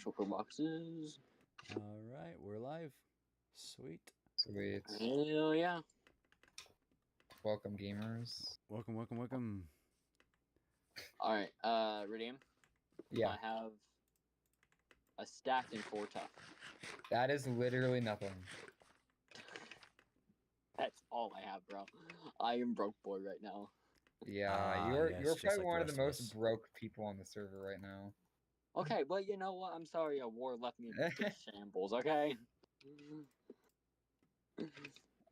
special for boxes. All right, we're live. Sweet. Sweet. Hell yeah. Welcome, gamers. Welcome, welcome, welcome. Alright, Redeem. I Yeah, have a stack in 4 tough. that is literally nothing. That's all I have, bro. I am broke boy right now. Yeah, yes, you're just probably like one the of the rest of most us. broke people on the server right now. Okay, but you know what? I'm sorry a war left me in shambles, okay?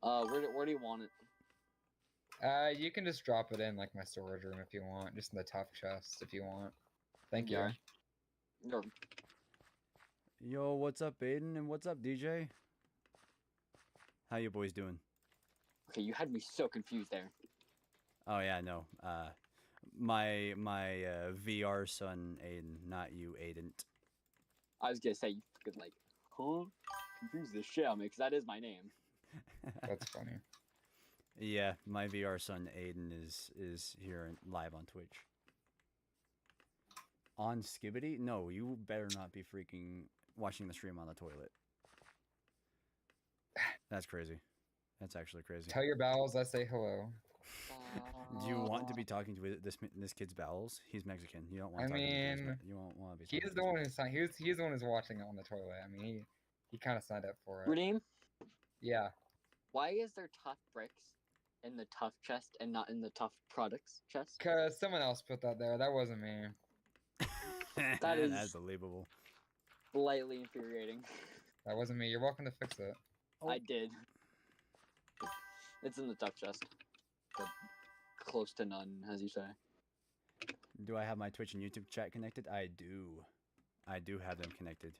Where do you want it? You can just drop it in like my storage room if you want, just in the tough chest if you want. Thank you. You're Yo, what's up, Aiden? And what's up, DJ? How you boys doing? Okay, you had me so confused there. Oh yeah, no. My VR son, Aiden, not you, Aiden. I was gonna say you fucking like, huh? Confuse the shit out of me, because that is my name. That's funny. Yeah, my VR son, Aiden, is here live on Twitch. On Skibbity? No, you better not be freaking watching the stream on the toilet. That's crazy. That's actually crazy. Tell your bowels I say hello. Do you want to be talking to this kid's bowels? He's Mexican. You don't want. You won't want to be. He's the one who's he's the one who's watching it on the toilet. I mean, he kind of signed up for it. Redeem? Yeah. Why is there tough bricks in the tough chest and not in the tough products chest? Cause someone else put that there. That wasn't me. That is That's believable. slightly infuriating. That wasn't me. You're welcome to fix it. Oh. I did. It's in the tough chest. But close to none, as you say. Do I have my Twitch and YouTube chat connected? I do. I do have them connected.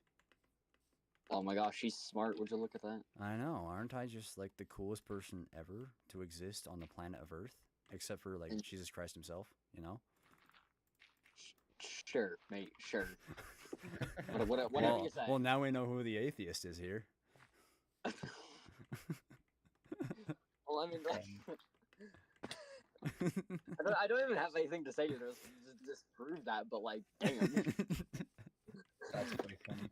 Oh my gosh, she's smart. Would you look at that? I know. Aren't I just like the coolest person ever to exist on the planet of Earth? Except for like Jesus Christ himself, you know? Sure, mate, sure. Whatever you say. Well, now we know who the atheist is here. Well, I mean, I don't even have anything to say to this. Just prove that, but like, damn. That's pretty funny.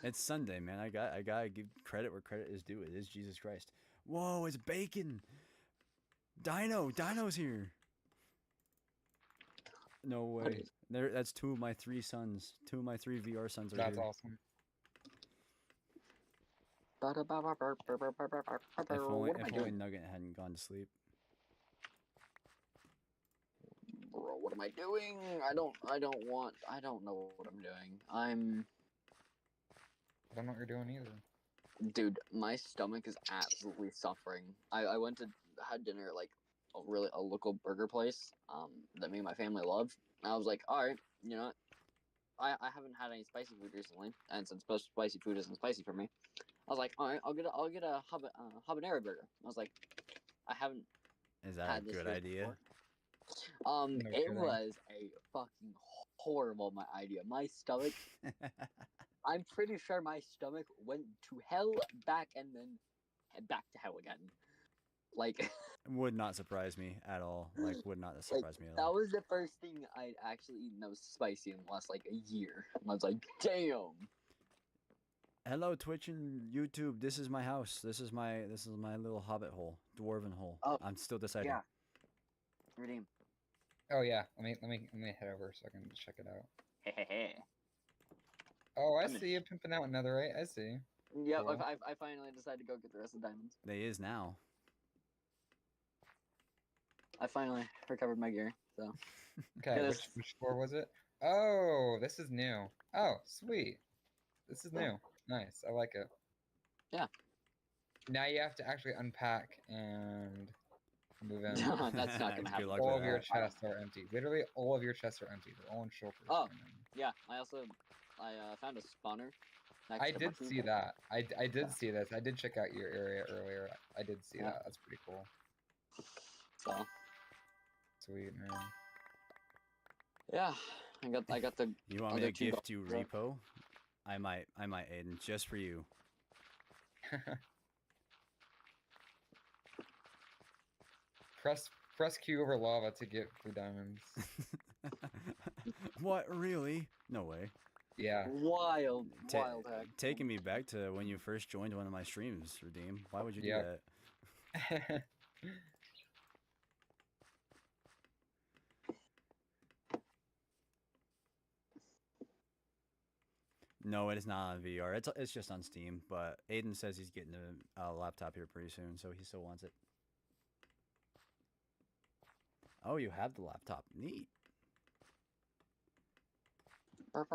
It's Sunday, man. I gotta give credit where credit is due. It is Jesus Christ. Whoa, it's bacon. Dino's here. No way. That's 2 of my 3 sons. 2 of my 3 VR sons are That's here. awesome. If only Nugget hadn't gone to sleep. Bro, what am I doing? I don't know what I'm doing. I don't know what you're doing either. Dude, my stomach is absolutely suffering. I went to had dinner at like a local burger place that me and my family love. And I was like, all right, you know what? I haven't had any spicy food recently, and since spicy food isn't spicy for me, I was like, all right, I'll get a habanero burger. I was like, I haven't. Is that a good idea? It was a fucking horrible idea. My stomach. I'm pretty sure my stomach went to hell back and then back to hell again. Like, would not surprise me at all. Like, would not surprise me at all. That was the first thing I'd actually eaten that was spicy in the last like a year. And I was like, damn. Hello, Twitch and YouTube. This is my house. This is my little hobbit hole, dwarven hole. Oh, I'm still deciding. Yeah. Redeem. Oh yeah. Let me head over so I can check it out. Hehehe. Oh, I see you pimping out netherite. I see. Yep, Cool. I finally decided to go get the rest of the diamonds. They is now. I finally recovered my gear, so. Okay, Yeah, which floor was it? Oh, this is new. Oh, sweet. This is new. Nice. I like it. Yeah. Now you have to actually unpack and move in. That's not gonna happen. All of your chests are empty. Literally, all of your chests are empty. They're all in shulkers. Oh, yeah. I found a spawner. I did see that. I did see this. I did check out your area earlier. I did see that. That's pretty cool. So. Sweet, man. Yeah, I got the. You want me to gift you repo? I might, Aiden, just for you. Press Q over lava to get blue diamonds. What, really? No way. Yeah. Wild heck. Taking me back to when you first joined one of my streams, Redeem. Why would you do Yep. that? No, it is not on VR. It's just on Steam. But Aiden says he's getting a laptop here pretty soon, so he still wants it. Oh, you have the laptop. Neat. What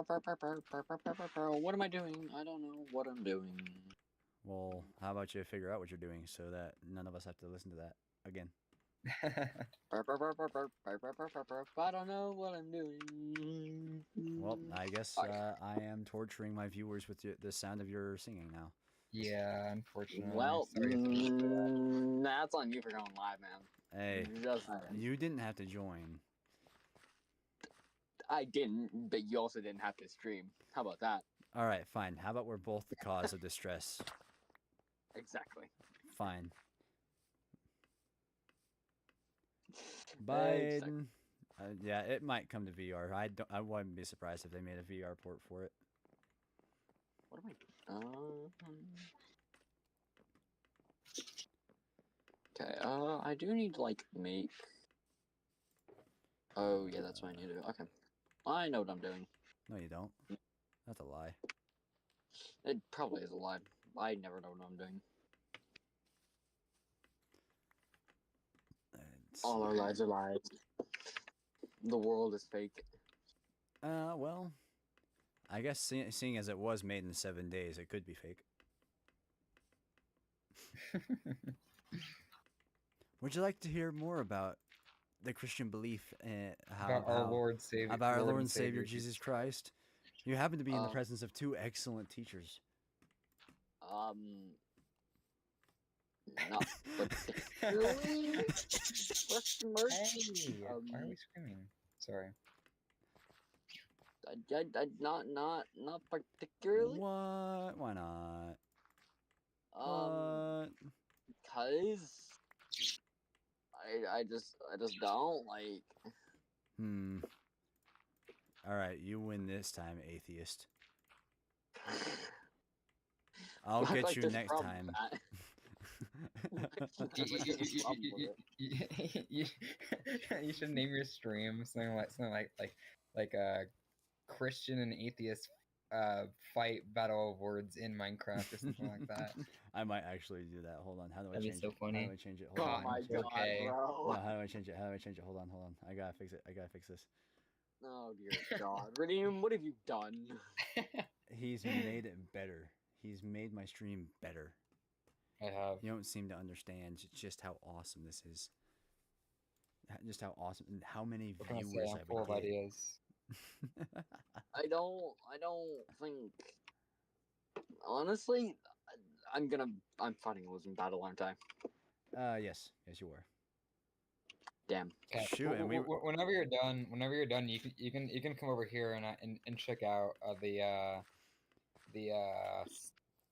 am I doing? I don't know what I'm doing. Well, how about you figure out what you're doing so that none of us have to listen to that again? I don't know what I'm doing. Well, I guess I am torturing my viewers with the sound of your singing now. Yeah, unfortunately. Well, Sorry to hear that. that's on you for going live, man. Hey, Just you didn't have to join. I didn't, but you also didn't have to stream. How about that? All right, fine. How about we're both the cause of distress? Exactly. Fine. Bye, Exactly. Aiden. Yeah, it might come to VR. I wouldn't be surprised if they made a VR port for it. What am I? Okay. I do need to like make. Oh yeah, that's what I need to do. Okay. I know what I'm doing. No, you don't. That's a lie. It probably is a lie. I never know what I'm doing. All our lives are lies. The world is fake. Well, I guess seeing as it was made in 7 days, it could be fake. Would you like to hear more about the Christian belief and About our Lord and Savior Jesus Christ? You happen to be in the presence of two excellent teachers. Not particularly. Question mark? Hey, why are we screaming? Sorry. Not particularly. What? Why not? What? Because I just don't like. All right, you win this time, atheist. I'll get you next time. You should name your stream something like a Christian and atheist fight battle of words in Minecraft or something like that. I might actually do that. Hold on. How do I That'd be change so it? funny. How do I change it? Hold Oh on. my god, Okay. bro. No, how do I change it? How do I change it? Hold on. I gotta fix it. I gotta fix this. Oh dear God, Redeem, what have you done? He's made it better. He's made my stream better. I have. You don't seem to understand just how awesome this is. Just how awesome and how many What can I say? viewers I'm I full would of get. ideas. I don't think. Honestly, I'm fighting a losing battle, aren't I? Yes, you are. Damn. Okay. Shoot, and Whenever you're done, you can come over here and check out the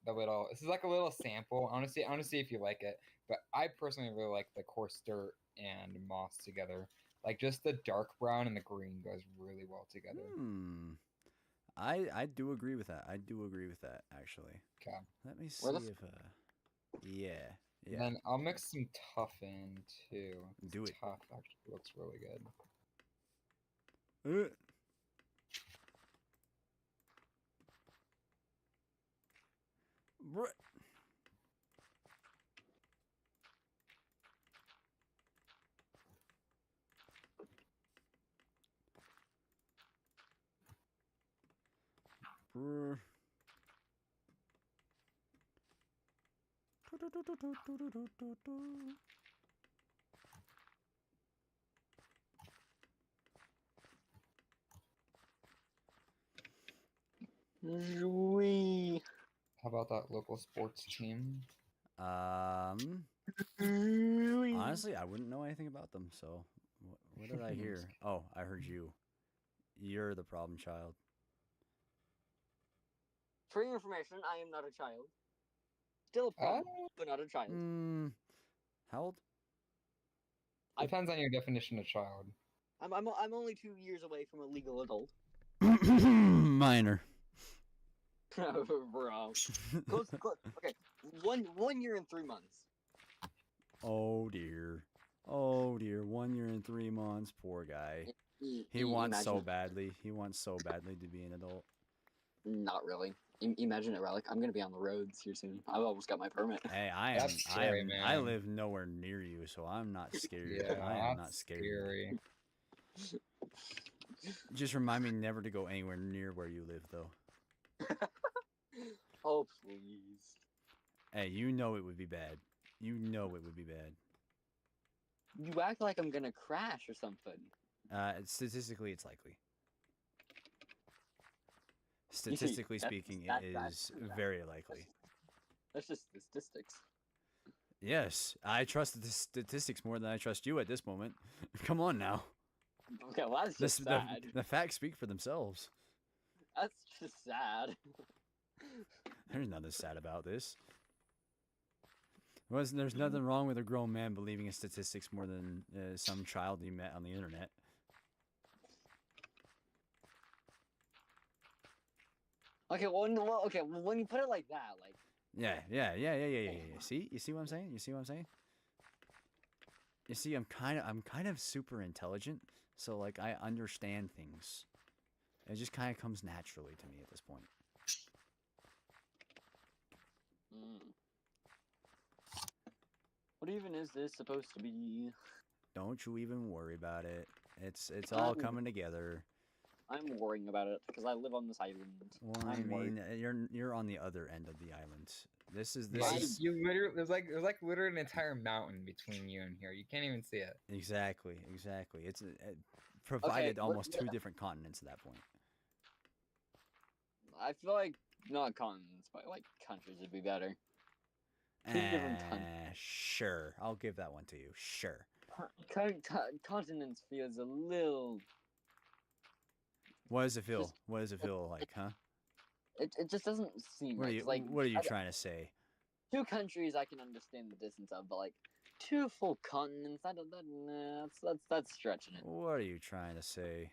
little. This is like a little sample. I want to see if you like it. But I personally really like the coarse dirt and moss together. Like just the dark brown and the green goes really well together. I do agree with that. Actually. Okay. Let me see if yeah. Then I'll mix some tough in too. Do it. Tough actually looks really good. Right. How about that local sports team? Honestly, I wouldn't know anything about them. So, what did I hear? Oh, I heard you. You're the problem child. For your information, I am not a child. Still a problem, but not a child. How old? Depends on your definition of child. I'm only 2 years away from a legal adult. Minor. Bro. Close. Okay. 1 year and 3 months. Oh dear. Oh dear. 1 year and 3 months. Poor guy. He wants so badly. He wants so badly to be an adult. Not really. Imagine it, Relic. I'm gonna be on the roads here soon. I've almost got my permit. Hey, That's scary, I man. live nowhere near you, so I'm not scared. Yeah, I am not that's scared. scary. Just remind me never to go anywhere near where you live, though. Oh please. Hey, you know it would be bad. You know it would be bad. You act like I'm gonna crash or something. Statistically, it's likely. Statistically speaking, it is very likely. That's just statistics. Yes, I trust the statistics more than I trust you at this moment. Come on now. Okay, well that's just sad. The facts speak for themselves. That's just sad. There's nothing sad about this. There's nothing wrong with a grown man believing in statistics more than some child he met on the internet. Okay, well, when you put it like that, like. Yeah. See, you see what I'm saying? You see what I'm saying? You see, I'm kind of super intelligent, so like I understand things. It just kind of comes naturally to me at this point. What even is this supposed to be? Don't you even worry about it. It's all coming together. I'm worrying about it because I live on this island. Well, I mean, you're on the other end of the island. This is You literally there's like literally an entire mountain between you and here. You can't even see it. Exactly. It's provided almost two different continents at that point. I feel like not continents, but like countries would be better. Two different countries. Sure, I'll give that one to you. Sure. Continents feels a little. What does it feel? What does it feel like, huh? It just doesn't seem what like. What are you trying to say? Two countries I can understand the distance of, but like two full continents, that's stretching it. What are you trying to say?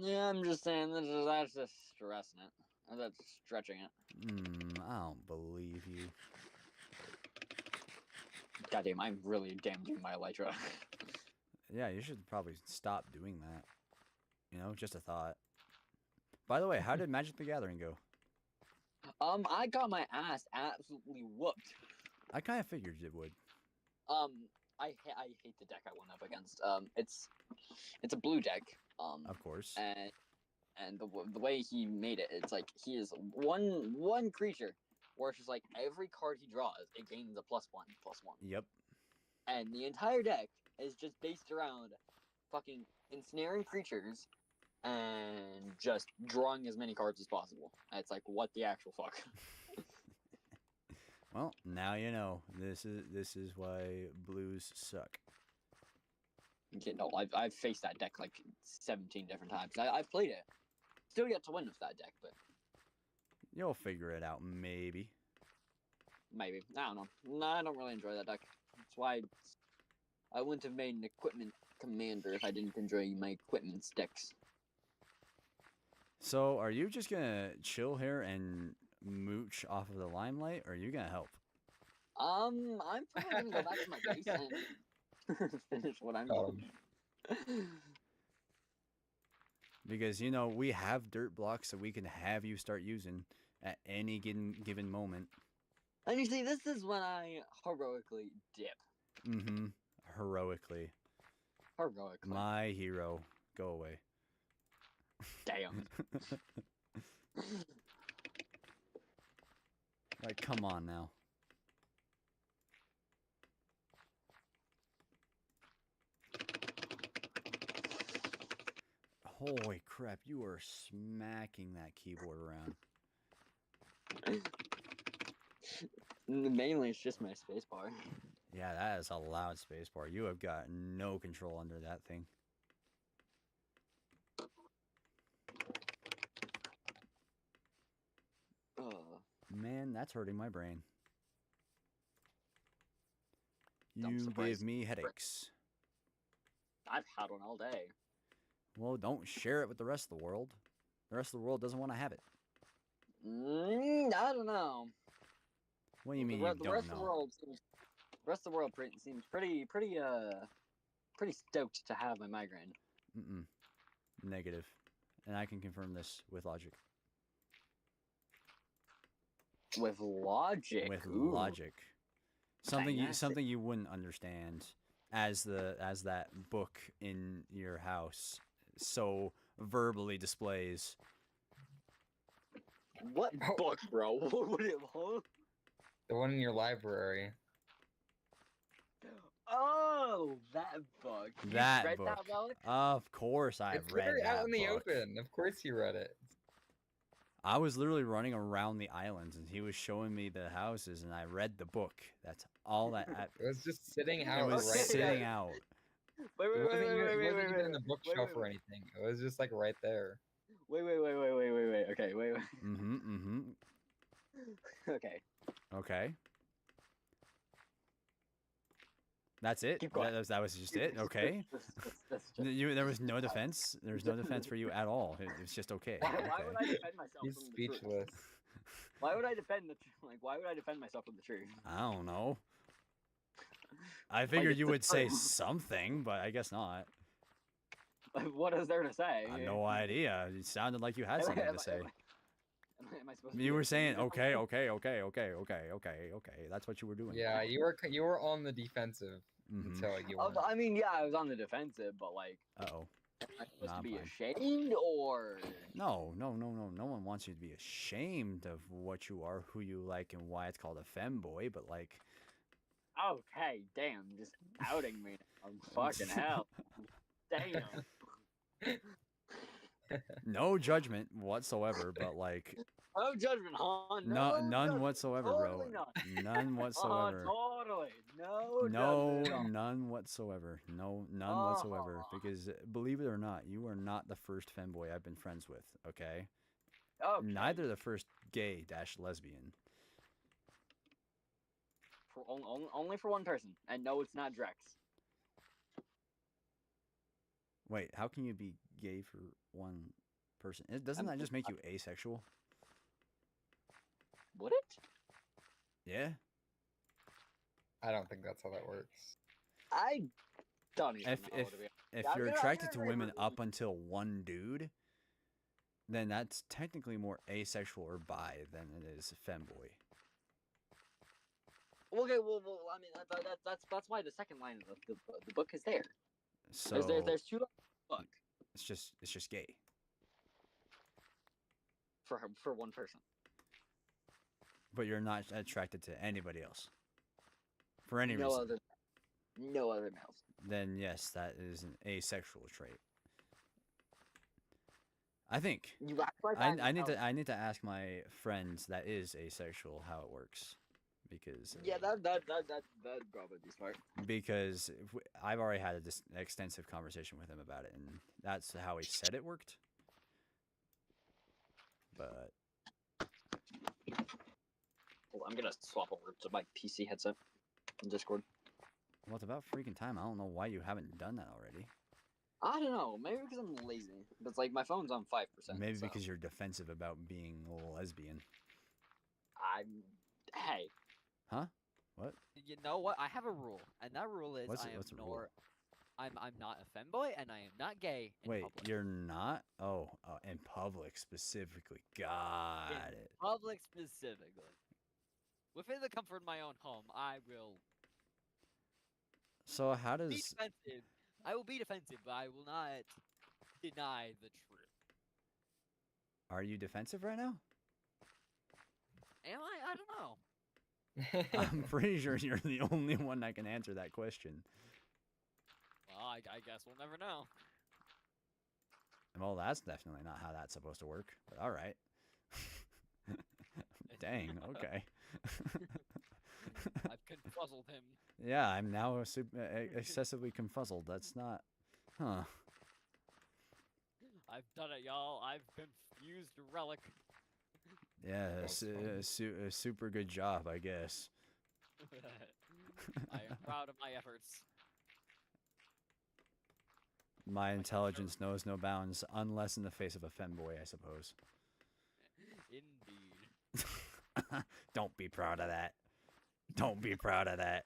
Yeah, I'm just saying that's just stressing it. That's stretching it. I don't believe you. Goddamn, I'm really damaging my elytra. Yeah, you should probably stop doing that. You know, just a thought. By the way, how did Magic the Gathering go? I got my ass absolutely whooped. I kind of figured it would. I hate the deck I went up against. It's a blue deck. Of course. And the way he made it, it's like he is one creature, where it's just like every card he draws, it gains a +1/+1. Yep. And the entire deck is just based around fucking ensnaring creatures and just drawing as many cards as possible. And it's like, what the actual fuck? Well, now you know. This is why blues suck. You know, I've faced that deck like 17 different times. I've played it. Still yet to win with that deck, but you'll figure it out, maybe. Maybe. I don't know. No, I don't really enjoy that deck. That's why I wouldn't have made an equipment commander if I didn't enjoy my equipment decks. So, are you just gonna chill here and mooch off of the limelight, or are you gonna help? I'm probably gonna go back to my base and finish what I'm doing. Because, you know, we have dirt blocks that we can have you start using at any given moment. And you see, this is when I heroically dip. Mm-hmm. Heroically. My hero. Go away. Damn. Like, come on now. Holy crap, you are smacking that keyboard around. Mainly, it's just my spacebar. Yeah, that is a loud spacebar. You have got no control under that thing. Man, that's hurting my brain. You give me headaches. I've had one all day. Well, don't share it with the rest of the world. The rest of the world doesn't want to have it. I don't know. What do you mean The you rest don't of the know? world seems pretty stoked to have my migraine. Mm-mm. Negative. And I can confirm this with logic. With logic. With Ooh. logic. Fantastic. Something you wouldn't understand as that book in your house so verbally displays. What book, bro? Huh? The one in your library. Oh, that book. You That read book. That book? Of course I've It's read literally that out in the book. open. Of course you read it. I was literally running around the islands and he was showing me the houses and I read the book. That's all that It was just sitting out. it was right sitting there. out. Wait, It wait, wasn't wait, even, wait, it wait, wasn't wait, even in the wait, bookshelf wait, or wait. anything. It was just like right there. Wait. Okay, wait. Mm-hmm. Okay. Okay. That's it? Keep going. That was just it? Okay. That's just... There was no defense? There was no defense for you at all. It was just okay. Why Okay. would I defend myself He's from the truth? speechless. Why would I defend why would I defend myself from the truth? I don't know. I figured it's you the would say truth. something, but I guess not. What is there to say? I have no idea. It sounded like you had something to say. Am I supposed to You be were saying, offended? okay. That's what you were doing. Yeah, you were on the defensive Mm-hmm. until you Oh, weren't. I mean, yeah, I was on the defensive, but like, Uh-oh. am I supposed Nah, to I'm be fine. ashamed or? No. No one wants you to be ashamed of what you are, who you like, and why it's called a femboy, but like... Okay, damn, just outing me. I'm fucking hell. Damn. No judgment whatsoever, but like... No judgment, huh? none judgment. whatsoever, bro. Totally not. None whatsoever. Totally. No No, judgment at all. none whatsoever. No, none whatsoever. Because believe it or not, you are not the first femboy I've been friends with. Okay. Okay. Neither the first gay - lesbian. Only for one person, and no, it's not Drex. Wait, how can you be gay for one person? Doesn't that just make you asexual? Would it? Yeah. I don't think that's how that works. I don't even If know. if To be if Yeah, you're I'm attracted to gonna women agree. up until one dude, then that's technically more asexual or bi than it is femboy. Okay, well, I mean, that's why the second line of the book is there. So There's two lines of the book it's just gay. for one person. But you're not attracted to anybody else. For any No reason. other males. Then yes, that is an asexual trait. I think. You act like that I need to ask my friends that is asexual how it works. Because Yeah, that'd probably be smart. because I've already had an extensive conversation with him about it, and that's how he said it worked. But Well, I'm gonna swap over to my PC headset in Discord. well, it's about freaking time. I don't know why you haven't done that already. I don't know, maybe because I'm lazy. But it's like my phone's on 5%. Maybe so because you're defensive about being a lesbian. hey, Huh? What? You know what? I have a rule, and that rule is What's I am the rule? I'm not a femboy, and I am not gay. In Wait, public. you're not? Oh, in public specifically. Got In it. public specifically. Within the comfort of my own home, I will So how be does defensive. I will be defensive, but I will not deny the truth. are you defensive right now? Am I? I don't know. I'm pretty sure you're the only one that can answer that question. Well, I guess we'll never know. Well, that's definitely not how that's supposed to work. But all right. Dang. Okay. I've confuzzled him. Yeah, I'm now excessively confuzzled. That's not. Huh. I've done it, y'all. I've confused Relic. Yeah, That's funny. a super good job, I guess. I am proud of my efforts. My intelligence knows no bounds, unless in the face of a femboy, I suppose. Indeed. Don't be proud of that. Don't be proud of that.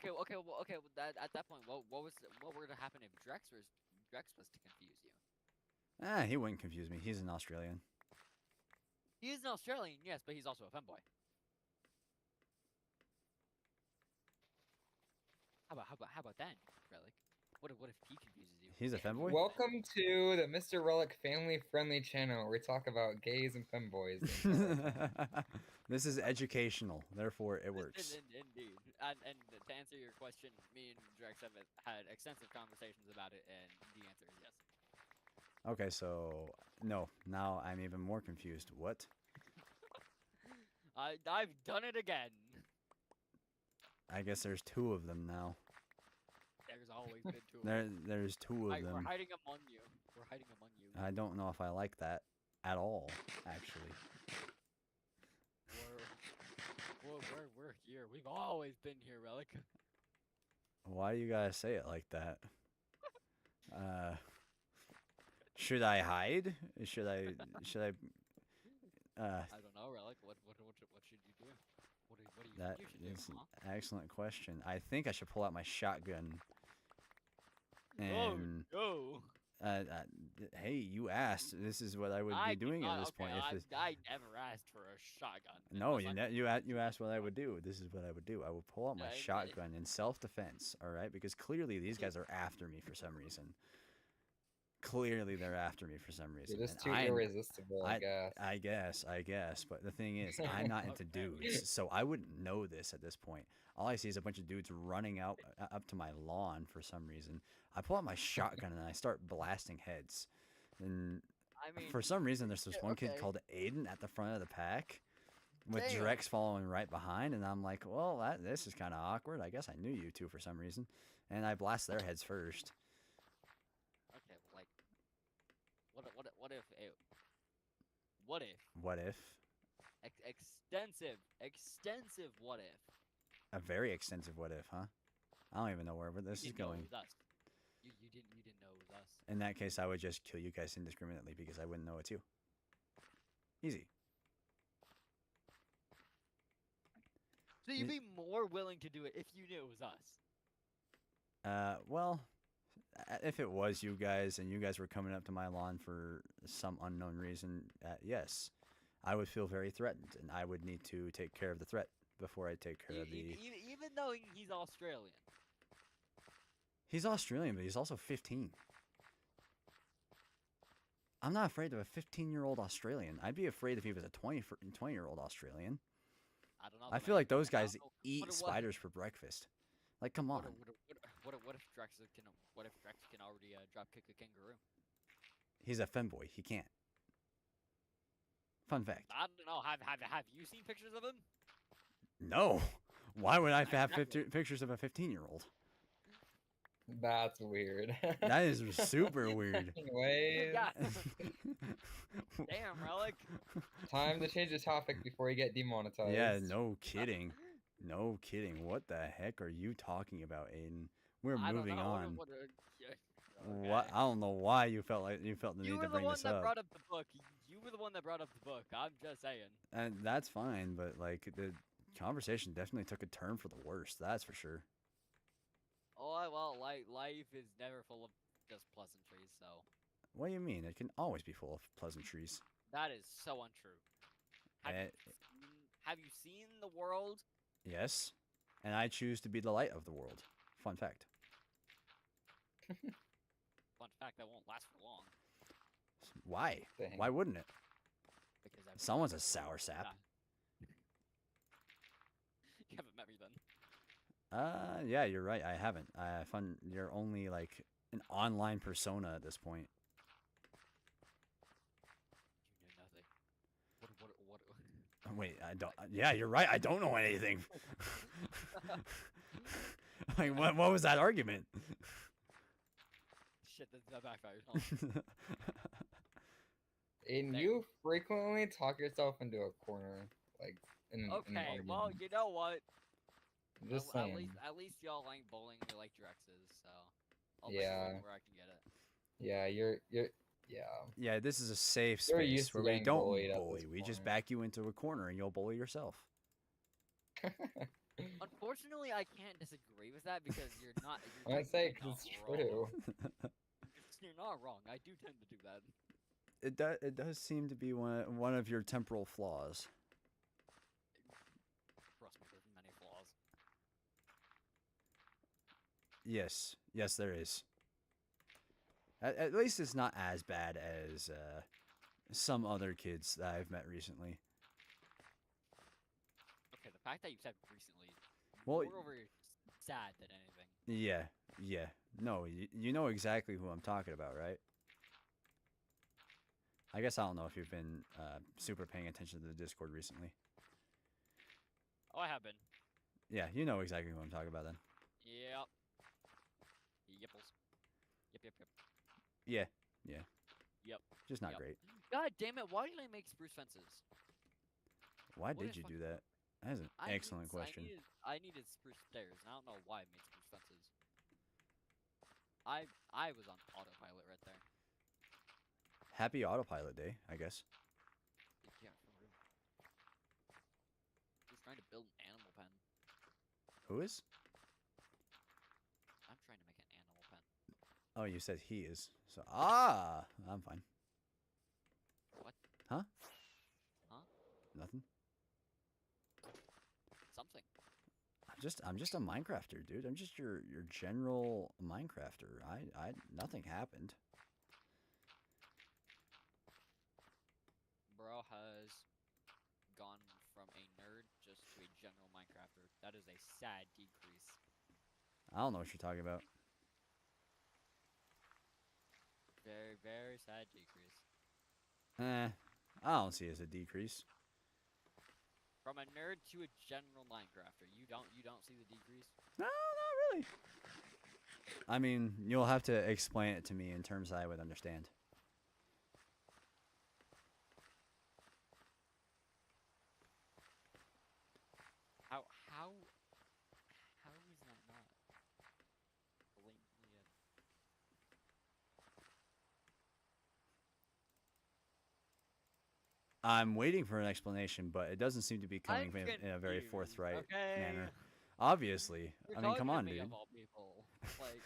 Okay. Well, at that point, what were to happen if Drex was to confuse you? Ah, he wouldn't confuse me. He's an Australian. He is an Australian, yes, but he's also a femboy. How about then, Relic? What if he confuses you? He's a femboy? Welcome to the Mr. Relic family-friendly channel where we talk about gays and femboys. This is educational, therefore it works. Indeed. And to answer your question, me and Drex have had extensive conversations about it, and the answer is yes. Okay, so no. Now I'm even more confused. What? I've done it again. I guess there's two of them now. There's always been two of them. There's two of We're them. hiding among you. We're hiding among you. I don't know if I like that at all, actually. We're here. We've always been here, Relic. Why do you guys say it like that? Should I hide? Should I? I don't know, Relic. What should you do? What do you That think you should is do? an excellent question. I think I should pull out my shotgun. And Oh, hey, you asked. This is what I would be doing at this point. If this, I never asked for a shotgun. no, Unless you asked what I would do. This is what I would do. I would pull out my Yeah, shotgun in self-defense. All right, because clearly these guys are after me for some reason. Clearly they're after me for some reason. You're just and too irresistible, I guess. I guess. But the thing is, I'm not into dudes, so I wouldn't know this at this point. All I see is a bunch of dudes running out up to my lawn for some reason. I pull out my shotgun and I start blasting heads. And I mean, for some reason, there's this one kid okay. called Aiden at the front of the pack, with Damn. Drex following right behind. And I'm like, well, this is kind of awkward. I guess I knew you two for some reason. And I blast their heads first. okay, like, what if What if? extensive what if? A very extensive what if, huh? I don't even know where this You is didn't know going. it was us. You didn't know it was us. In that case, I would just kill you guys indiscriminately because I wouldn't know it's you. Easy. So you'd be more willing to do it if you knew it was us. Well, if it was you guys and you guys were coming up to my lawn for some unknown reason, yes, I would feel very threatened and I would need to take care of the threat before I take care of the... Even though he's Australian. He's Australian, but he's also 15. I'm not afraid of a 15-year-old Australian. I'd be afraid if he was a 20-year-old Australian. I don't know. I the feel man- like those I don't guys know. eat What- spiders for breakfast. Like, come on. What if Drex can already drop kick a kangaroo? He's a femboy. He can't. Fun fact. I don't know. Have you seen pictures of him? No. Why would I have Exactly. pictures of a 15-year-old? That's weird. That is super weird. Anyway, Yeah. Damn, Relic. time to change the topic before you get demonetized. Yeah, no kidding. No kidding. What the heck are you talking about, Aiden? We're I don't moving know. on. Yeah, What? okay. I don't know why you felt the You need were to the bring one this that up. brought up the book. You were the one that brought up the book. I'm just saying. And that's fine, but like the conversation definitely took a turn for the worse. That's for sure. Oh well, life is never full of just pleasantries. So What do you mean? It can always be full of pleasantries. that is so untrue. Eh, Have you seen the world? Yes, and I choose to be the light of the world. Fun fact. Fun fact, that won't last for long. Why? Dang. Why wouldn't it? Because Someone's a sour sap. You haven't met me then. Yeah, you're right. I haven't. You're only like an online persona at this point. You know nothing. What? Wait, I don't. Yeah, you're right. I don't know anything. Like, what was that argument? Shit, that backfired. Huh? And you frequently talk yourself into a corner, like in an Okay, argument. well, you know what? I'm just At saying. least y'all like bowling. We like Drexes, so I'll Yeah. let you where I can get it. Yeah, yeah. Yeah, this is a safe You're space used to where we getting don't bullied at bully. this We just point. back you into a corner and you'll bully yourself. Unfortunately, I can't disagree with that because you're not. I'm You're gonna say technically 'cause it's not wrong. true. You're not wrong. I do tend to do that. It does seem to be one of your temporal flaws. Trust me, there's many flaws. Yes, there is. At least it's not as bad as some other kids that I've met recently. Okay, the fact that you said recently, Well, more over sad than anything. yeah. No, you know exactly who I'm talking about, right? I guess I don't know if you've been super paying attention to the Discord recently. Oh, I have been. Yeah, you know exactly who I'm talking about then. Yep. Yipples. Yep. Yeah. Yep. Just not Yep. great. God damn it! Why did I make spruce fences? Why What did is you fucking- do that? That is an excellent question. I needed spruce stairs, and I don't know why I made spruce fences. I was on autopilot right there. Happy autopilot day, I guess. Yeah, for real. Who's trying to build an animal pen? Who is? I'm trying to make an animal pen. Oh, you said he is. So I'm fine. What? Huh? Huh? Nothing. Something. I'm just a Minecrafter, dude. I'm just your general Minecrafter. Nothing happened. Bro has gone from a nerd just to a general Minecrafter. That is a sad decrease. I don't know what you're talking about. Very, very sad decrease. I don't see it as a decrease. From a nerd to a general Minecrafter. You don't see the decrease? No, not really. I mean, you'll have to explain it to me in terms I would understand. How is that not blatantly I'm waiting for an explanation, but it doesn't seem to be coming in a very confused, forthright okay? manner. Obviously. You're I mean, talking come to on, me dude. of all people. Like,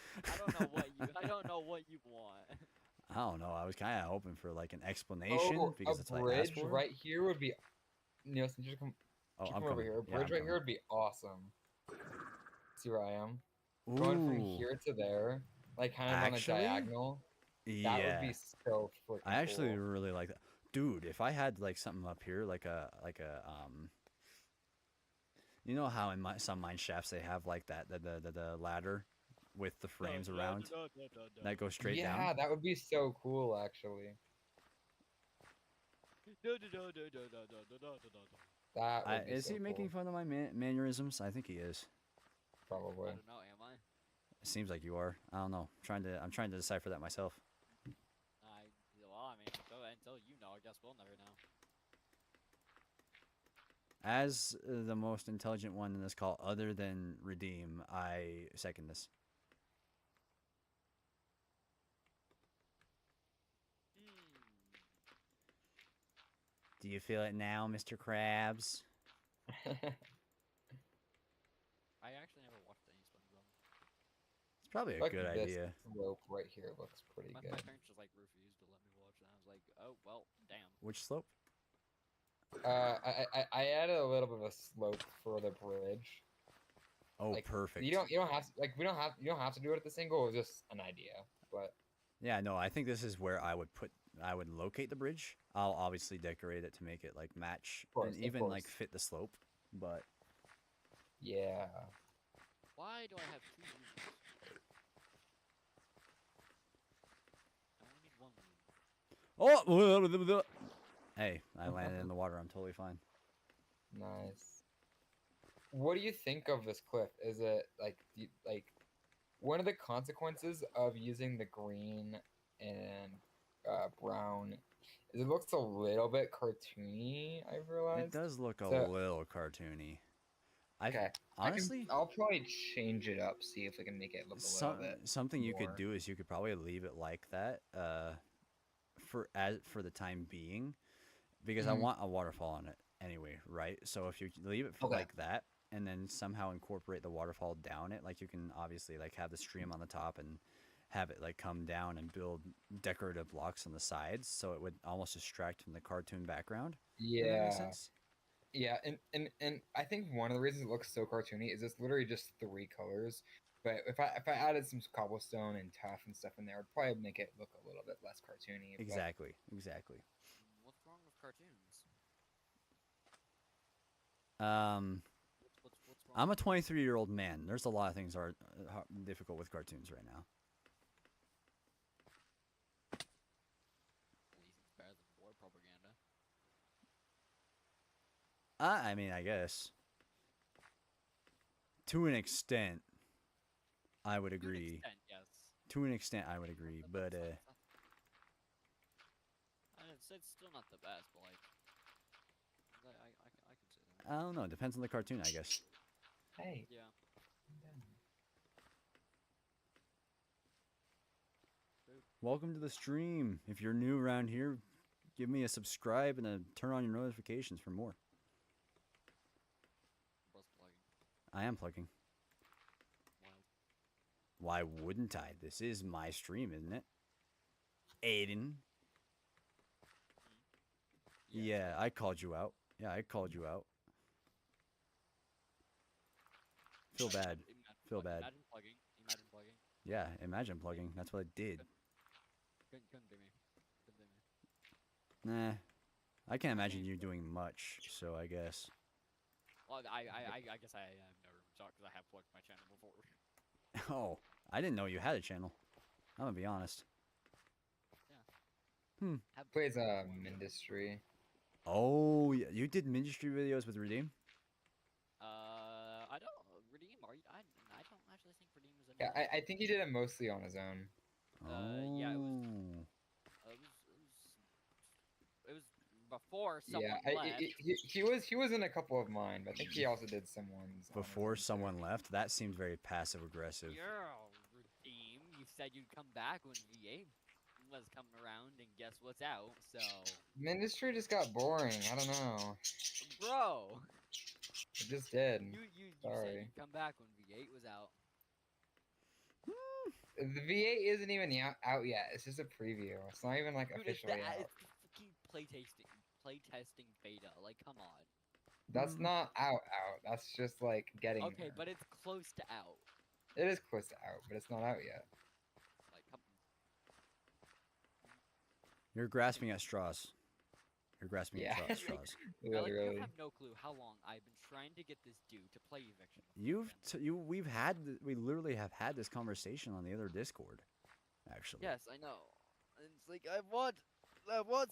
I don't know what you want. I don't know. I was kind of hoping for like an explanation because a that's what I asked bridge for. right here would be. Nielsen, just come Oh, I'm over coming. here. A Yeah, bridge I'm right coming. here would be awesome. See where I am? Going from Ooh, here to there, like kind of on a Actually, diagonal. That yeah. would be so freaking I actually cool. really like that. Dude, if I had like something up here, like a you know how in some mine shafts they have like that the ladder with the frames around that go straight Yeah, down. that would be so cool, actually. That would be Is so he making cool. fun of my mannerisms? I think he is. Probably. I don't know, am I? It seems like you are. I don't know. I'm trying to decipher that myself. Well, I mean, until you know, I guess we'll never know. As the most intelligent one in this call, other than Redeem, I second this. Do you feel it now, Mr. Krabs? I actually never watched any SpongeBob. It's probably a Like good this idea. rope right here looks pretty My good. parents just like refused to let me watch that. I was like, oh well, damn. Which slope? I added a little bit of a slope for the bridge. Oh, Like, perfect. You don't have to, like you don't have to do it at this angle. It was just an idea, but Yeah, no, I think this is where I would locate the bridge. I'll obviously decorate it to make it like match course, and of even like course. fit the slope. But yeah. Why do I have two rooms? I only need one room. oh, hey, I landed in the water. I'm totally fine. Nice. What do you think of this cliff? Is it like one of the consequences of using the green and brown is it looks a little bit cartoony, I've realized. It does look a So- little cartoony. Okay. honestly, I'll probably change it up, see if we can make it look a little bit something you could more. do is you could probably leave it like that for the time being, because I Mhm. want a waterfall on it anyway, right? So if you leave it Okay. like that and then somehow incorporate the waterfall down it, like you can obviously like have the stream on the top and have it like come down and build decorative blocks on the sides, so it would almost distract from the cartoon background. If that makes Yeah. sense. Yeah, and I think one of the reasons it looks so cartoony is it's literally just 3 colors. But if I added some cobblestone and tuff and stuff in there, it'd probably make it look a little bit less cartoony. But Exactly. Exactly. What's wrong with cartoons? Um, What's wrong? I'm a 23-year-old man. There's a lot of things that are difficult with cartoons right now. Policing's better than war propaganda. I mean, I guess to an extent, I would To an agree. extent, yes. To an extent, I would agree, but It's still not the best, but like, I can see that. I don't know. It depends on the cartoon, I guess. hey, Yeah. Welcome to the stream. If you're new around here, give me a subscribe and turn on your notifications for more. Bro's plugging. I am plugging. Wild. Why wouldn't I? This is my stream, isn't it? Aiden. Yeah, I called you out. Yeah, I called you out. Feel bad. Feel bad. Imagine plugging. Imagine plugging. Yeah, imagine plugging. That's what I did. Couldn't be me. Couldn't be me. Nah. I can't imagine you doing much, so I guess. Well, I guess I have no room to talk because I have plugged my channel before. Oh, I didn't know you had a channel. I'm gonna be honest. Have plays plugged before. Industry. Oh, yeah, you did ministry videos with Redeem? I don't Redeem. Are you? I don't actually think Redeem is in. Yeah, I think he did it mostly on his own. Yeah, it was. Oh. It was before someone Yeah, left. he was in a couple of mine, but I think he also did some ones on his Before own, too. someone left? That seemed very passive aggressive. Yeah, Redeem. You said you'd come back when V8 was coming around, and guess what's out? So, Ministry just got boring. I don't know. bro, It just did. you said Sorry. you'd come back when V8 was out. The V8 isn't even out yet. It's just a preview. It's not even like Dude, officially out. it's fucking playtesting beta. Like, come on. That's not out. That's just like getting Okay, there. but it's close to out. It is close to out, but it's not out yet. Like, come. You're grasping at straws. You're grasping Yeah. at straws. Really. You have no clue how long I've been trying to get this dude to play Eviction. We literally have had this conversation on the other Discord, actually. Yes, I know. And it's like I want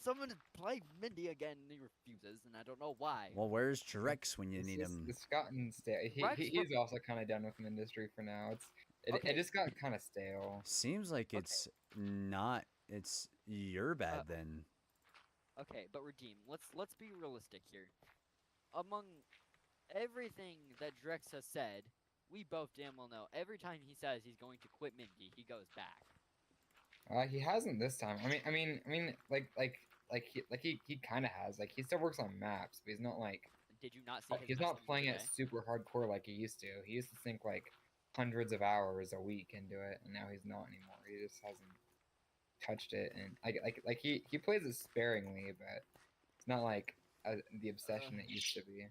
someone to play Mindy again, and he refuses, and I don't know why. Well, where's Drex when you need him? It's gotten stale. Rex He's also kind of done with Industry for now. Okay. It just got kind of stale. Seems like it's not. It's your bad then. Okay, but Redeem, let's be realistic here. Among everything that Drex has said, we both damn well know every time he says he's going to quit Mindy, he goes back. He hasn't this time. I mean, he kind of has. Like he still works on maps, but he's not like. Did you not see? He's not playing it super hardcore like he used to. He used to sink like hundreds of hours a week into it, and now he's not anymore. He just hasn't touched it, and he plays it sparingly, but it's not like the obsession it used to be.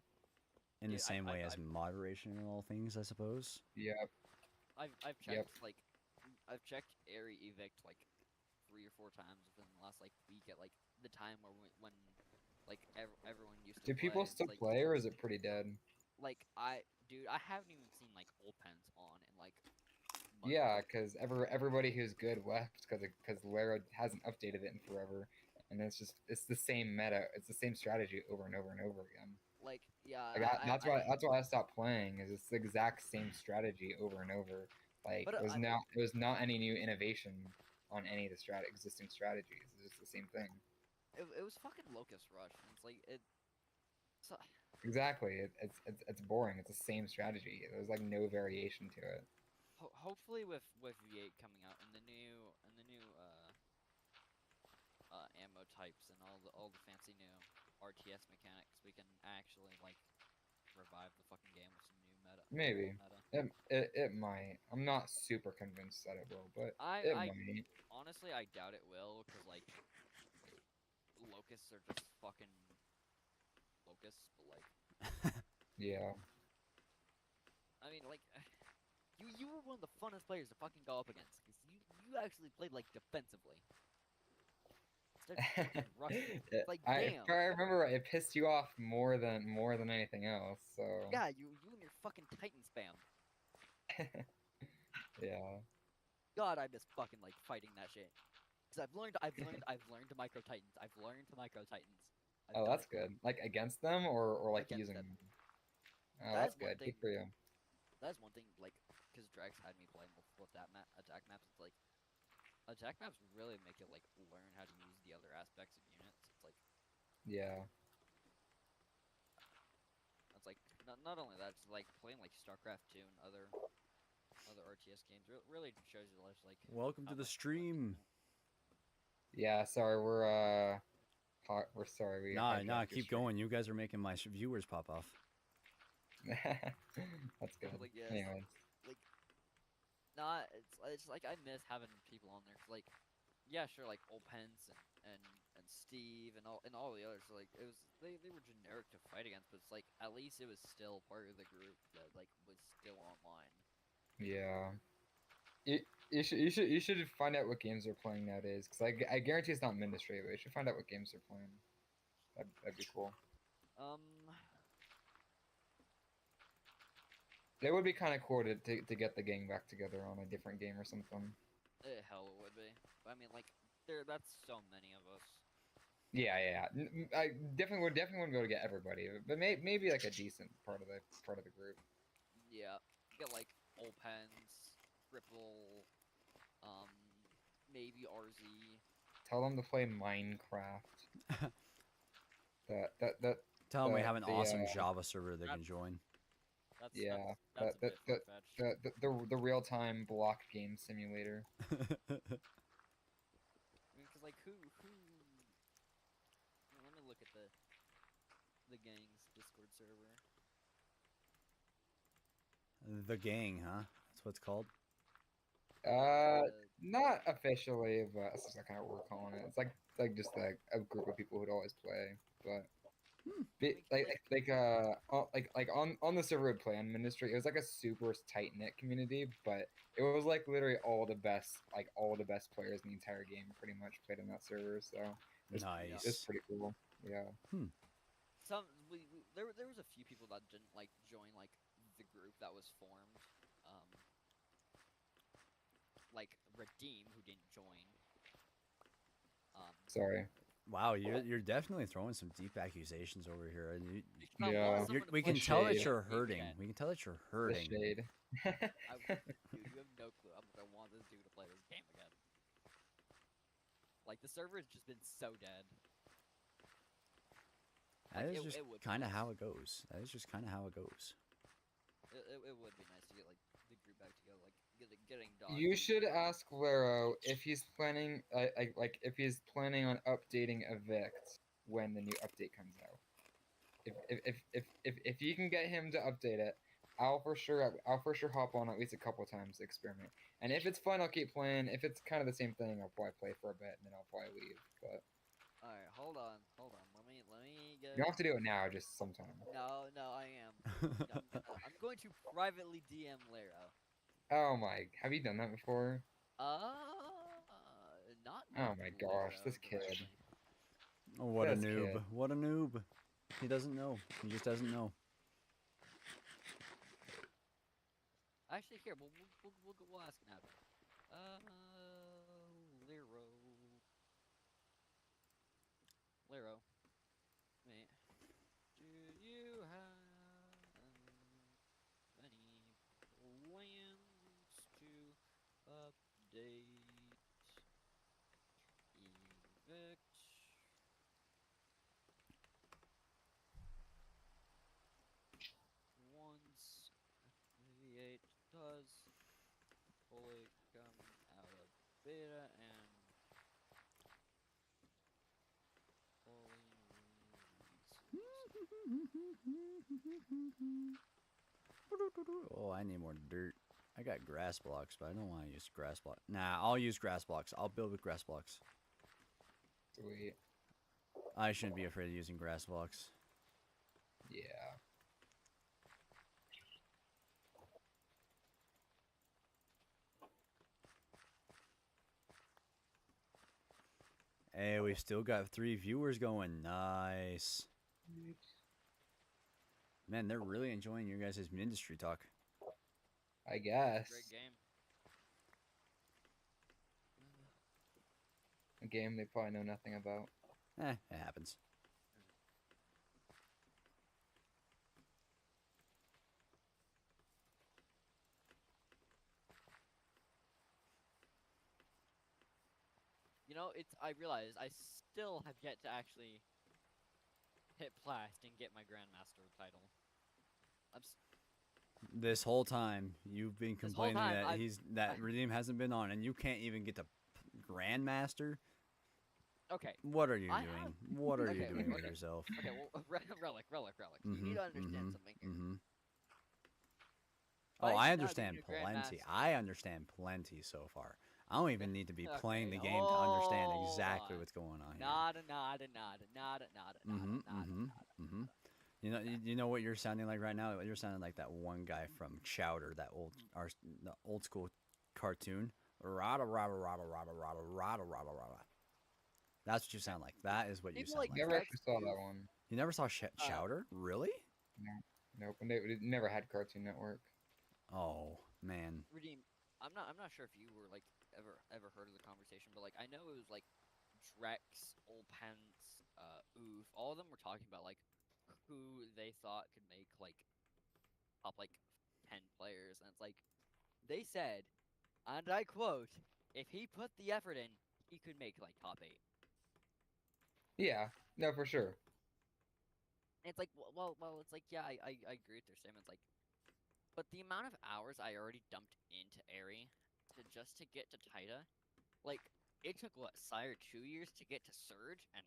In the Yeah, same way as moderation in all things, I suppose. Yep. I've checked like I've checked Airy Evict like 3 or 4 times within the last like week at like the time when like everyone used to. Do people still like, play, or is it pretty dead? Like I haven't even seen like Bullpens on in like. Months. Yeah, because everybody who's good left because Lara hasn't updated it in forever, and it's the same meta. It's the same strategy over and over and over again. Like yeah, That's why I stopped playing. Is it's the exact same strategy over and over. Like But, it was not any new innovation on any of the existing strategies. It's just the same thing. It was fucking Locust Rush. And it's like Exactly. It's boring. It's the same strategy. There's like no variation to it. Hopefully with V8 coming out and the new ammo types and all the fancy new RTS mechanics, we can actually like revive the fucking game with some new Maybe. meta. It might. I'm not super convinced that it will, but it I might. honestly I doubt it will, cause like locusts are just fucking locusts, but like Yeah. I mean like you were one of the funnest players to fucking go up against, cause you actually played like defensively. Instead of fucking rushing. It's like If damn. I remember right, it pissed you off more than anything else. So Yeah, you and your fucking Titan spam. yeah. God, I miss fucking like fighting that shit. Cause I've learned to micro Titans. I've learned to micro Titans. I've Oh, done that's it good. Like against them or like against using them. them. Oh, That's that's one good. thing. Good for you. That's one thing. Like, cause Drax had me play multiple attack maps. It's like attack maps really make you like learn how to use the other aspects of units. It's like Yeah. it's like not only that, it's like playing like StarCraft 2 and other RTS games really shows you like Welcome how to the much you learn stream. Yeah, sorry, we're sorry we Nah, hijacked your keep stream. going. You guys are making my viewers pop off. That's good. Like yes, Anyways. like it's like I miss having people on there. 'Cause, like yeah, sure, like Olpens and Steve and all the others. Like it was they were generic to fight against, but it's like at least it was still part of the group that like was still online. Yeah. You should find out what games they're playing nowadays, because I guarantee it's not Ministry, but you should find out what games they're playing. That'd be cool. Um, It would be kind of cool to get the gang back together on a different game or something. hell it would be. But I mean, like that's so many of us. Yeah. I definitely would not go to get everybody, but maybe like a decent part of the group. Yeah, get like Olpens, Triple, um, maybe RZ. Tell them to play Minecraft. that Tell them we have an the, awesome Java server they that- can join. Yeah, that's a bit far-fetched. the real time block game simulator. I mean, cause like who? Let me look at the gang's Discord server. The gang, huh? That's what it's called. Not officially, but that's just kind of what we're calling it. It's like just like a group of people who'd always play, but like on the server would play on Ministry. It was like a super tight knit community, but it was like literally all the best players in the entire game pretty much played on that server. So it's Nice. pretty cool. Yeah. There was a few people that didn't like join like the group that was formed. Like Redeem, who didn't join. Sorry. Wow, you're definitely throwing some deep accusations over here. And Yeah. we can tell that shade. you're hurting. We can tell that you're The hurting. shade. Dude, you have no clue. I want this dude to play this game again. Like the server has just been so dead. That Like, is just it would be kind of nice. how it goes. That is just kind of how it goes. It would be nice to get like the group back together, like getting dogs. You should ask Lero if he's planning, if he's planning on updating Evict when the new update comes out. If you can get him to update it, I'll for sure hop on at least a couple times to experiment. And if it's fun, I'll keep playing. If it's kind of the same thing, I'll probably play for a bit and then I'll probably leave. But All right, hold on. Let me get. you don't have to do it now, just sometime. No, I am. I'm going to privately DM Lero. Oh my, have you done that before? Not. Oh with my Lero gosh, this kid. directly. Oh, what a This noob. kid. What a noob. He doesn't know. He just doesn't know. Actually, here we'll ask him now. Lero. Wait. Do you have any plans to update Evict? data and fully Oh, I need more dirt. I got grass blocks, but I don't want to use grass blocks. Nah, I'll use grass blocks. I'll build with grass blocks. Sweet. I shouldn't be afraid of using grass blocks. Yeah. Hey, we've still got 3 viewers going. Nice. Man, they're really enjoying your guys' industry talk. I guess. great game. A game they probably know nothing about. It happens. You know, I realized I still have yet to actually hit Plast and get my Grandmaster title. This whole time you've been This whole complaining time, that Redeem hasn't been on, and you can't even get to Grandmaster. Okay. What are you I doing? have- What are you Okay, doing with okay. yourself? Okay, well, relic. You need to understand something here. Oh, By I now understand being a plenty. Grandmaster- I understand plenty so far. I don't even need to be playing the Okay, game to understand hold exactly on. what's going on here. Nada. You know what you're sounding like right now? You're sounding like that one guy from Chowder, that the old school cartoon. Rada rada rada rada rada rada rada rada. That's what you sound like. That is what you People sound like like. Never Drex actually saw that Goof. one. You never saw Chowder? Really? No. Nope. And it never had Cartoon Network. Oh man. Redeem. I'm not sure if you were like ever heard of the conversation, but like I know it was like Drex, Old Pence, Oof. All of them were talking about like who they thought could make like top like 10 players, and it's like they said, and I quote, if he put the effort in, he could make like top 8. Yeah. No, for sure. And it's like, well, it's like, yeah, I agree with their statements. Like, but the amount of hours I already dumped into Airy just to get to Taita, like, it took what, Sire 2 years to get to Surge, and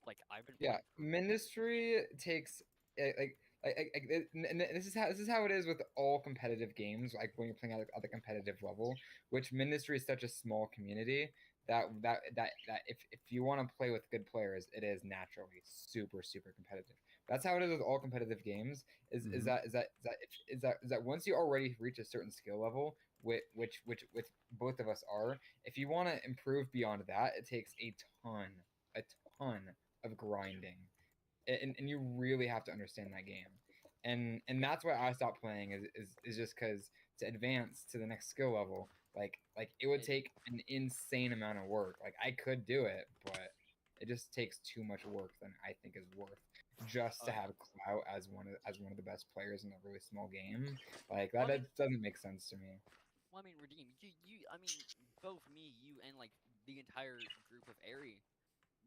like I've been Yeah. playing for Ministry takes and this is how it is with all competitive games. Like when you're playing at the competitive level, which Ministry is such a small community that if you want to play with good players, it is naturally super competitive. That's how it is with all competitive games. Is that once you already reach a certain skill level, which with both of us are, if you want to improve beyond that, it takes a ton of grinding, and you really have to understand that game, and that's why I stopped playing is just because to advance to the next skill level, like it would it. take an insane amount of work. Like I could do it, but it just takes too much work than I think is worth just Oh, to yeah. have clout as one of the best players in a really small game. Like Well, that, I mean- that doesn't make sense to me. Well, I mean, Redeem, I mean, both me, you, and like the entire group of Airy,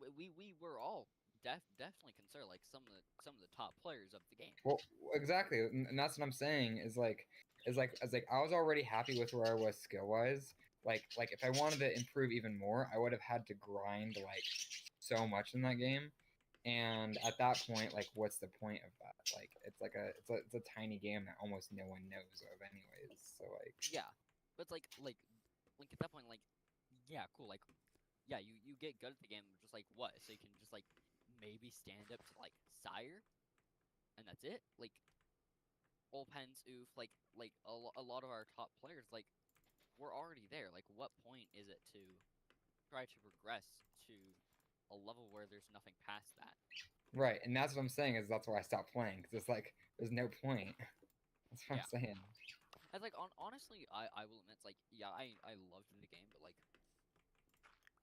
we were all definitely considered like some of the top players of the game. Well, exactly, and that's what I'm saying. Is like I was already happy with where I was skill wise. Like if I wanted to improve even more, I would have had to grind like so much in that game. And at that point, like, what's the point of that? Like, it's a tiny game that almost no one knows of, anyways. So like, Yeah, but it's like at that point, like, yeah, cool, like, yeah, you get good at the game, just like what? So you can just like maybe stand up to like Sire, and that's it. Like, Bullpens, Oof, like a lot of our top players, like, we're already there. Like, what point is it to try to progress to a level where there's nothing past that? right, and that's what I'm saying is that's why I stopped playing because it's like there's no point. That's what Yeah. I'm saying. It's like honestly, I will admit, it's like, yeah, I loved the game, but like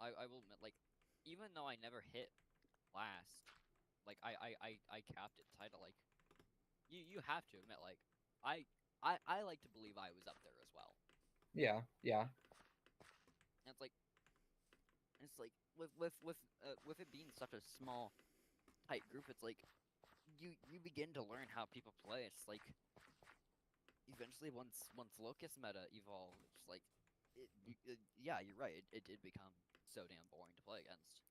I will admit, like, even though I never hit last, like I capped it title, like you have to admit, like I like to believe I was up there as well. Yeah, yeah, And it's like with it being such a small tight group, it's like you begin to learn how people play. It's like eventually once Locust meta evolved, it's like yeah, you're right. It did become so damn boring to play against.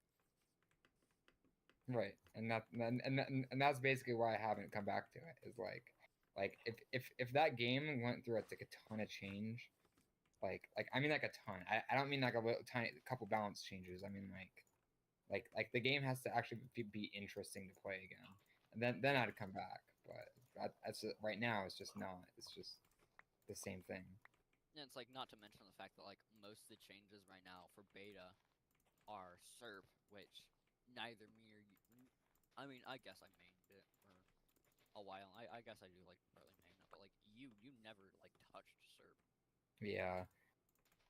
Right, and that's basically why I haven't come back to it. Is like if that game went through like a ton of change, like I mean like a ton. I don't mean like a little tiny couple balance changes. I mean like the game has to actually be interesting to play again, and then I'd come back. But that's right now. It's just not. It's just the same thing. And it's like not to mention the fact that like most of the changes right now for beta are SERP, which neither me or you. I mean, I guess I mained it for a while. I guess I do like partly main it, but like you never like touched SERP. Yeah,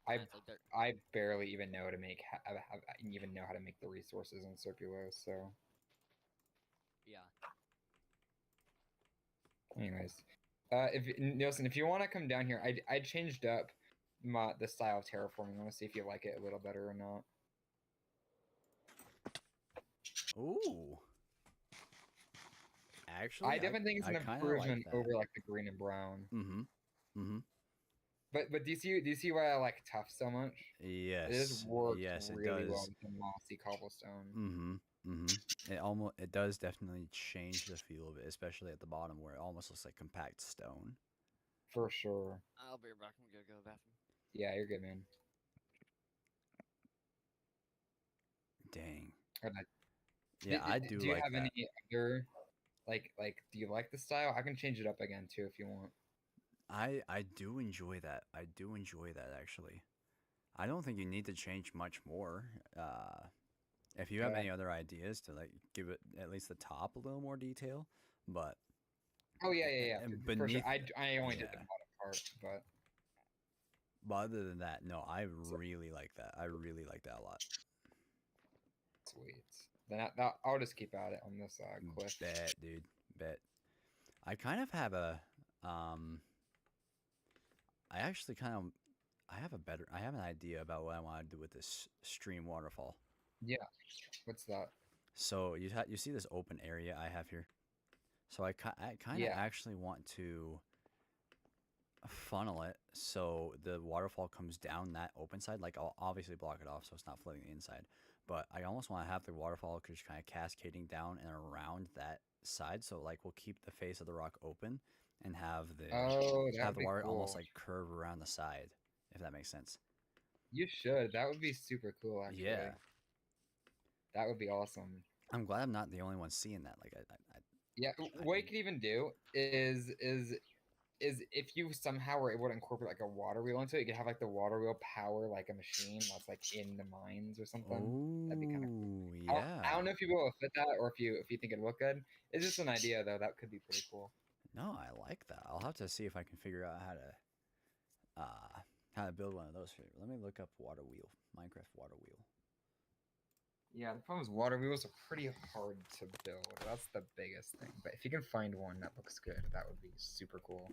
And it's like they're I barely even know how to make even know how to make the resources in Circulo. So, yeah. anyways, if Nielsen, if you want to come down here, I changed up the style of terraforming. I want to see if you like it a little better or not. Ooh. Actually, I definitely think it's an kinda like improvement that. over like the green and brown. Mm-hmm. Mm-hmm. But do you see why I like tough so much? It just Yes. works Yes, it really well does. with the mossy cobblestone. Mm-hmm. Mm-hmm. It does definitely change the feel of it, especially at the bottom where it almost looks like compact stone. For sure. I'll be right back. I'm gonna go to the bathroom. Yeah, you're good, man. Dang. And Yeah, I do do you like have that. any other do you like the style? I can change it up again too if you want. I do enjoy that. I do enjoy that actually. I don't think you need to change much more. If you have Yeah. any other ideas to like give it at least the top a little more detail, but Oh yeah. and For sure. beneath, I only did the yeah. bottom part, but But other than that, no, I really like that. I really like that a lot. sweet. Then I'll just keep at it on this cliff. Bet, dude, bet. I kind of have a, I actually kind of, I have an idea about what I want to do with this stream waterfall. Yeah. What's that? So you see this open area I have here. So I kind of Yeah. actually want to funnel it so the waterfall comes down that open side. Like I'll obviously block it off so it's not flooding the inside. But I almost want to have the waterfall just kind of cascading down and around that side. So like we'll keep the face of the rock open and have the Oh, that have would the be water almost cool. like curve around the side, if that makes sense. You should. That would be super cool, actually. Yeah. That would be awesome. I'm glad I'm not the only one seeing that. Like Yeah. What you could even do is if you somehow were able to incorporate like a water wheel into it, you could have like the water wheel power like a machine that's like in the mines or something. That'd be kind of cool. oh I don't yeah. know if you'll be able to fit that or if you think it'd look good. It's just an idea though. That could be pretty cool. No, I like that. I'll have to see if I can figure out how to build one of those. Let me look up water wheel, Minecraft water wheel. Yeah, the problem is water wheels are pretty hard to build. That's the biggest thing. But if you can find one that looks good, that would be super cool.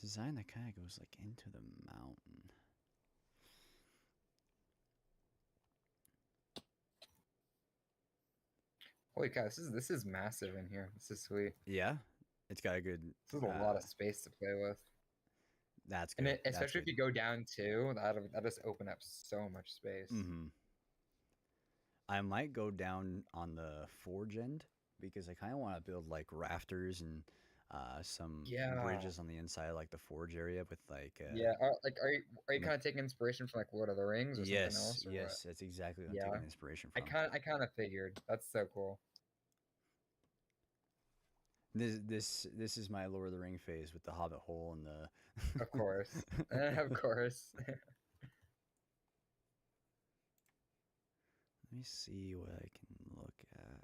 Design that kind of goes like into the mountain. Holy cow, this is massive in here. This is sweet. Yeah, it's got a good. This is a lot of space to play with. That's good. And especially if you go down too, that'll just open up so much space. Mm-hmm. I might go down on the forge end because I kind of want to build like rafters and some bridges on the inside, like the forge area with like. Yeah, are you kind of taking inspiration from like Lord of the Rings or something else? Or yes, what? that's exactly what I'm taking inspiration I from. kind of figured. That's so cool. This is my Lord of the Ring phase with the Hobbit hole and the. Of course, of course. Let me see what I can look at.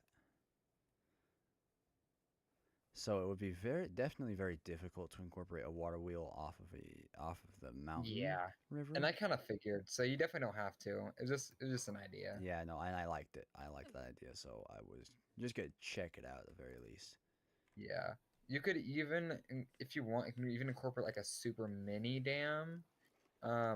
So it would be definitely very difficult to incorporate a water wheel off of the mountain river. And I kind of figured. So you definitely don't have to. It's just an idea. Yeah, no, and I liked it. I liked that idea, so I was just gonna check it out at the very least. Yeah. You could even, if you want, you can even incorporate like a super mini dam.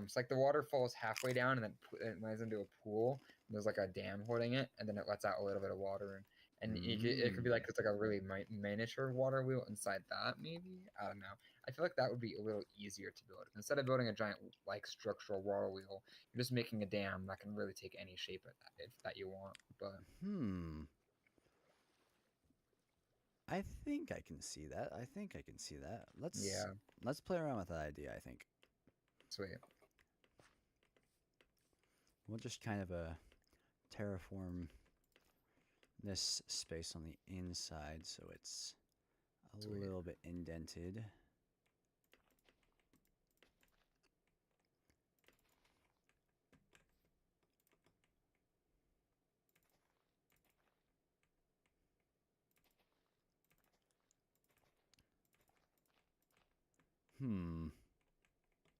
It's like the water falls halfway down and then it lands into a pool. And there's like a dam holding it, and then it lets out a little bit of water. And it could be like it's like a really miniature water wheel inside that. Maybe I don't know. I feel like that would be a little easier to build. Instead of building a giant like structural water wheel, you're just making a dam that can really take any shape that you want. But I think I can see that. I think I can see that. yeah, Let's play around with that idea, I think. sweet. We'll just kind of terraform this space on the inside so it's a Sweet. little bit indented.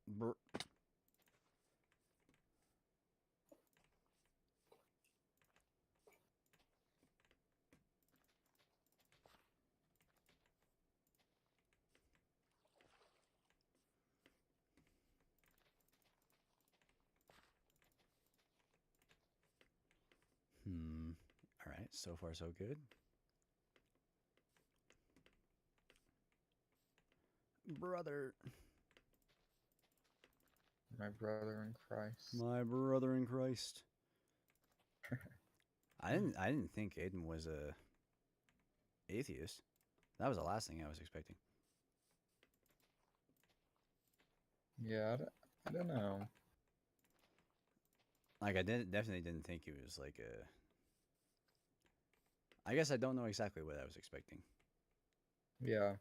Brr. All right, so far so good. Brother. My brother in Christ. My brother in Christ. I didn't think Aiden was a atheist. That was the last thing I was expecting. Yeah, I don't know. Like definitely didn't think he was like a. I guess I don't know exactly what I was expecting. Yeah.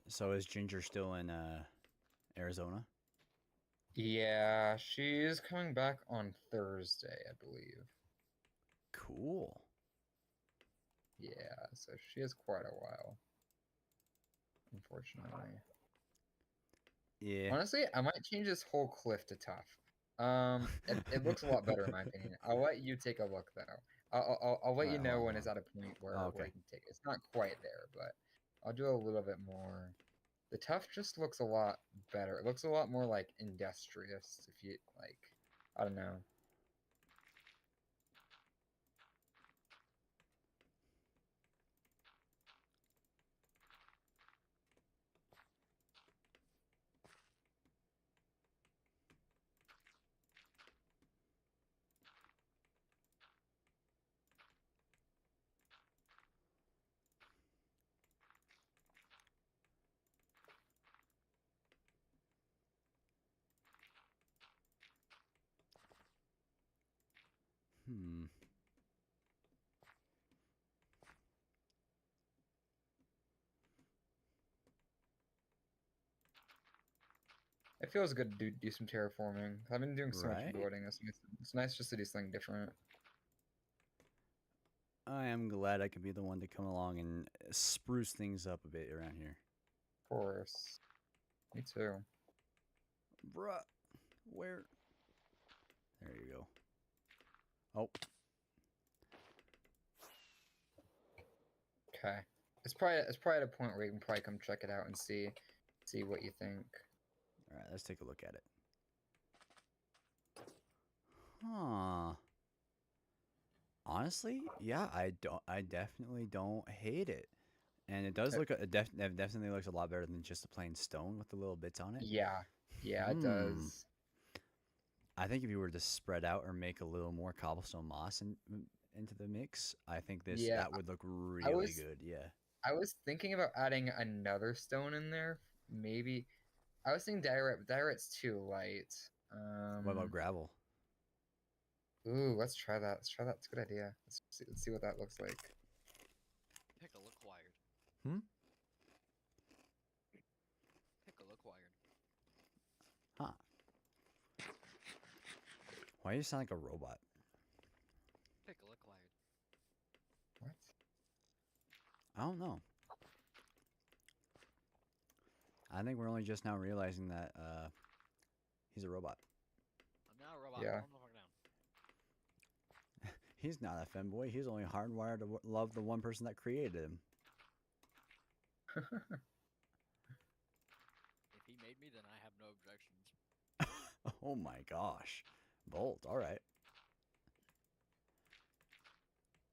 So is Ginger still in Arizona? Yeah, she's coming back on Thursday, I believe. Cool. Yeah, so she has quite a while. Unfortunately. Yeah. Honestly, I might change this whole cliff to tough. It looks a lot better in my opinion. I'll let you take a look though. I'll let you Alright, know hold on, when hold it's on. at a point where Oh, where okay. I can take it. It's not quite there, but I'll do a little bit more. The tough just looks a lot better. It looks a lot more like industrious. If you like, I don't know. Hmm. It feels good to do some terraforming. I've been doing so much Right? building. It's nice just to do something different. I am glad I could be the one to come along and spruce things up a bit around here. Of course. Me too. Bruh. Where? There you go. Oh. Okay. It's probably at a point where you can probably come check it out and see what you think. Alright, let's take a look at it. Huh. Honestly, yeah, I definitely don't hate it. And it does look it definitely looks a lot better than just a plain stone with the little bits on it. Yeah. Yeah, it Hmm. does. I think if you were to spread out or make a little more cobblestone moss into the mix, I think Yeah, that would look really good. Yeah. I was thinking about adding another stone in there. Maybe I was thinking diorite, but diorite's too light. What about gravel? Ooh, let's try that. Let's try that. It's a good idea. Let's see what that looks like. Pickle acquired. Hmm? Pickle acquired. Huh. Why do you sound like a robot? Pickle acquired. What? I don't know. I think we're only just now realizing that he's a robot. I'm now a robot. Yeah. Calm the fuck down. He's not a femboy. He's only hardwired to love the one person that created him. If he made me, then I have no objections. Oh my gosh. Bold. All right.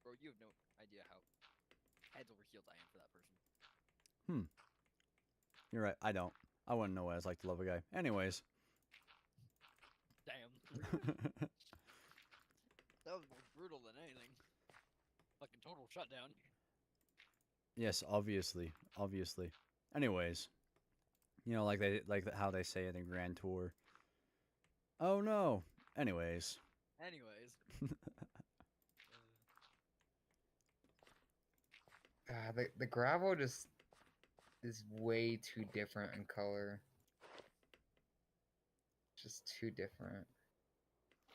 Bro, you have no idea how heads over heels I am for that person. You're right. I don't. I wouldn't know what it's like to love a guy. Anyways. Damn. That was more brutal than anything. Fucking total shutdown. Yes, obviously. Obviously. Anyways. You know, how they say in the Grand Tour. Oh no. Anyways. Anyways. The gravel just is way too different in color. Just too different.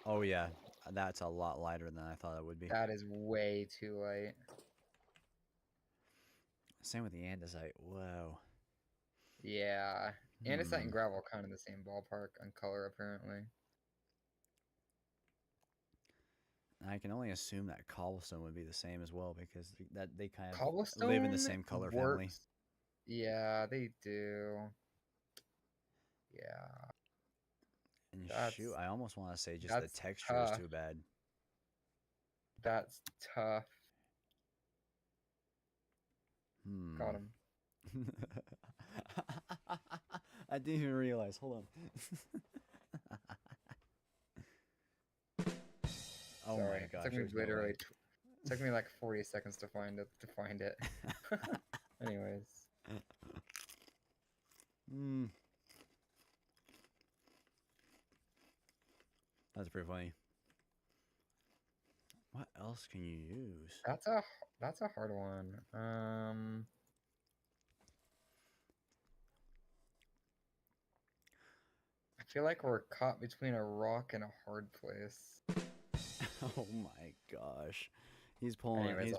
Oh yeah. That's a lot lighter than I thought it would be. That is way too light. Same with the andesite. Whoa. Yeah. Andesite Hmm. and gravel are kind of the same ballpark on color, apparently. I can only assume that cobblestone would be the same as well because they kind of Cobblestone live in the same color family. works. Yeah, they do. Yeah. And That's- shoot, I almost want to say just the that's texture is tough. too bad. That's tough. Got Hmm. him. I didn't even realize. Hold on. Oh Sorry. my gosh. It took me there's no way. literally took me like 40 seconds to find it. Anyways. Hmm. That's pretty funny. What else can you use? That's a hard one. I feel like we're caught between a rock and a hard place. Oh my gosh. He's pulling Anyways, he's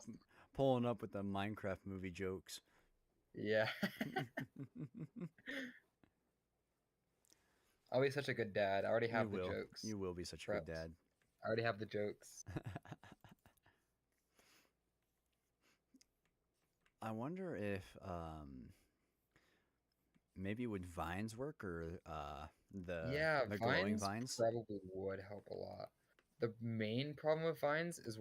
pulling up with the Minecraft movie jokes. yeah. I'll be such a good dad. I already have the jokes. You will be such a good Prepped. dad. I already have the jokes. I wonder if maybe would vines work or the glowing vines? probably would help a lot. The main problem with vines is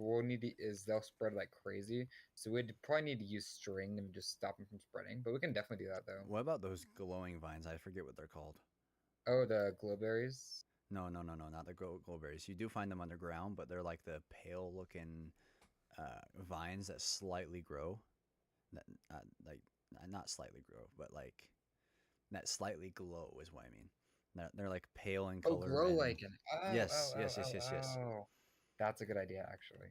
they'll spread like crazy. So we'd probably need to use string and just stop them from spreading. But we can definitely do that though. What about those glowing vines? I forget what they're called. Oh, the glowberries. No, not the glowberries. You do find them underground, but they're like the pale looking vines that slightly grow. That not slightly grow, but like that slightly glow is what I mean. They're like pale in color. Oh, glow and- lichen. Oh, Yes, oh, yes. oh. That's a good idea, actually.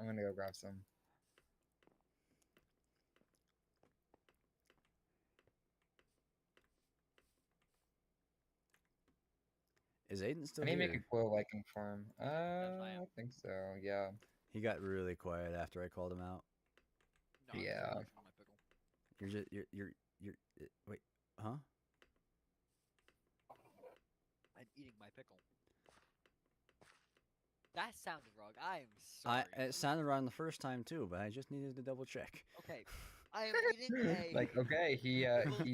I'm gonna go grab some. Is Aiden still I need to here? make a glow lichen farm. I am. I think so. Yeah. He got really quiet after I called him out. No, I'm Yeah. still away from my pickle. You're wait, huh? I'm eating my pickle. That sounded wrong. I am sorry. It sounded wrong the first time too, but I just needed to double check. Okay. I am eating a. Like, okay, he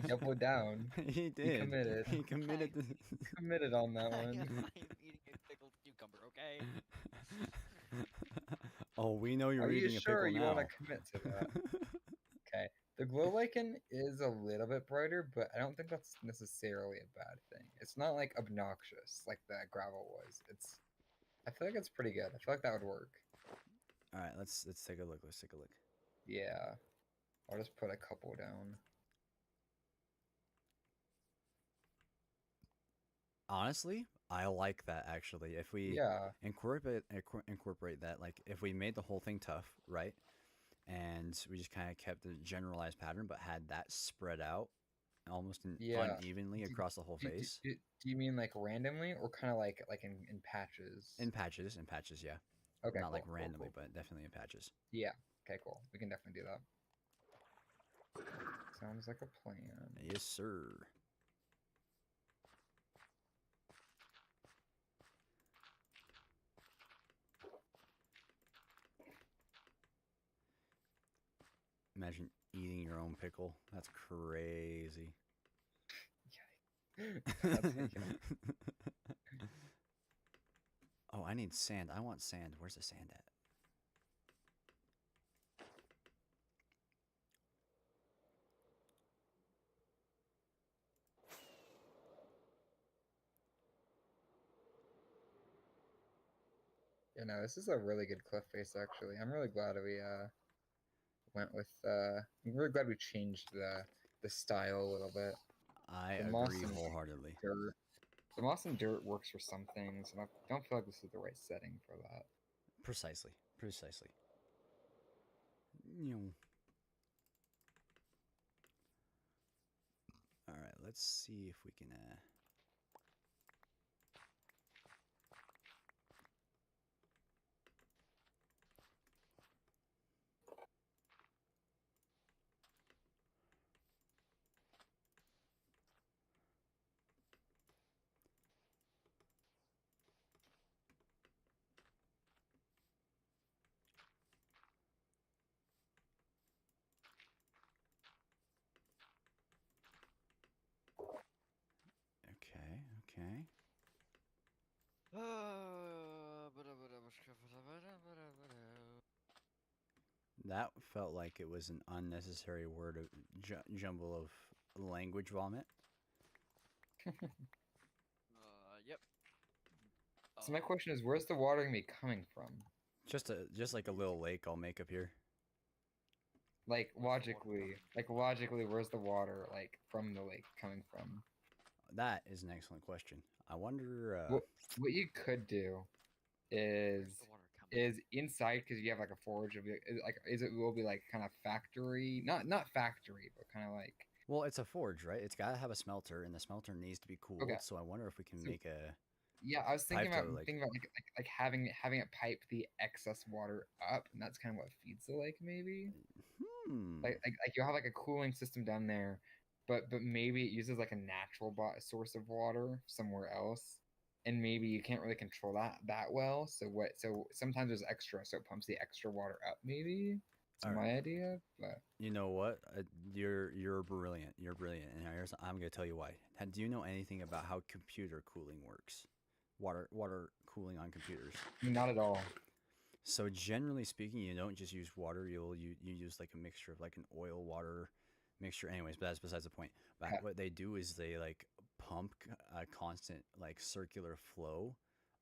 doubled down. He did. committed. He committed. He committed on that I am one. eating a pickled cucumber, okay? Oh, we know you're Are you eating a sure pickle you now. want to commit to that? Okay. The glow lichen is a little bit brighter, but I don't think that's necessarily a bad thing. It's not like obnoxious like that gravel was. I feel like it's pretty good. I feel like that would work. All right, let's take a look. Let's take a look. Yeah. I'll just put a couple down. Honestly, I like that actually. If we Yeah. incorporate that, like if we made the whole thing tough, right? And we just kind of kept the generalized pattern, but had that spread out almost Yeah. unevenly Do, across the whole do, do, face. do do you mean like randomly or kind of like in patches? In patches, yeah. Okay, Not like cool, cool, randomly, cool. but definitely in patches. Yeah. Okay, cool. We can definitely do that. Sounds like a plan. Yes, sir. Imagine eating your own pickle. That's crazy. That's yeah. Oh, I need sand. I want sand. Where's the sand at? You know, this is a really good cliff face actually. I'm really glad we went with I'm really glad we changed the style a little bit. I The moss agree and wholeheartedly. dirt. The moss and dirt works for some things, and I don't feel like this is the right setting for that. Precisely. Precisely. You know. All right, let's see if we can. Okay. Okay. That felt like it was an unnecessary word of jumble of language vomit. Yep. So my question is, where's the water gonna be coming from? Just like a little lake I'll make up here. Like Where's the water logically, where's the water like from the lake coming from? That is an excellent question. I wonder. What you could do Where's is the water coming? is inside because you have like a forge of it will be like kind of factory, not factory, but kind of like Well, it's a forge, right? It's got to have a smelter, and the smelter needs to be cooled. okay. So I wonder if we can So make a yeah, I was pipe to like. thinking about like having it pipe the excess water up, and that's kind of what feeds the lake maybe. Hmm. Like you'll have like a cooling system down there, but maybe it uses like a natural source of water somewhere else, and maybe you can't really control that well. So sometimes there's extra, so it pumps the extra water up. Maybe it's All right. my idea, but You know what? You're brilliant. You're brilliant. And here's I'm gonna tell you why. Do you know anything about how computer cooling works? Water cooling on computers. not at all. So generally speaking, you don't just use water. You use like a mixture of like an oil water mixture. Anyways, but that's besides the point. But Yeah. what they do is they like pump a constant like circular flow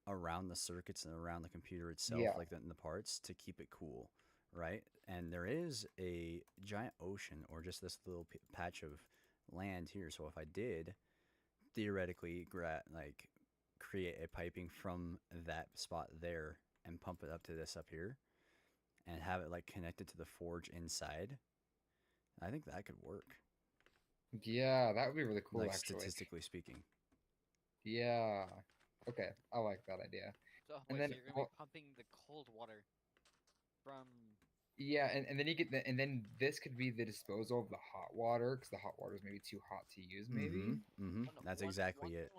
around the circuits and around the computer itself, Yeah. like in the parts, to keep it cool, right? And there is a giant ocean or just this little patch of land here. So if I did theoretically like create a piping from that spot there and pump it up to this up here and have it like connected to the forge inside, I think that could work. Yeah, that would be really cool Like actually. statistically speaking. Yeah. Okay, I like that idea. So And wait, then so you're gonna be pumping the cold water from. yeah, and then you get and then this could be the disposal of the hot water because the hot water is maybe too hot to use. Maybe. Mm-hmm. That's exactly it.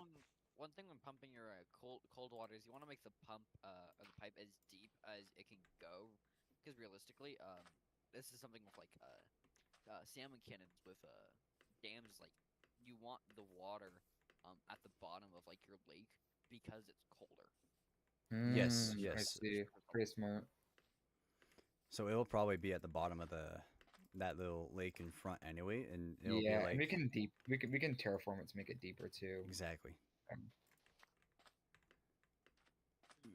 One thing when pumping your cold water is you want to make the pump or the pipe as deep as it can go, because realistically, this is something with like salmon cannons with dams. Like you want the water at the bottom of like your lake because it's colder. Yes, I yes. see. Pretty smart. So it'll probably be at the bottom of that little lake in front anyway, and it'll be Yeah, like and we can terraform it to make it deeper too. exactly. Um,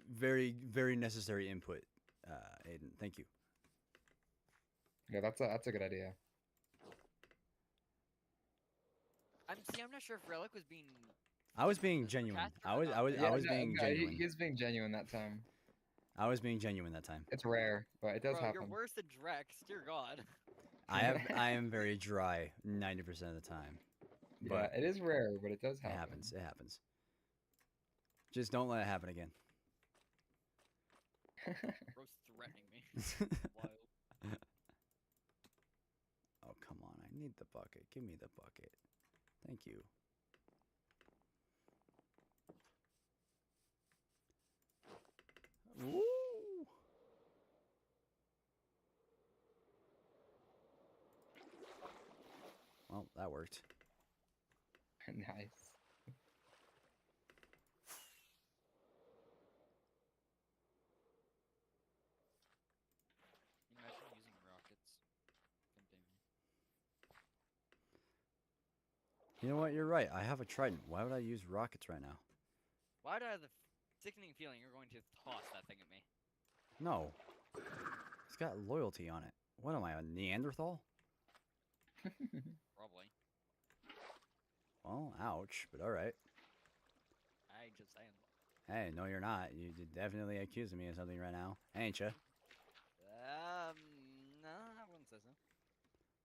Very necessary input, Aiden. Thank you. Yeah, that's a good idea. I'm not sure if Relic was being I was Just being the genuine. caster I or was not I was the- I Yeah, was no, being no, genuine. he was being genuine that time. I was being genuine that time. It's rare, but it does Bro, you're happen. worse than Drex. Dear God. I am very dry 90% of the time. Yeah, But it is rare, but it does it happen. happens. It happens. Just don't let it happen again. Bro's threatening me. Wild. Oh, come on. I need the bucket. Give me the bucket. Thank you. Woo! Well, that worked. Nice. Imagine using rockets. Continue. You know what? You're right. I have a trident. Why would I use rockets right now? Why do I have the sickening feeling you're going to toss that thing at me? No. It's got loyalty on it. What am I, a Neanderthal? Probably. Well, ouch, but alright. I ain't just saying. Hey, no, you're not. You definitely accusing me of something right now, ain't ya? No, I wouldn't say so.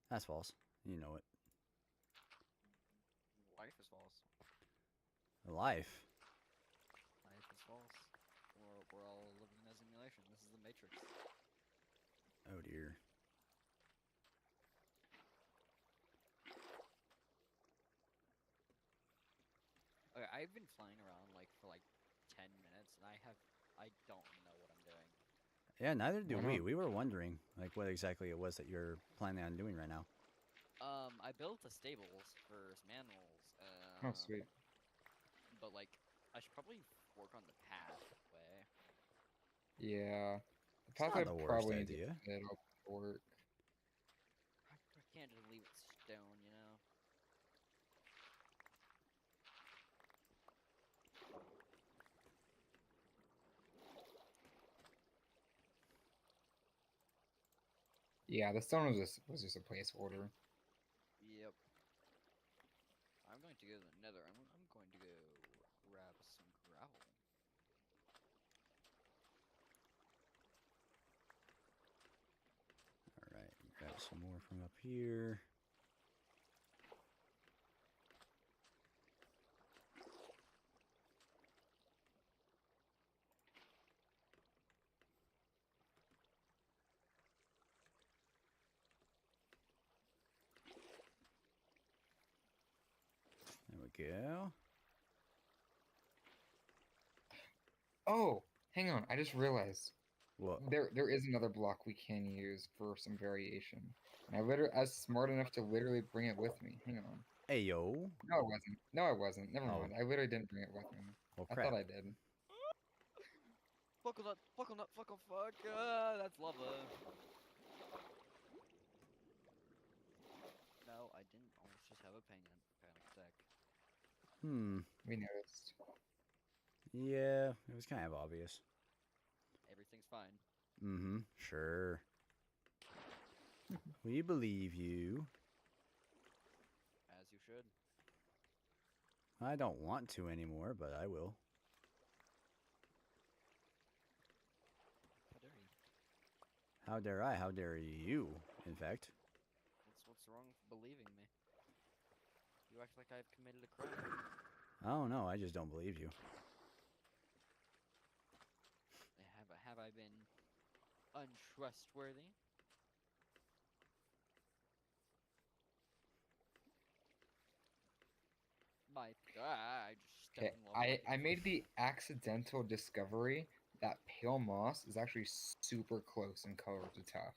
That's false. You know it. Life is false. Life. Life is false. We're all living in a simulation. This is the Matrix. Oh dear. Okay, I've been flying around for 10 minutes, and I don't know what I'm doing. Yeah, neither do Why we. not? We were wondering, like, what exactly it was that you're planning on doing right now. I built a stables for some animals. Oh, sweet. But I should probably work on the pathway. Yeah. The It's not pathway the worst probably needs idea. a little work. I can't just leave it stone, you know. Yeah, the stone was just a placeholder. Yep. I'm going to go to the Nether. I'm going to go grab some gravel. Alright, grab some more from up here. There we go. Oh, hang on. I just realized What? there is another block we can use for some variation. And I was smart enough to literally bring it with me. Hang on. Hey, yo. No, I wasn't. No, I wasn't. Never Oh. mind. I literally didn't bring it with me. Well, I crap. thought I did. Fuck nut, fuck nut, fuck fuck. That's lava. No, I didn't almost just have a panic attack. We noticed. Yeah, it was kind of obvious. Everything's fine. Mm-hmm. Sure. We believe you. As you should. I don't want to anymore, but I will. How dare you? How dare I? How dare you, in fact? What's wrong with believing me? You act like I've committed a crime. Oh no, I just don't believe you. Have I been untrustworthy? My God, I just Okay, stepped in lava. I made the accidental discovery that pale moss is actually super close in color to tough.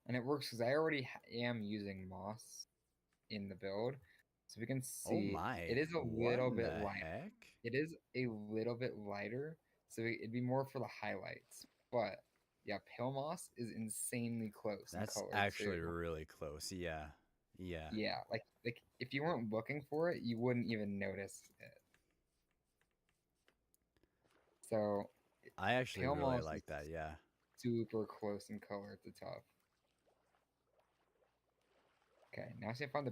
And it works because I already am using moss in the build. So we can Oh see my. it is a What little in bit the light. heck? It is a little bit lighter, so it'd be more for the highlights. But yeah, pale moss is insanely close That's in color actually too. really close. Yeah. Yeah. Yeah, like if you weren't looking for it, you wouldn't even notice it. So I actually pale really moss like is that. Yeah. super close in color to tough. Okay, now see if I find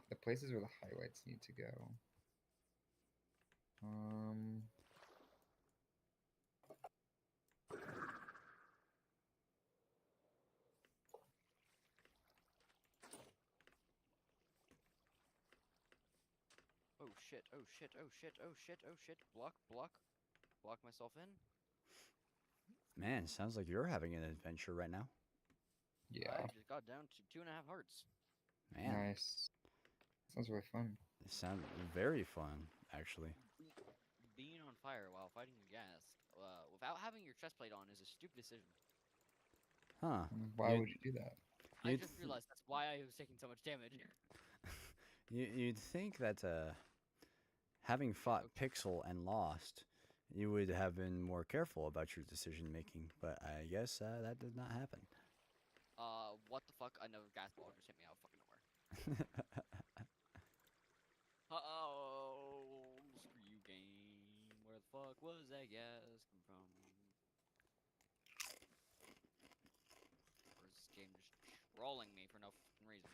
the places where the highlights need to go. Um. Oh shit, oh shit, oh shit, oh shit, oh shit. Block, block. Block myself in. Man, sounds like you're having an adventure right now. Yeah. I just got down to 2.5 hearts. Man, Nice. Sounds really fun. it sounds very fun, actually. Being on fire while fighting a ghast without having your chest plate on is a stupid decision. Huh. Why You'd- would you do that? I You'd just th- realized that's why I was taking so much damage. You'd think that having fought okay. Pixel and lost, you would have been more careful about your decision making, but I guess that did not happen. What the fuck? Another gas ball just hit me out of fucking nowhere. Uh-oh, screw you, game. Where the fuck was that gas come from? Or is this game just trolling me for no fucking reason?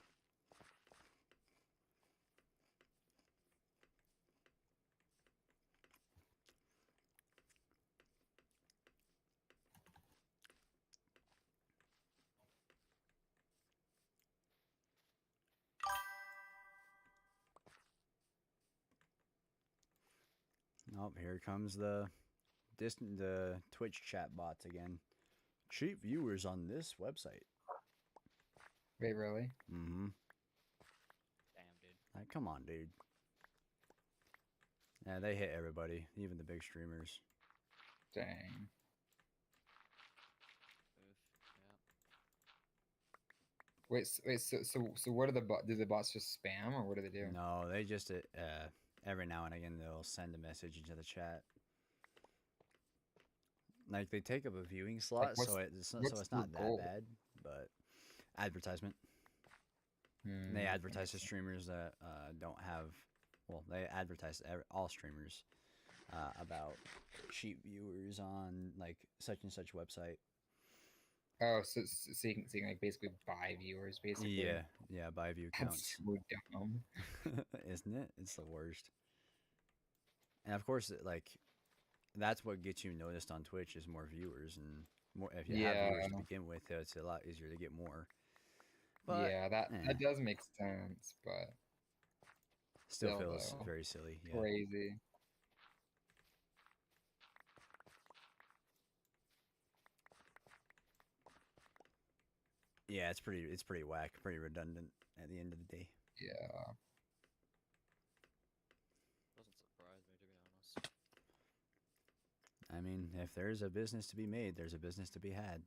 Oh, here comes the Twitch chat bots again. Cheap viewers on this website. Wait, really? Mm-hmm. Damn, dude. Like, come on, dude. Yeah, they hit everybody, even the big streamers. Dang. Oof. Yeah. So what are the do the bots just spam or what do they do? No, they just every now and again they'll send a message into the chat. Like they take up a viewing slot, what's- so it's what's so it's their not that goal? bad. But advertisement. Hmm, They that advertise makes to sense. streamers that don't have. Well, they advertise to all streamers about cheap viewers on like such and such website. Oh, so you can like basically buy viewers basically. Yeah, by view That's counts, so dumb. isn't it? It's the worst. And of course, like that's what gets you noticed on Twitch is more viewers and more. If you have Yeah, viewers to begin with, it's a lot easier to get more. But yeah, that does make sense, but still still feels though, very silly. Yeah. crazy. Yeah, it's pretty whack, pretty redundant at the end of the day. Yeah. Doesn't surprise me, to be honest. I mean, if there's a business to be made, there's a business to be had.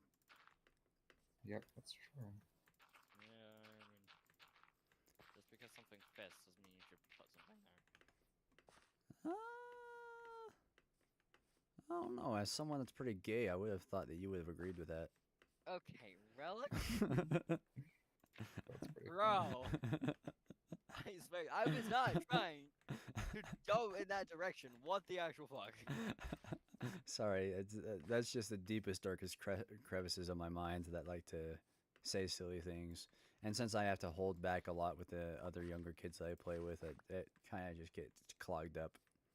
Yep, that's true. Yeah, I mean, just because something fits doesn't mean you should put something there. I don't know. As someone that's pretty gay, I would have thought that you would have agreed with that. Okay, relic? That's pretty Bro! I was not trying to go in that direction. What the actual fuck? Sorry, that's just the deepest, darkest crevices of my mind that like to say silly things. And since I have to hold back a lot with the other younger kids that I play with, it kind of just gets clogged up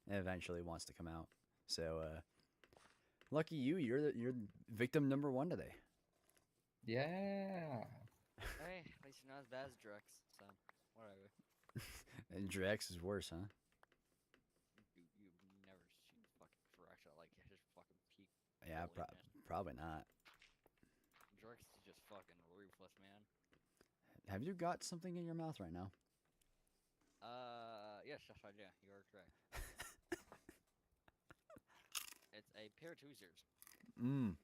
and eventually wants to come out. So, lucky you, you're victim number 1 today. Yeah. Hey, at least you're not as bad as Drex, so whatever. And Drex is worse, huh? You've never seen fucking Drex at like his fucking peak. Yeah, bulliness. probably not. Drex is just fucking ruthless, man. Have you got something in your mouth right now? Yes, I do. You are correct. It's a pair of tweezers. Mmm.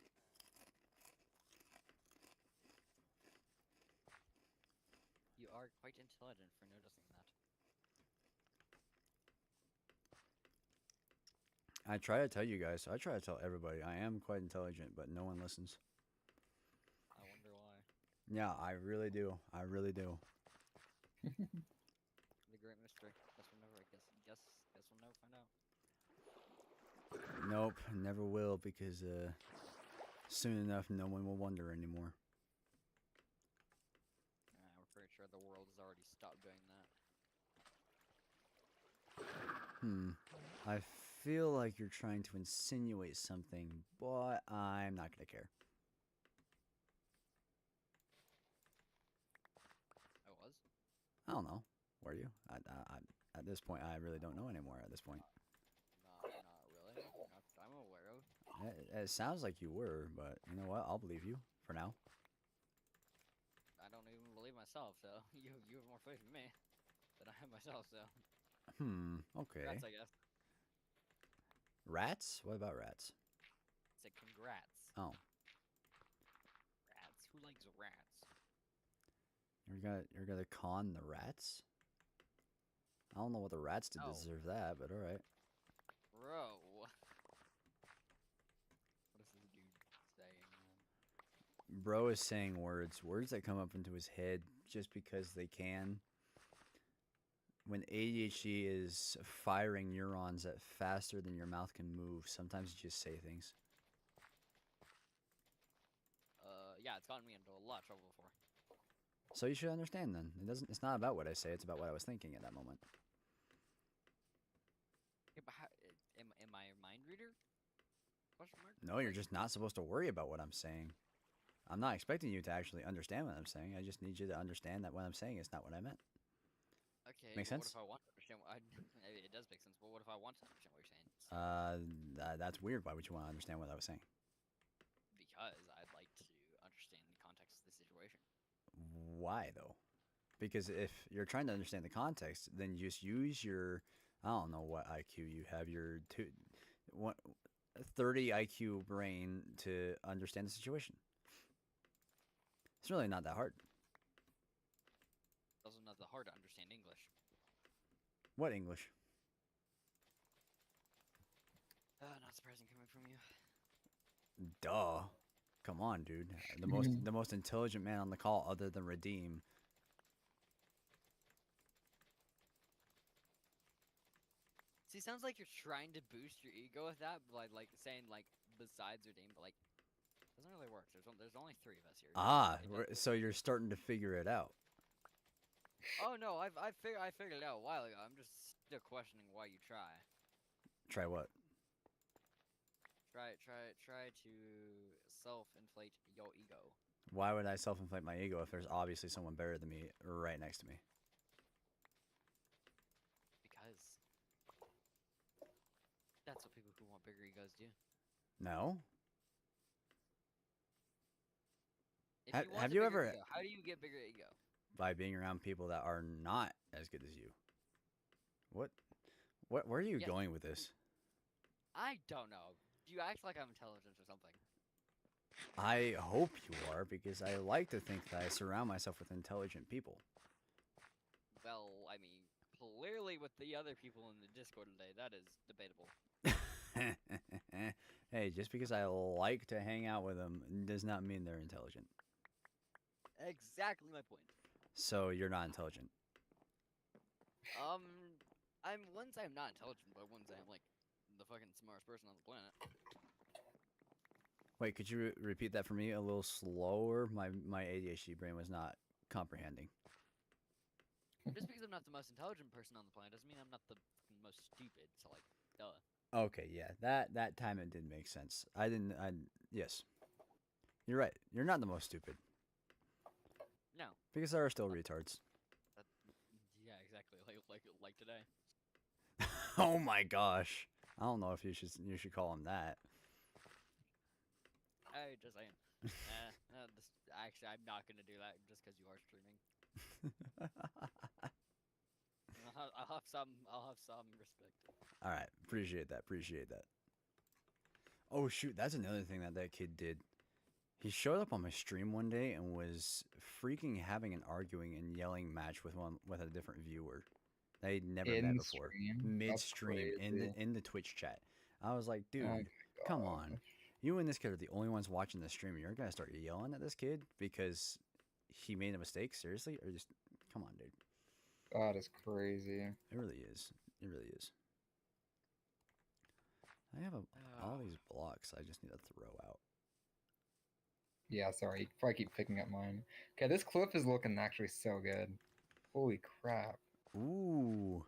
You are quite intelligent for noticing that. I try to tell you guys. I try to tell everybody. I am quite intelligent, but no one listens. I wonder why. Yeah, I really do. I really do. The great mystery. Guess we'll never. Guess we'll never find out. Nope, never will because soon enough no one will wonder anymore. We're pretty sure the world has already stopped doing that. I feel like you're trying to insinuate something, but I'm not gonna care. I was. I don't know. Were you? At this point, I really don't know anymore. At this point, Not really. Not that I'm aware of. it sounds like you were, but you know what? I'll believe you for now. I don't even believe myself, so you have more faith in me than I have myself, so Okay. congrats, I guess. Rats? What about rats? Say congrats. Oh, Rats. Who likes rats? you're gonna con the rats? I don't know what the rats did to Oh. deserve that, but all right. Bro. What is this dude saying, man? Bro is saying words that come up into his head just because they can. When ADHD is firing neurons at faster than your mouth can move, sometimes you just say things. Yeah, it's gotten me into a lot of trouble before. So you should understand then. It's not about what I say, it's about what I was thinking at that moment. Yeah, but how, am I a mind reader? Question mark? No, you're just not supposed to worry about what I'm saying. I'm not expecting you to actually understand what I'm saying. I just need you to understand that what I'm saying is not what I meant. Okay. Make but sense? What if I want to understand? It does make sense. But what if I want to understand what you're saying? That's weird. Why would you want to understand what I was saying? Because I'd like to understand the context of the situation. Why though? Because if you're trying to understand the context, then just use your, I don't know what IQ you have, your 30 IQ brain to understand the situation. It's really not that hard. It's also not that hard to understand English. What English? Not surprising coming from you. Duh. Come on, dude. The most intelligent man on the call other than Redeem. See, sounds like you're trying to boost your ego with that, but like saying like besides Redeem, but like doesn't really work. There's only 3 of us here. Ah, It doesn't- so you're starting to figure it out. Oh no, I figured it out a while ago. I'm just still questioning why you try. Try what? Try to self-inflate your ego. Why would I self-inflate my ego if there's obviously someone better than me right next to me? Because that's what people who want bigger egos do. No. If Ha- you want have a you bigger ever- ego, how do you get bigger ego? By being around people that are not as good as you. What? Where are you Yeah. going with this? I don't know. Do you act like I'm intelligent or something? I hope you are, because I like to think that I surround myself with intelligent people. Well, I mean, clearly with the other people in the Discord today, that is debatable. Hey, just because I like to hang out with them does not mean they're intelligent. Exactly my point. So you're not intelligent. I'm once I'm not intelligent, but once I'm like the fucking smartest person on the planet. Wait, could you repeat that for me a little slower? My ADHD brain was not comprehending. Just because I'm not the most intelligent person on the planet doesn't mean I'm not the fucking most stupid. So like, duh. Okay, yeah, that time it did make sense. Yes. You're right. You're not the most stupid. No. Because there are still retards. That, yeah, exactly. Like today. Oh my gosh. I don't know if you should call him that. Hey, just saying. Actually, I'm not gonna do that just because you are streaming. I'll have some respect. All right, appreciate that. Oh shoot, that's another thing that kid did. He showed up on my stream one day and was freaking having an arguing and yelling match with a different viewer that he'd never met before. Midstream in the Twitch chat. I was like, dude, Oh my come gosh. on. You and this kid are the only ones watching the stream. And you're gonna start yelling at this kid because he made a mistake? Seriously? Or just come on, dude. That is crazy. It really is. It really is. I have all these blocks I just need to throw out. Yeah, sorry. If I keep picking up mine. Okay, this cliff is looking actually so good. Holy crap. Ooh.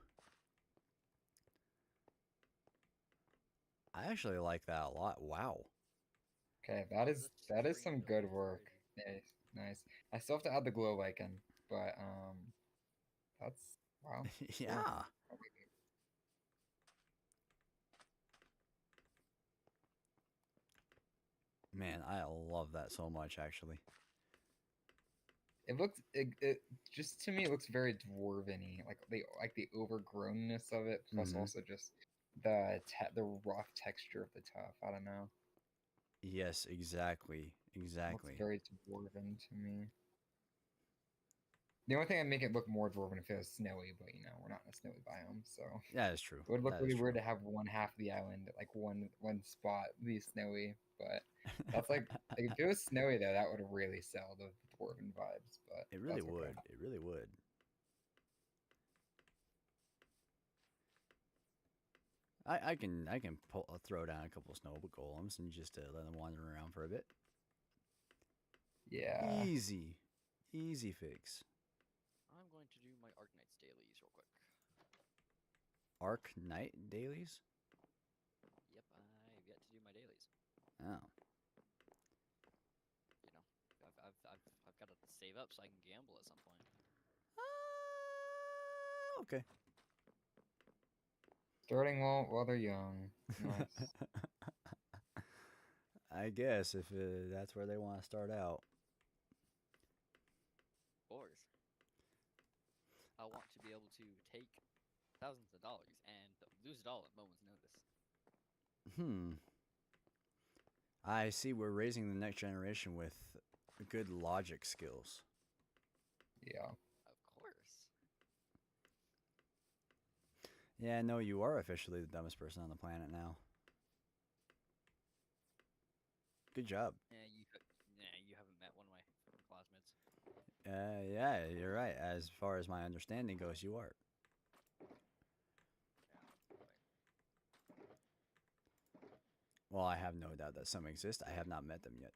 I actually like that a lot. Wow. Okay, Oh, this that is tree some building good is work. crazy. Nice, nice. I still have to add the glow icon, but that's wow. Cool. Yeah. Man, I love that so much, actually. It looks it just to me it looks very dwarven-y, like the overgrownness of it, plus Mhm. also just the rough texture of the tuff. I don't know. Yes, exactly. Looks Exactly. very dwarven to me. The only thing that make it look more dwarven if it was snowy, but you know we're not in a snowy biome, so That is true. it would look That is really weird true. to have one half of the island, like one spot, be snowy. But that's like if it was snowy though, that would really sell the dwarven vibes. But It really that's okay. would. It really would. I can throw down a couple snow golems and just let them wander around for a bit. Yeah. Easy. Easy fix. I'm going to do my Arknights dailies real quick. Arc Knight dailies? Yep, I've yet to do my dailies. Oh. You know, I've got to save up so I can gamble at some point. Okay. Starting while they're young. Nice. I guess if that's where they want to start out. Of course. I want to be able to take thousands of dollars and lose it all at moment's notice. I see we're raising the next generation with good logic skills. Yeah. Of course. Yeah, no, you are officially the dumbest person on the planet now. Good job. You haven't met one of my classmates. Yeah, you're right. As far as my understanding goes, you are. Well, I have no doubt that some exist. I have not met them yet.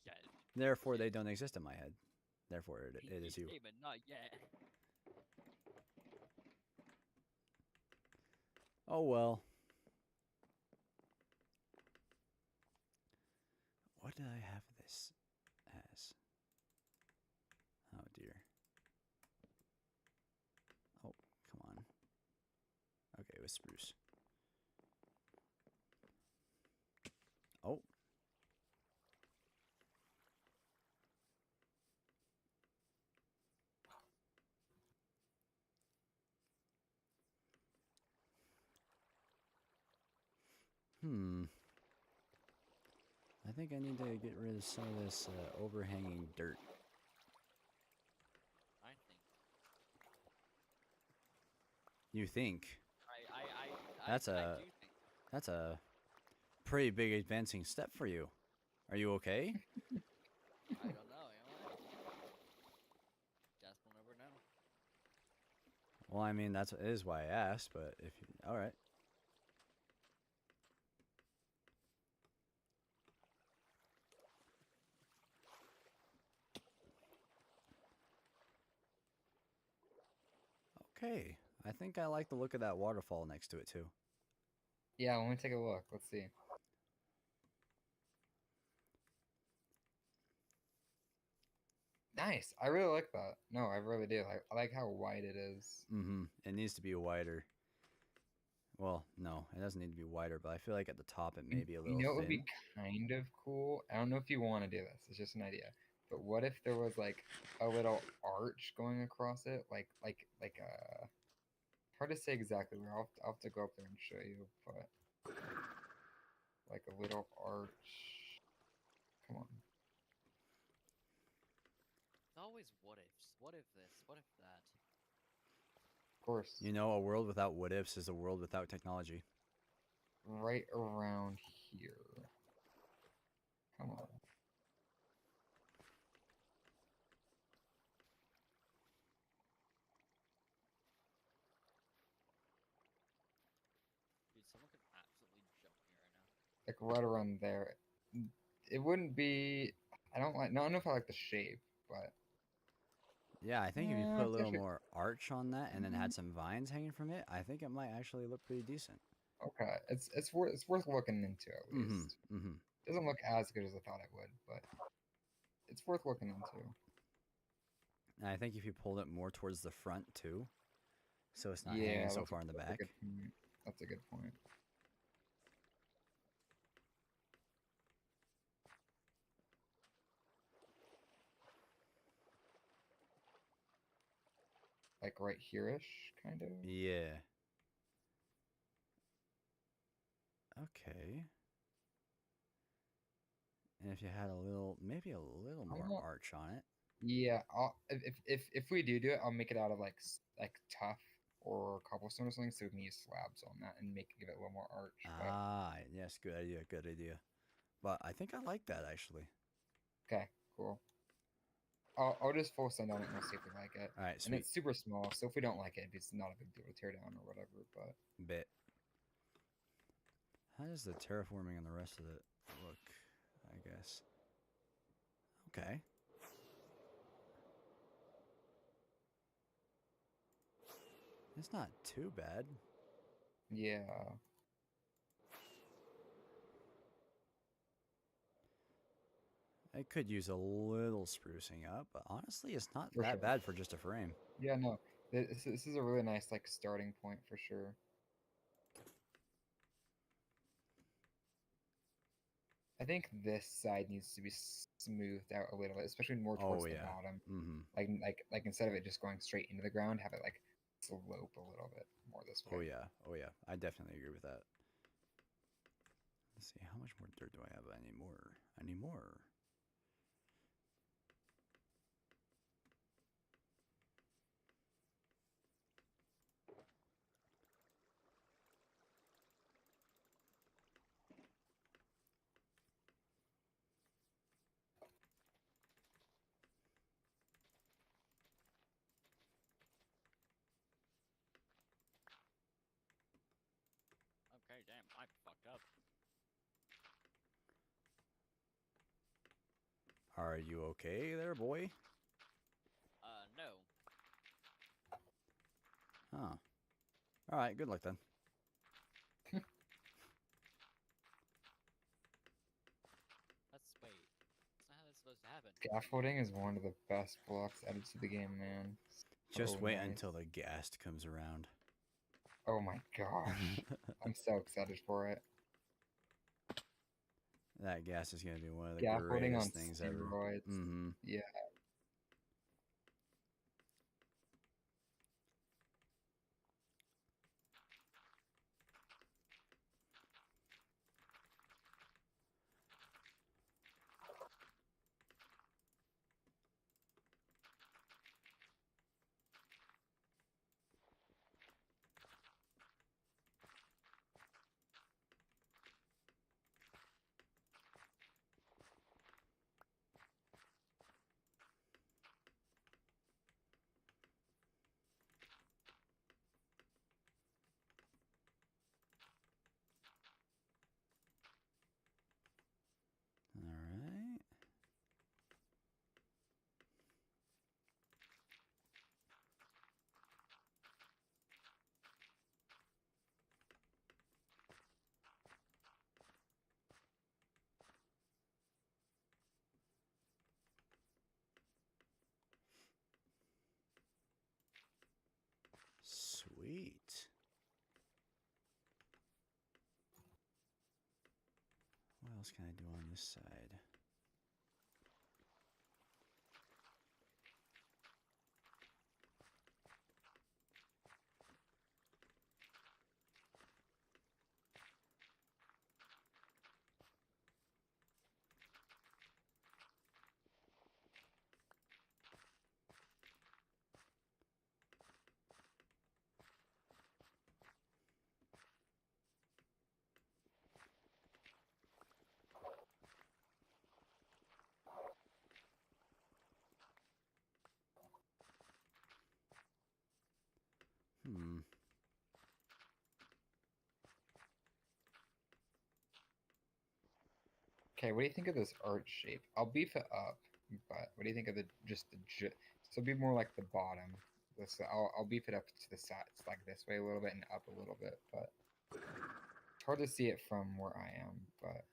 Yeah. Therefore, they don't exist in my head. Therefore, it is you. Hey, but not yet. Oh well. What did I have this as? Oh dear. Oh, come on. Okay, it was spruce. Oh. I think I need to get rid of some of this overhanging dirt. I think. You think? I do think. That's a pretty big advancing step for you. Are you okay? I don't know. Just will never know. Well, I mean, that is why I asked, but if you, all right. Okay, I think I like the look of that waterfall next to it too. Yeah, let me take a look. Let's see. Nice. I really like that. No, I really do. I like how wide it is. It needs to be wider. Well, no, it doesn't need to be wider, but I feel like at the top it may be a You little know, it would thin. be kind of cool. I don't know if you want to do this. It's just an idea. But what if there was like a little arch going across it, like hard to say exactly where. I'll have to go up there and show you, but like a little arch. Come on. It's always what ifs. What if this? What if that? Of course. You know, a world without what ifs is a world without technology. Right around here. Come on. Dude, someone could absolutely jump me right now. Like right around there. It wouldn't be. I don't know if I like the shape, but Yeah, I think if you put a it's little actually more arch on that and then had some vines hanging from it, I think it might actually look pretty decent. Okay, it's worth looking into at least. Mm-hmm. Doesn't look as good as I thought it would, but it's worth looking into. And I think if you pulled it more towards the front too, so it's not Yeah, hanging so far in the that's a back. good point. That's a good point. Like right here-ish, kind of. Yeah. Okay. And if you had a little, maybe a little I more don't- arch on it. Yeah, if we do it, I'll make it out of like tough or cobblestone or something, so we can use slabs on that and give it a little more arch. But Ah, yes, good idea, good idea. But I think I like that actually. okay, cool. I'll just full send on it and we'll see if we like it. All right, And sweet. it's super small, so if we don't like it, it's not a big deal to tear down or whatever. But Bit. How does the terraforming and the rest of it look? I guess. Okay. It's not too bad. yeah, It could use a little sprucing up, but honestly, it's not for that sure. bad for just a frame. Yeah, no, this is a really nice like starting point for sure. I think this side needs to be smoothed out a little bit, especially more towards Oh the yeah. bottom. Mm-hmm. Like instead of it just going straight into the ground, have it like slope a little bit more this way. Oh yeah. Oh yeah. I definitely agree with that. Let's see, how much more dirt do I have anymore? Anymore. Okay, damn, I fucked up. Are you okay there, boy? No. Huh. All right. Good luck then. Wait. That's not how that's supposed to happen. Scaffolding is one of the best blocks added to the game, man. Just So wait nice. until the ghast comes around. Oh my gosh, I'm so excited for it. That gas is gonna be one of the Scaffolding on greatest things ever. steroids. Mm-hmm. Yeah. All right. Sweet. What else can I do on this side? Hmm. Okay, what do you think of this arch shape? I'll beef it up, but what do you think of so it'll be more like the bottom. I'll beef it up to the sides, like this way a little bit and up a little bit, but hard to see it from where I am, but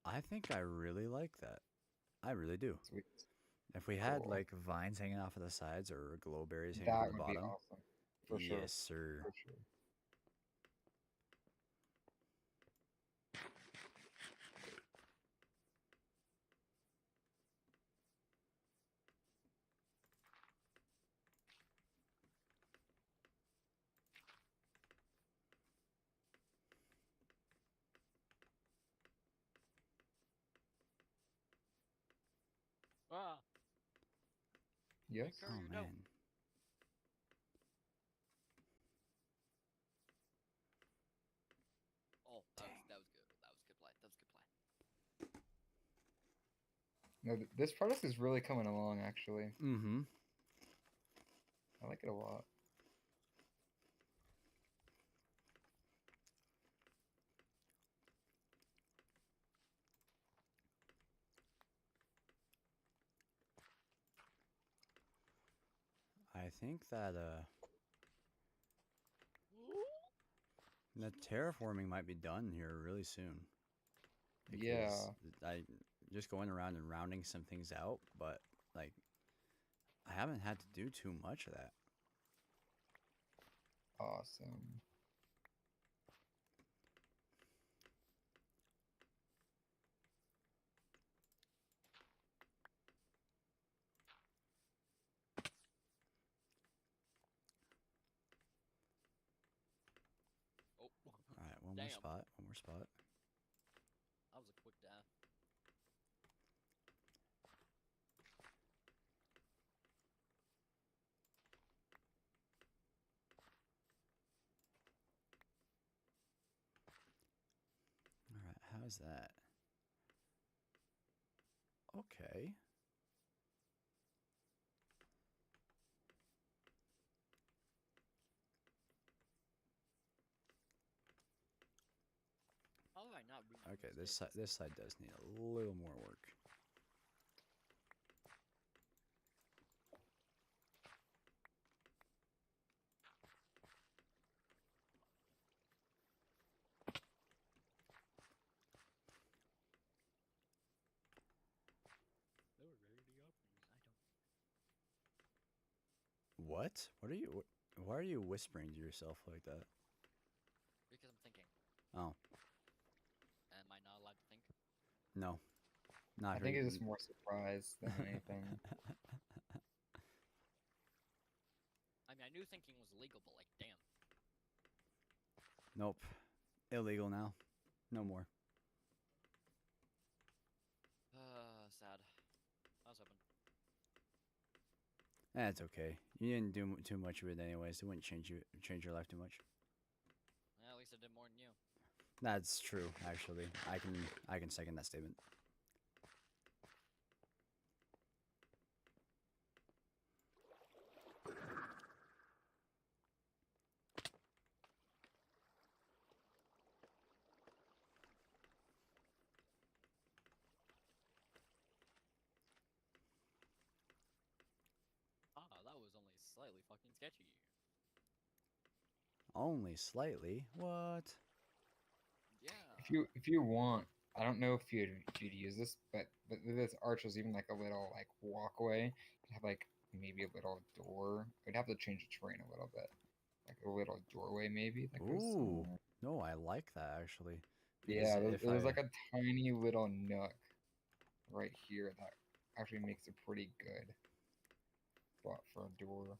I think I really like that. I really do. sweet. If we had Cool. like vines hanging off of the sides or glowberries hanging That from the would be bottom. awesome. For sure. Yes, sir. For sure. Ah, Yes. Sure Oh you don't. man. Oh, that was good. That was good play. That was good play. No, this product is really coming along. Actually, Mm-hmm. I like it a lot. I think that the terraforming might be done here really soon. Because Yeah. I just going around and rounding some things out, but like I haven't had to do too much of that. Awesome. Oh, All right, one more Damn. spot. One more spot. that was a quick death. All right, how's that? Okay. How have I not read Okay, this side does need a little more work. They were rarity openings. I don't. What? What are you? Why are you whispering to yourself like that? Because I'm thinking. Oh, Am I not allowed to think? no. Not I think it's just more surprise than anything. I mean, I knew thinking was illegal, but like, damn. Nope. Illegal now. No more. Sad. I was hoping. That's okay. You didn't do too much of it anyways. It wouldn't change your life too much. At least I did more than you. That's true, actually. I can second that statement. That was only slightly fucking sketchy. Only slightly. What? Yeah. If you want, I don't know if you'd use this, but this arch is even like a little like walkway. Have like maybe a little door. I'd have to change the terrain a little bit, like a little doorway maybe that goes Ooh. somewhere. No, I like that actually. Yeah, Because if there's I like a tiny little nook right here that actually makes a pretty good spot for a door.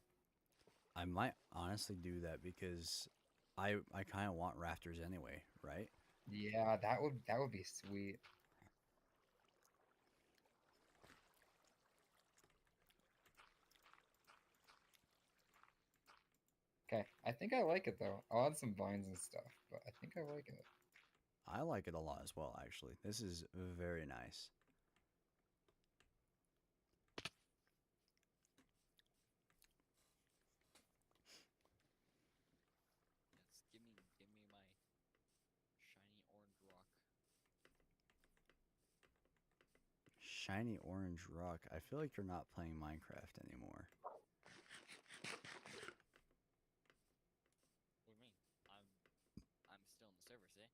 I might honestly do that because I kind of want rafters anyway, right? Yeah, that would be sweet. Okay, I think I like it though. I'll add some vines and stuff, but I think I like it. I like it a lot as well, actually. This is very nice. Yes. Give me my shiny orange rock. Shiny orange rock. I feel like you're not playing Minecraft anymore. see?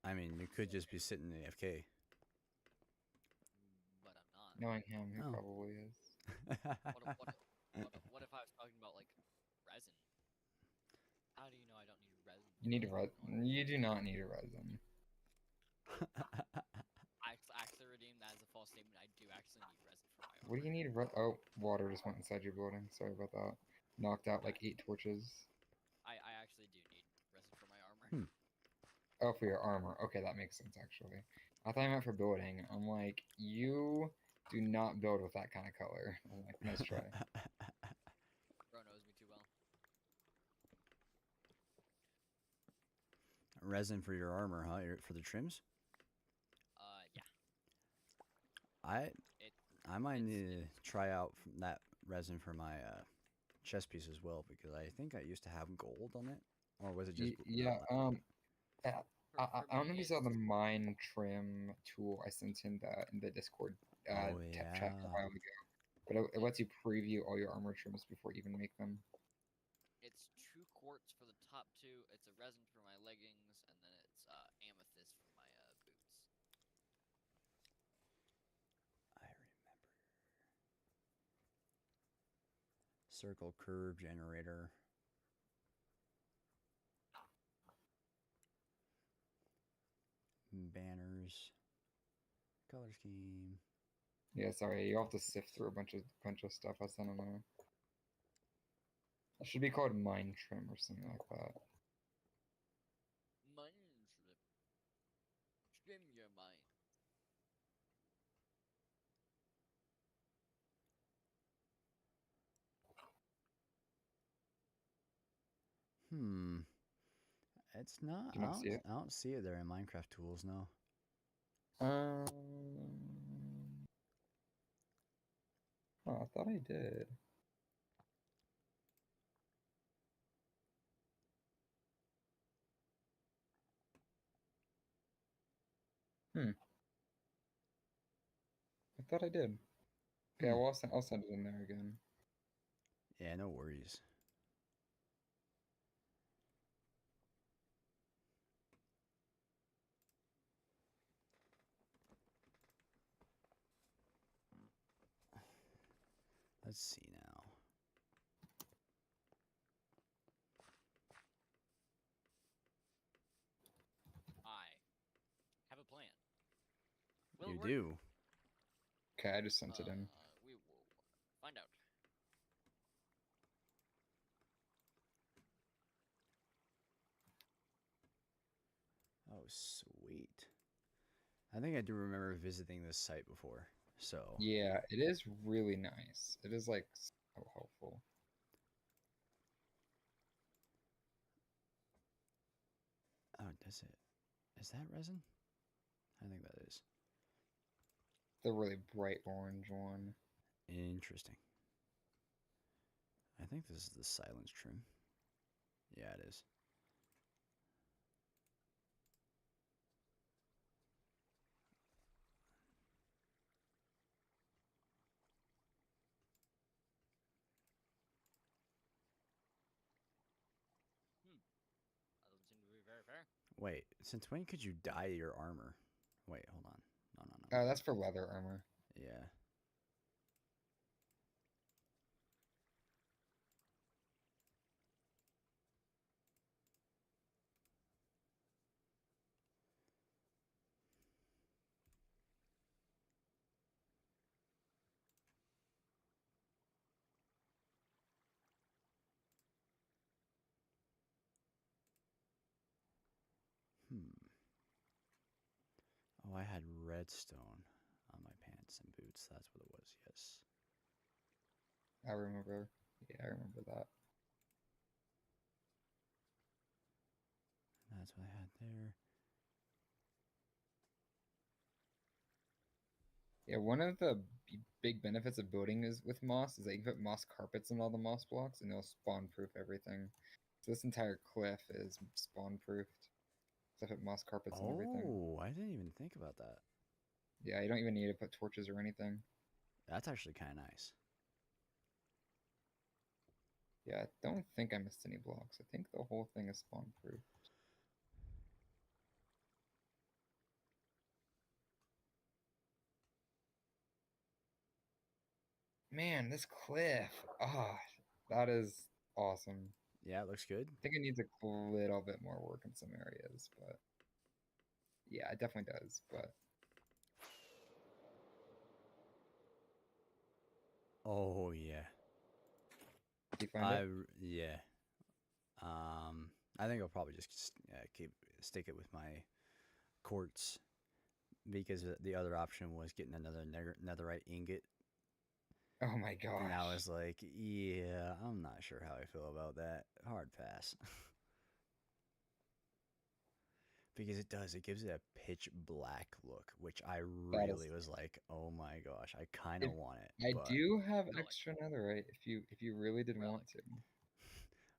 I mean, you could just be sitting AFK. But I'm not. Knowing him, he Oh. probably is. What if I was talking about like resin? How do you know I don't need resin? You need a for resin. You do not need a resin. I actually redeemed that as a false statement. I do actually need resin for my armor. What do you need? Oh, water just went inside your building. Sorry about that. Knocked out like 8 torches. I actually do need resin for my armor. Oh, for your armor. Okay, that makes sense actually. I thought I meant for building. I'm like, you do not build with that kind of color. I'm like, nice try. Bro knows me too well. Resin for your armor, huh? For the trims? Yeah. I might It's- need to try out that resin for my chest piece as well, because I think I used to have gold on it, or was it just Yeah. I For don't know if me, you saw the it's- mine trim tool I sent in the Discord Oh, chat a yeah. while ago. But it lets you preview all your armor trims before you even make them. It's 2 quartz for the top 2. It's a resin for my leggings, and then it's amethyst for my boots. I remember. Circle curve generator. Banners. Color scheme. Yeah, sorry, you have to sift through a bunch of stuff I sent in there. It should be called mine trim or something like that. Mind strip. Trim your mind. It's not. Do you not see it? I don't see it there in Minecraft tools. No. Oh, I thought I did. I thought I did. Okay, Hmm. well, I'll send it in there again. Yeah, no worries. Let's see now. I have a plan. Will it You work? do. Okay, I just sent it in. We will find out. Oh, sweet. I think I do remember visiting this site before. So. Yeah, it is really nice. It is like so helpful. Oh, does it? Is that resin? I think that is. The really bright orange one. Interesting. I think this is the silence trim. Yeah, it is. That doesn't seem to be very fair. Wait, since when could you dye your armor? Wait, hold on. No. That's for leather armor. Yeah. Oh, I had redstone on my pants and boots. That's what it was, yes. I remember. Yeah, I remember that. That's what I had there. Yeah, one of the big benefits of building is with moss is that you can put moss carpets in all the moss blocks and it'll spawn proof everything. So this entire cliff is spawn proofed. So I put moss carpets and everything. Oh, I didn't even think about that. Yeah, you don't even need to put torches or anything. That's actually kind of nice. Yeah, I don't think I missed any blocks. I think the whole thing is spawn proof. Man, this cliff. Ah, that is awesome. Yeah, it looks good. I think it needs a little bit more work in some areas, but yeah, it definitely does. But Oh yeah. do you find it? Yeah. I think I'll probably just stick it with my quartz because the other option was getting another netherite ingot, Oh my and I gosh. was like, yeah, I'm not sure how I feel about that. Hard pass. Because it gives it a pitch black look, which I That is. really was like, oh my gosh, I kind If of want it, I but do have Relic. extra netherite, if you really did want Relic. to.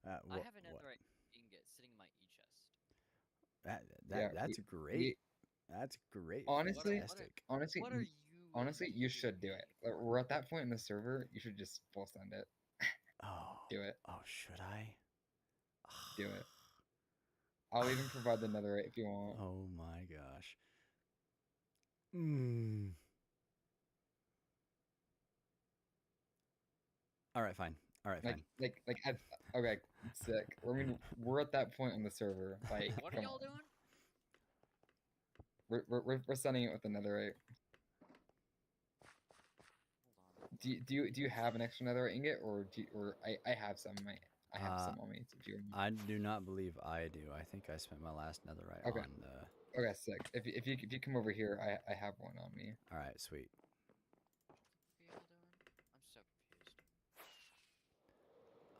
I what have a netherite ingot sitting in my e-chest. Yeah, that's great. we That's great. honestly, Fantastic. honestly, What are you? honestly, you should do it. Like, we're at that point in the server. You should just full send it. Oh, Do it. oh, should I? Do it. I'll even provide the netherite if you want. Oh my gosh. Mm. All right, fine. All right, fine. Okay, sick. I mean, we're at that point on the server. Like, What are come y'all on. doing? We're sending it with the netherite. Hold on. Do you have an extra netherite ingot, or I have some. I have Uh, some on me. So if you I do not believe I do. I think I spent my last netherite okay, on the. okay, sick. If you come over here, I have one on me. All right, sweet. What are y'all doing? I'm so confused.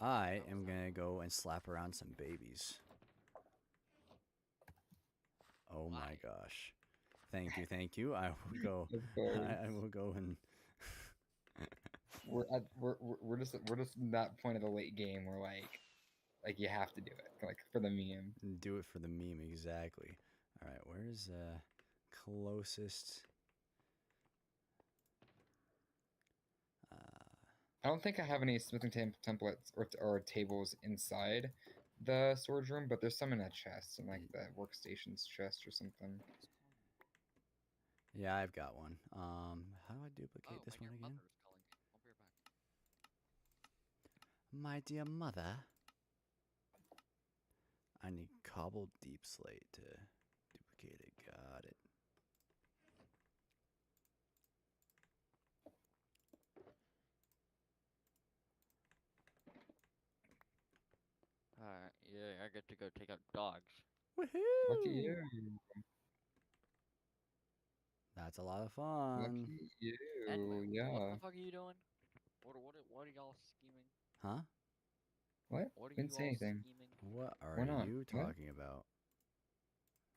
I How am was that? gonna go and slap around some babies. Oh Why? my gosh. Thank you. I will go. Of course. I will go and. We're just in that point of the late game where like you have to do it like for the meme. Do it for the meme, exactly. All right, where's closest? I don't think I have any smithing templates or tables inside the storage room, but there's some in a chest, in like the workstations chest or something. Yeah, I've got one. How do I duplicate Oh, this my one dear again? mother is calling me. I'll be right back. My dear mother. I need cobbled deep slate to duplicate it. Got it. Alright, yeah, I get to go take out dogs. Lucky Woohoo! you. That's a lot of fun. Lucky you. Anyway, what Yeah. the fuck are you doing? What are y'all scheming? Huh? What? What are Didn't you say all anything. scheming? What are We're not. you What? talking about?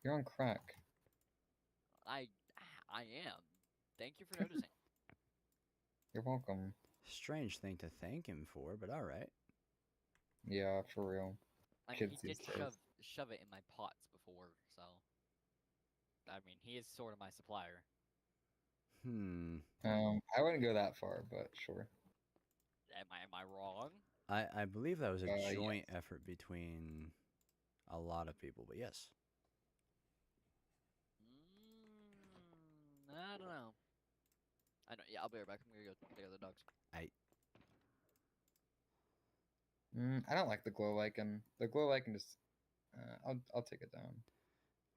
You're on crack. I am. Thank you for noticing. You're welcome. Strange thing to thank him for, but all right. Yeah, for real. I mean, Kids he did these days. shove it in my pots before, so I mean, he is sort of my supplier. I wouldn't go that far, but sure. Am I wrong? I believe that was a Yeah. joint effort between a lot of people, but yes. I don't know. I don't. Yeah, I'll be right back. I'm gonna go take out the dogs. I don't like the glow lichen. The glow lichen just. I'll take it down.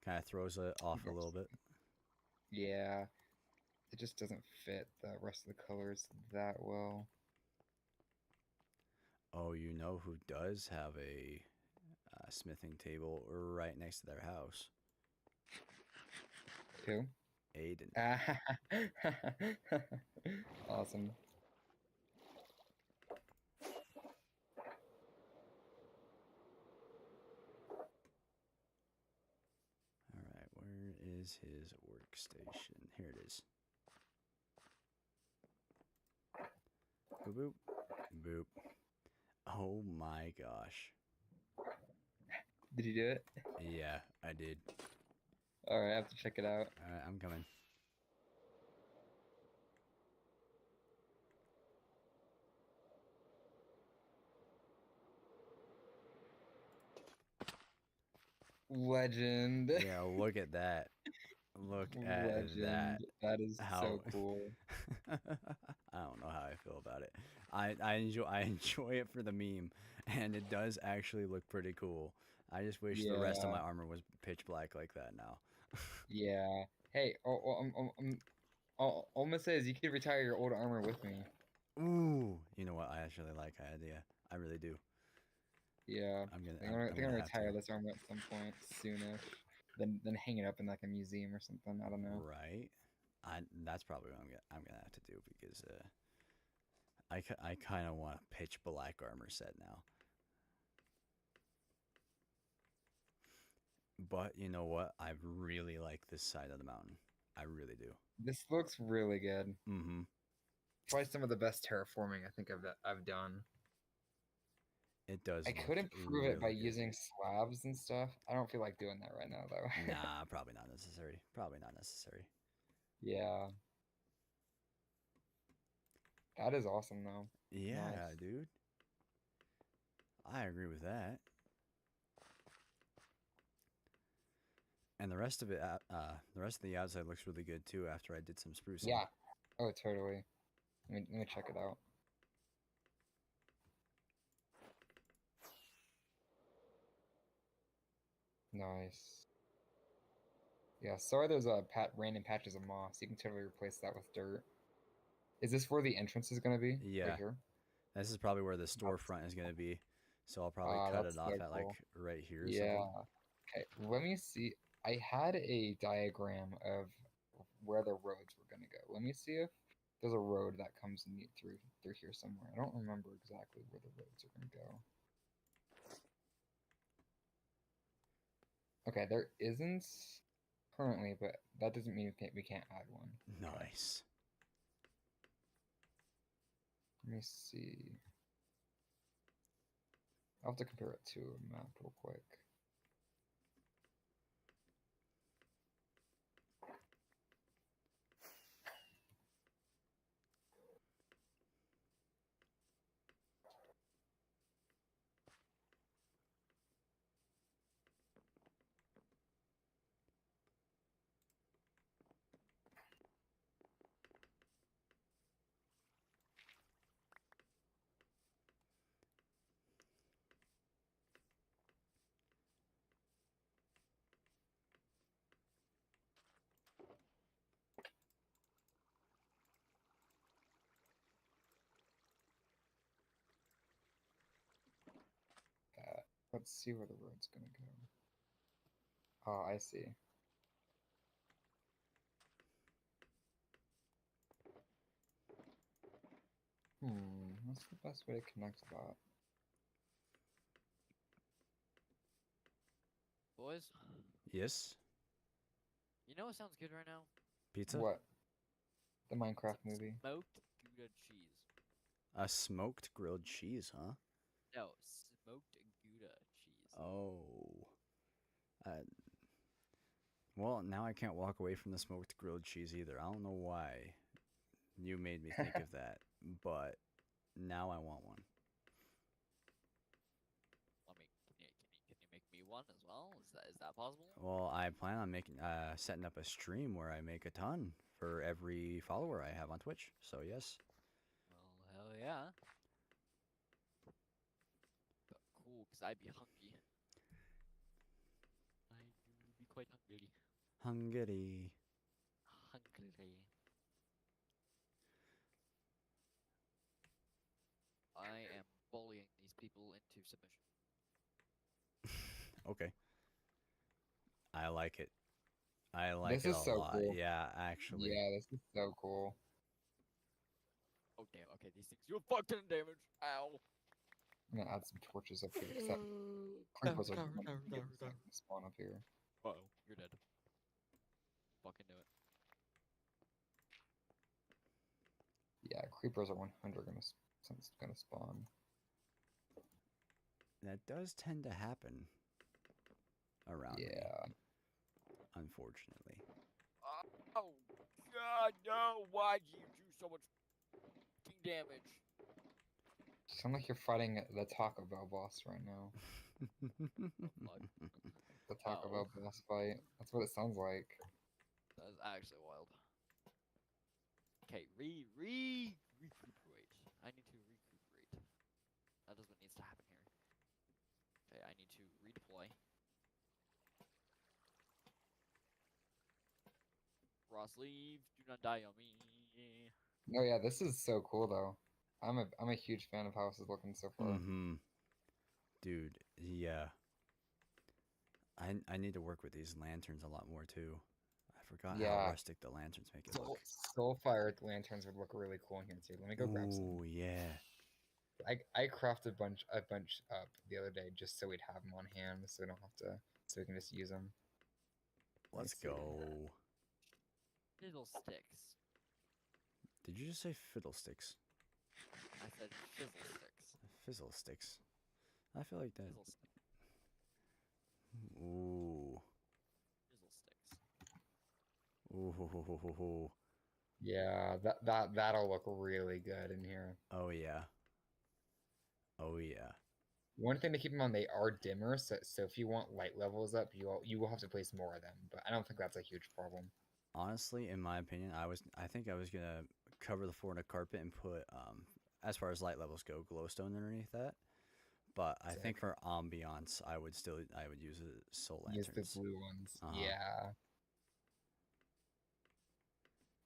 Kind of throws it off a little bit. Yeah, it just doesn't fit the rest of the colors that well. Oh, you know who does have a smithing table right next to their house? Who? Aiden. Awesome. All right, where is his workstation? Here it is. Boop, boop, boop. Oh my gosh. Did you do it? Yeah, I did. All right, I have to check it out. All right, I'm coming. Legend. Yeah, look at that. Look at that. Legend. That is How so cool. I don't know how I feel about it. I enjoy it for the meme, and it does actually look pretty cool. I just wish the rest of Yeah. my armor was pitch black like that now. Yeah. Hey, all I'm gonna say is you could retire your old armor with me. Ooh, you know what? I actually like that idea. I really do. Yeah. I'm gonna I think I'm I'm gonna gonna have to. retire this armor at some point soonish. Then hang it up in like a museum or something. I don't know. Right. That's probably what I'm gonna have to do because I kind of want a pitch black armor set now. But you know what? I really like this side of the mountain. I really do. This looks really good. Mm-hmm. Probably some of the best terraforming I think I've done. It does I look could improve it by really good. using slabs and stuff. I don't feel like doing that right now though. Nah, probably not necessary. Probably not necessary. Yeah. That is awesome though. Yeah, Nice. dude. I agree with that. And the rest of it, the rest of the outside looks really good too. After I did some sprucing. Yeah. Oh, totally. Let me check it out. Nice. Yeah, sorry there's a random patches of moss. You can totally replace that with dirt. Is this where the entrance is gonna be? Yeah. Right here? This is probably where the storefront is gonna be. So I'll probably Ah, cut that's it off so at like cool. right here or Yeah. something. Okay, let me see. I had a diagram of where the roads were gonna go. Let me see if there's a road that comes through here somewhere. I don't remember exactly where the roads are gonna go. Okay, there isn't currently, but that doesn't mean we can't add one. Okay. Nice. Let me see. I'll have to compare it to a map real quick. Let's see where the road's gonna go. Oh, I see. What's the best way to connect that? Boys, Yes. you know what sounds good right now? Pizza. What? The Minecraft movie? Smoked Gouda cheese. A smoked grilled cheese, huh? No, smoked Gouda cheese. Oh. Uh, well, now I can't walk away from the smoked grilled cheese either. I don't know why you made me think of that, but now I want one. Let me. Can you make me one as well? Is that possible? Well, I plan on making setting up a stream where I make a ton for every follower I have on Twitch. So yes. Well, hell yeah. But cool, cause I'd be hungry. I would be quite hungry. Hungary. Hungry. I am bullying these people into submission. Okay. I like it. I like This it is a so lot. cool. Yeah, actually. Yeah, this is so cool. Oh damn. Okay, these things do a fuck ton of damage. Ow. I'm gonna add some torches up here because that creepers are gonna spawn up here. Uh oh, you're dead. Fucking do it. Yeah, creepers are 100 gonna spawn. That does tend to happen around me, Yeah. unfortunately. Oh god, no! Why do you do so much fucking damage? Sound like you're fighting the Taco Bell boss right now. Fuck. The Taco Bell boss fight. That's what it sounds like. That is actually wild. Okay, recuperate. I need to recuperate. That is what needs to happen here. Okay, I need to redeploy. Ross, leave. Do not die on me. No, yeah, this is so cool though. I'm a huge fan of how this is looking so far. Mm-hmm. Dude, yeah. I need to work with these lanterns a lot more too. I forgot how Yeah. rustic the lanterns make it look. Soulfire lanterns would look really cool in here too. Let me go grab some. Ooh, yeah. I crafted a bunch up the other day just so we'd have them on hand, so we don't have to, so we can just use them. Let me Let's see. go. Fiddlesticks. Did you just say fiddlesticks? I said fizzlesticks. Fizzlesticks. I feel like that. Fizzlesticks. Ooh. Fizzlesticks. Ooh. Yeah, that'll look really good in here. Oh yeah. Oh yeah. One thing to keep in mind, they are dimmer, so if you want light levels up, you will have to place more of them. But I don't think that's a huge problem. Honestly, in my opinion, I think I was gonna cover the floor in a carpet and put as far as light levels go, glowstone underneath that. But I think Sick. for ambiance, I would use soul Use lanterns. the blue ones. Uh-huh. Yeah.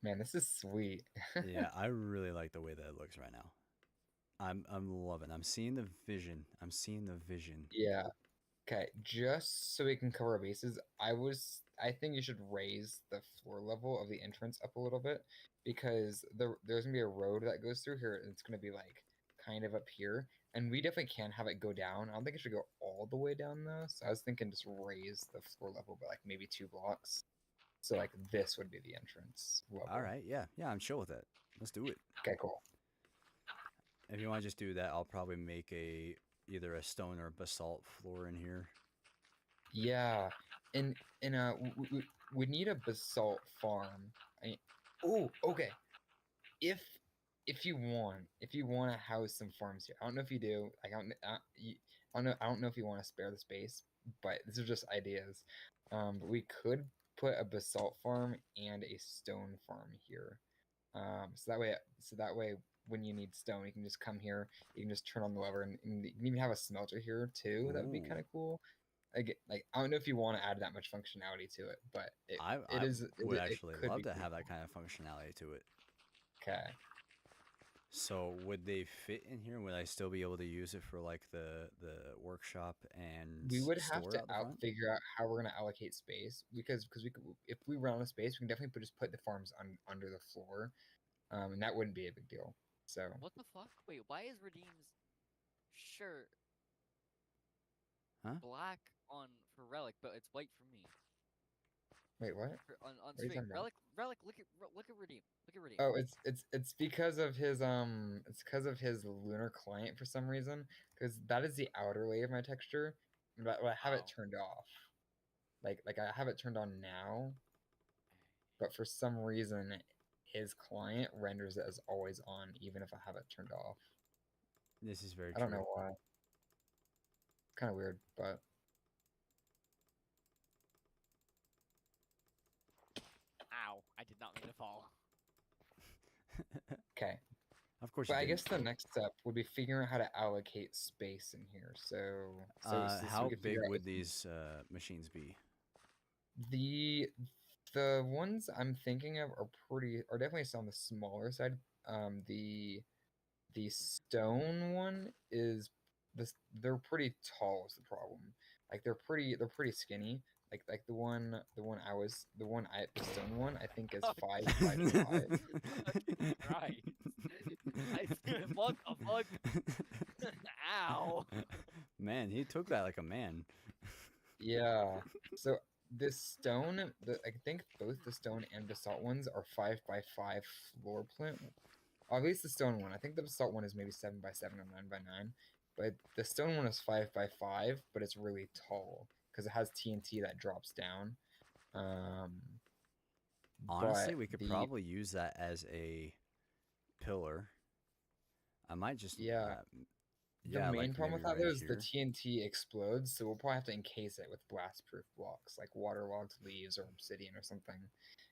Man, this is sweet. Yeah, I really like the way that it looks right now. I'm loving. I'm seeing the vision. I'm seeing the vision. Yeah. Okay, just so we can cover our bases, I think you should raise the floor level of the entrance up a little bit because there's gonna be a road that goes through here and it's gonna be like kind of up here. And we definitely can have it go down. I don't think it should go all the way down though. So I was thinking just raise the floor level by like maybe 2 blocks. So like this would be the entrance level. All right, yeah, I'm chill with it. Let's do it. Okay, cool. If you want to just do that, I'll probably make either a stone or basalt floor in here. Yeah, and we need a basalt farm. Oh, okay. If you want to house some farms here, I don't know if you do. Like, I don't know if you want to spare the space, but these are just ideas. But we could put a basalt farm and a stone farm here. So that way, when you need stone, you can just come here. You can just turn on the lever, and you can even have a smelter here too. That would be Ooh. kind of cool. Like I don't know if you want to add that much functionality to it, but I would actually could love be to pretty have that cool. kind of functionality to it. Okay. So would they fit in here? Would I still be able to use it for like the workshop and We would have store to out the front? figure out how we're gonna allocate space because we could, if we run out of space, we can definitely just put the farms under the floor, and that wouldn't be a big deal. So What the fuck? Wait, why is Redeem's shirt Huh? black for Relic, but it's white for me? wait, what? On What are you stream. talking about? Relic, look at Redeem. Look at Redeem. Oh, it's because of his lunar client for some reason. Because that is the outer layer of my texture, but I have it Oh. turned off. Like I have it turned on now, but for some reason his client renders it as always on, even if I have it turned off. This is very I true. don't know why. Kind of weird, but Ow! I did not mean to fall. okay. Of course. But you I didn't. guess the next step would be figuring out how to allocate space in here. So we How could big figure out would these machines be? the ones I'm thinking of are definitely on the smaller side. The stone one is they're pretty tall is the problem. Like they're pretty skinny. Like the stone one I think is 5 by 5. Right. What the fuck? Ow! Man, he took that like a man. Yeah. So this I think both the stone and basalt ones are 5 by 5 floor plan. At least the stone one. I think the basalt one is maybe 7 by 7 or 9 by 9. But the stone one is 5 by 5, but it's really tall because it has TNT that drops down. Honestly, But we could probably use that as a pillar. I might just yeah. The yeah, main like problem maybe with that right though is the here. TNT explodes, so we'll probably have to encase it with blast-proof blocks like waterlogged leaves or obsidian or something.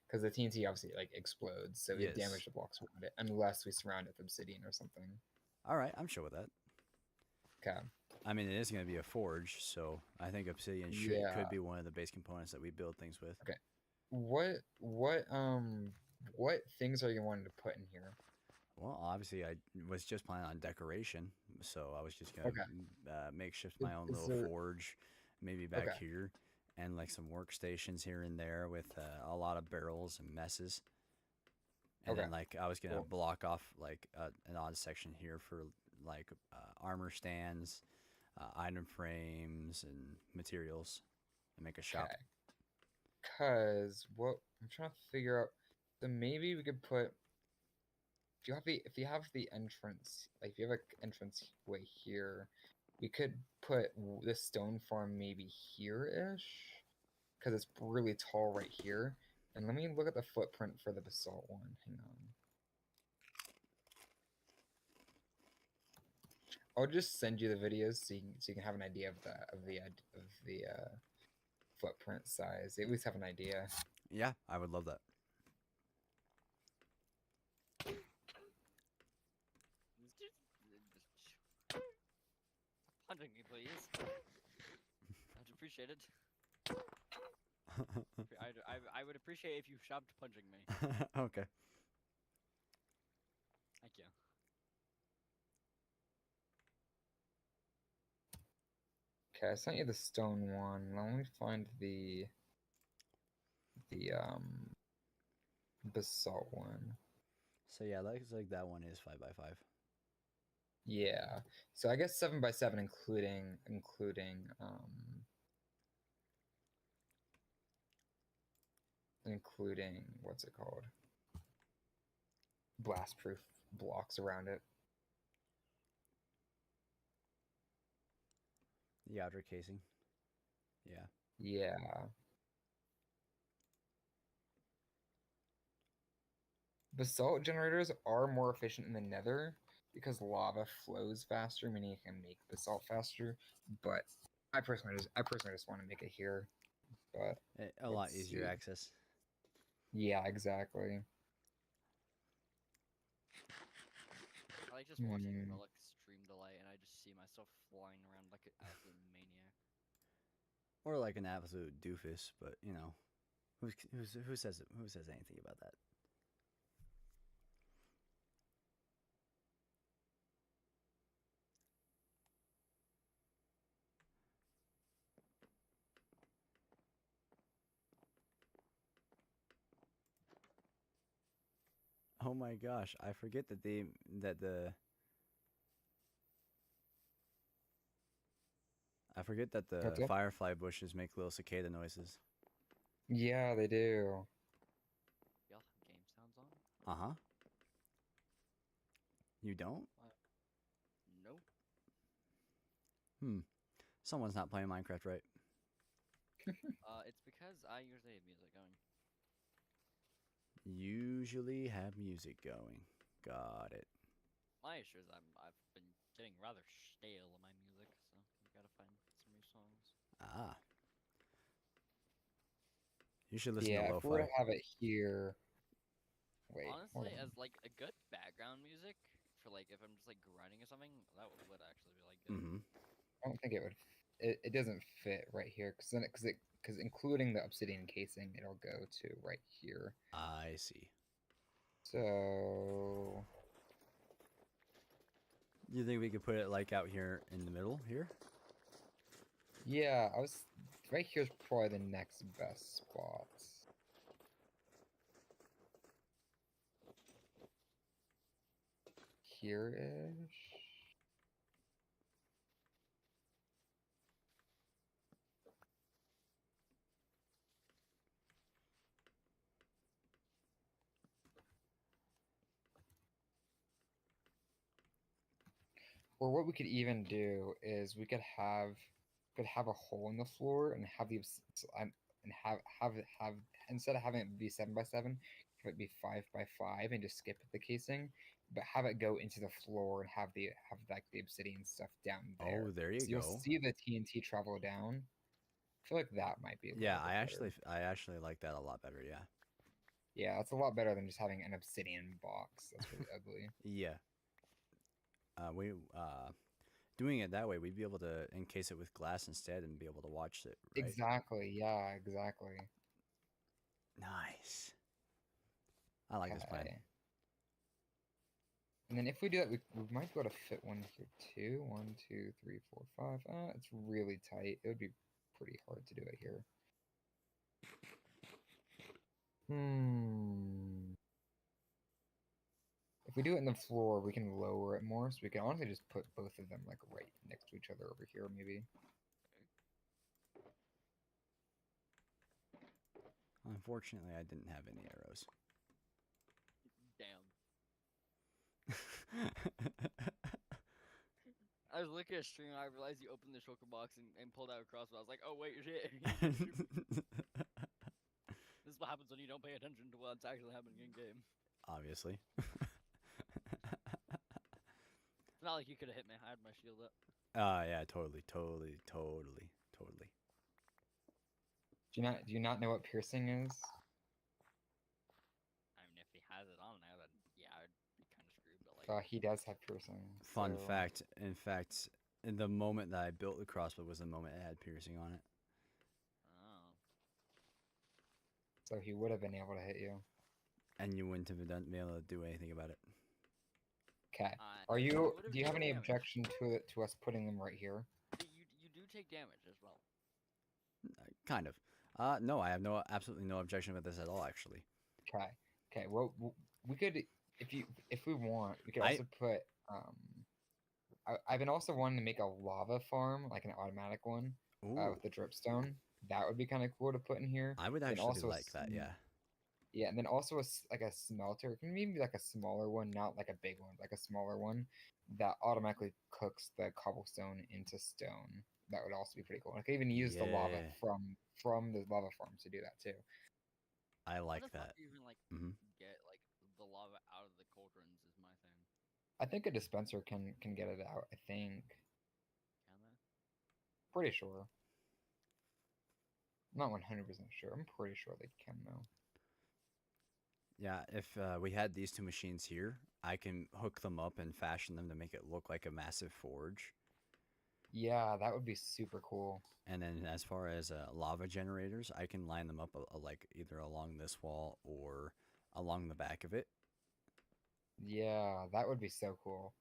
because the TNT obviously like explodes, so it Yes. damages the blocks around it unless we surround it with obsidian or something. All right, I'm sure with that. Okay. I mean, it is going to be a forge, so I think obsidian Yeah. could be one of the base components that we build things with. Okay. What things are you wanting to put in here? Well, obviously, I was just planning on decoration, so I was just gonna Okay. makeshift my own Is little there forge, maybe back okay. here, and like some workstations here and there with a lot of barrels and messes. And Okay. then like I was gonna Cool. block off like an odd section here for like armor stands, item frames, and materials, and make a shop. Okay. Cause what I'm trying to figure out, so maybe we could put if you have the entrance, like if you have an entrance way here, we could put this stone farm maybe here-ish, because it's really tall right here. And let me look at the footprint for the basalt one. Hang on. I'll just send you the videos so you can have an idea of the footprint size. At least have an idea. Yeah, I would love that. Punching me, please. I'd appreciate it. I would appreciate if you stopped punching me. Okay. Thank you. Okay, I sent you the stone one. Let me find the basalt one. So yeah, looks like that one is 5x5. Yeah. So I guess 7x7 including what's it called? Blast proof blocks around it. The outer casing. Yeah. Yeah. Basalt generators are more efficient in the nether because lava flows faster, meaning you can make basalt faster. But I personally just want to make it here. But A lot let's easier see. access. Yeah, exactly. I like just watching Hmm. Relic stream delay, and I just see myself flying around like an absolute maniac. Or like an absolute doofus, but you know, who says anything about that? Oh my gosh, I forget that the What's up? firefly bushes make little cicada noises. Yeah, they do. Y'all have game sounds on? Uh-huh. You don't? Nope. Someone's not playing Minecraft right. It's because I usually have music going. Usually have music going. Got it. My issue is I've been getting rather stale in my music, so you gotta find some new songs. Ah. You should listen Yeah, to if we were lo-fi. to have it here. Wait, hold Honestly, on. as like a good background music for like if I'm just like grinding or something, that would actually be like good. Mm-hmm. I don't think it would. It doesn't fit right here because including the obsidian casing, it'll go to right here. I see. So You think we could put it like out here in the middle here? yeah, right here's probably the next best spot. Here-ish. Or what we could even do is we could have a hole in the floor and have the and have instead of having it be 7x7, have it be 5x5 and just skip the casing, but have it go into the floor and have like the obsidian stuff down there. Oh, there you So you'll go. see the TNT travel down. I feel like that might be a Yeah, little bit better. I actually like that a lot better, yeah. Yeah, it's a lot better than just having an obsidian box. That's really ugly. Yeah. We doing it that way, we'd be able to encase it with glass instead and be able to watch it, right? Exactly. Yeah, exactly. Nice. I like this plan. Okay. And then if we do that, we might be able to fit one here too. 1, 2, 3, 4, 5. It's really tight. It would be pretty hard to do it here. If we do it in the floor, we can lower it more, so we can honestly just put both of them like right next to each other over here, maybe. Unfortunately, I didn't have any arrows. Damn. I was looking at a stream and I realized you opened the shulker box and pulled out a crossbow. I was like, oh wait, shit. This is what happens when you don't pay attention to what's actually happening in game. Obviously. It's not like you could have hit me. I had my shield up. Yeah, totally. Do you not know what piercing is? I mean, if he has it on now, then yeah, I'd be kind of screwed. But like, He does have piercing. Fun so- fact. In fact, in the moment that I built the crossbow was the moment it had piercing on it. oh, So he would have been able to hit you. And you wouldn't have been able to do anything about it. Okay. it would've Do you have done any damage. objection to us putting them right here? You do take damage as well. Kind of. No, I have absolutely no objection with this at all, actually. Okay. Okay. Well, we could, if we want, we could I- also put. I've been also wanting to make a lava farm, like an automatic one, Ooh, with the dripstone. That would be kind of cool to put in here. I would and actually also like that, yeah. Yeah, and then also like a smelter. It can maybe be like a smaller one, not like a big one, like a smaller one that automatically cooks the cobblestone into stone. That would also be pretty cool. I could even use the lava Yeah. from the lava farm to do that too. I like How the fuck that. do you even like Mhm. get like the lava out of the cauldrons? Is my thing. I think a dispenser can get it out. I think. Can they? Pretty sure. Not 100% sure. I'm pretty sure they can though. Yeah, if we had these two machines here, I can hook them up and fashion them to make it look like a massive forge. Yeah, that would be super cool. And then as far as lava generators, I can line them up like either along this wall or along the back of it. Yeah, that would be so cool.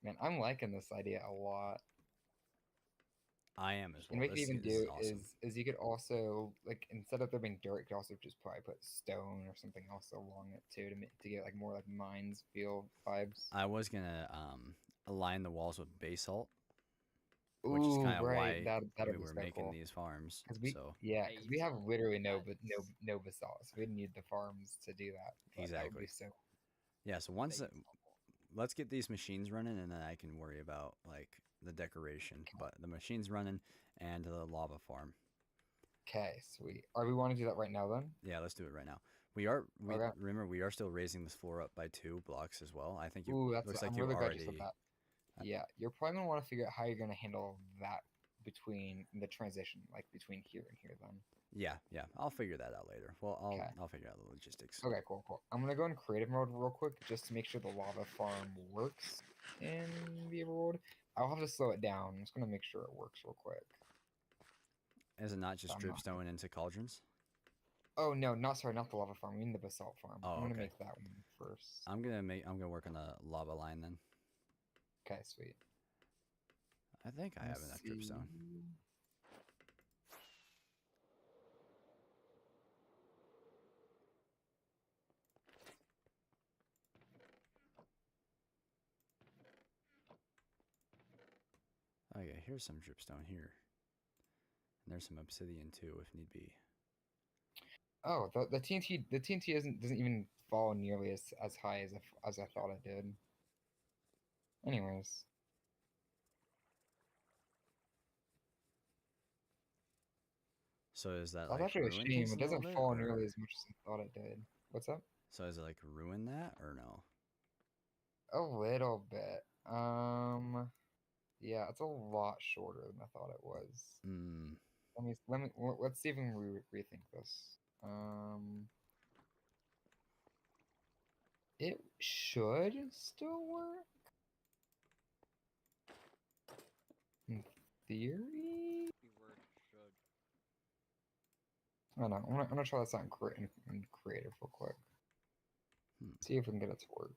Man, I'm liking this idea a lot. I am as And well. what you could even This is do awesome. is you could also like instead of there being dirt, you could also just probably put stone or something else along it too to get like more like mines feel vibes. I was gonna align the walls with basalt, which is Ooh, kind of right. why That'd we be were so making cool. these farms. Because we So yeah, because we have Basalt, literally that's- no basalt, so we need the farms to do that. But that would be Exactly. so yeah, so once basalt. let's get these machines running, and then I can worry about like the decoration. But the machines running and the lava farm. okay. Sweet. Are we want to do that right now then? Yeah, let's do it right now. Okay. Remember we are still raising this floor up by 2 blocks as well. I think you Ooh, that's looks like I'm you really glad already. you said that. Yeah, you're probably gonna want to figure out how you're gonna handle that between the transition, like between here and here then. Yeah, I'll figure that out later. Well, Okay. I'll figure out the logistics. Okay, cool. I'm gonna go in creative mode real quick just to make sure the lava farm works in Beaver World. I'll have to slow it down. I'm just gonna make sure it works real quick. Is it not just I'm not- dripstone into cauldrons? Oh no, not the lava farm. I mean the basalt farm. Oh, I'm gonna okay. make that one first. I'm gonna work on the lava line then. Okay, sweet. I think I have Let's enough dripstone. see. Oh yeah, here's some dripstone here. And there's some obsidian too, if need be. Oh, the TNT doesn't even fall nearly as high as I thought it did. Anyways. So is that That's like actually a ruin shame. things It a little doesn't bit, fall nearly or- as much as I thought it did. What's up? So is it like ruin that or no? A little bit. Yeah, it's a lot shorter than I thought it was. Hmm. Let's see if we can rethink this. should still work. In theory. Keyword should. I don't know. I'm gonna try this out in creative real quick. See if we can get it to work.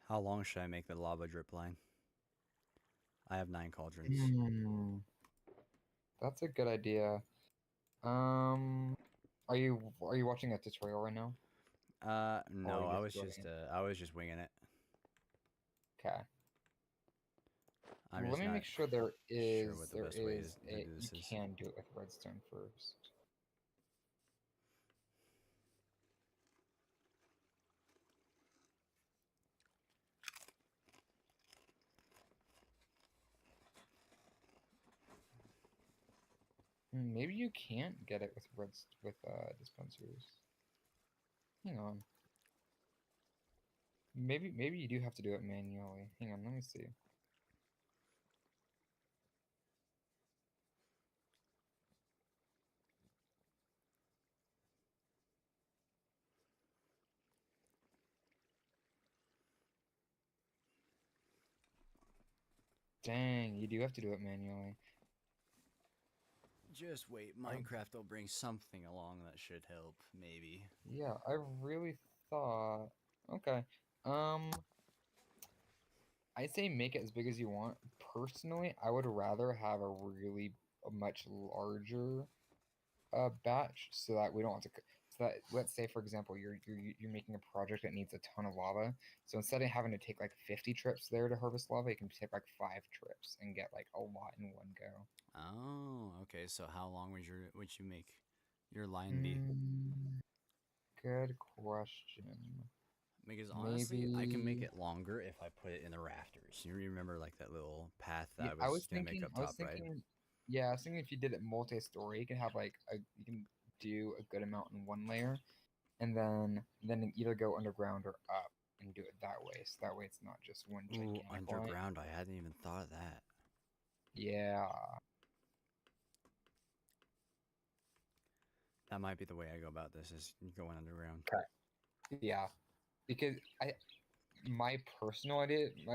How long should I make the lava drip line? I have 9 cauldrons. Hmm. That's a good idea. Are you watching a tutorial right now? No, you I just was doing just it? I was just winging it. Okay. I'm Let just me not make sure there sure is what the best way is to a do you this is. can do it with redstone first. Maybe you can't get it with dispensers. Hang on. Maybe you do have to do it manually. Hang on, let me see. Dang, you do have to do it manually. Just wait, Um, Minecraft will bring something along that should help, maybe. Yeah, I really thought. Okay. I say make it as big as you want. Personally, I would rather have a much larger batch so that we don't have to. So that let's say for example you're making a project that needs a ton of lava. So instead of having to take like 50 trips there to harvest lava, you can take like 5 trips and get like a lot in one go. Oh, okay. So how long would you make your line be? Good question. Because honestly, I can make Maybe. it longer if I put it in the rafters. You remember like that little path that Yeah, I was gonna make up top, right? Yeah, I was thinking if you did it multi-story, you can have you can do a good amount in one layer, and then either go underground or up and do it that way. So that way it's not just one Ooh, gigantic line. underground. I hadn't even thought of that. Yeah. That might be the way I go about this is going underground. Yeah. Because my personal idea is you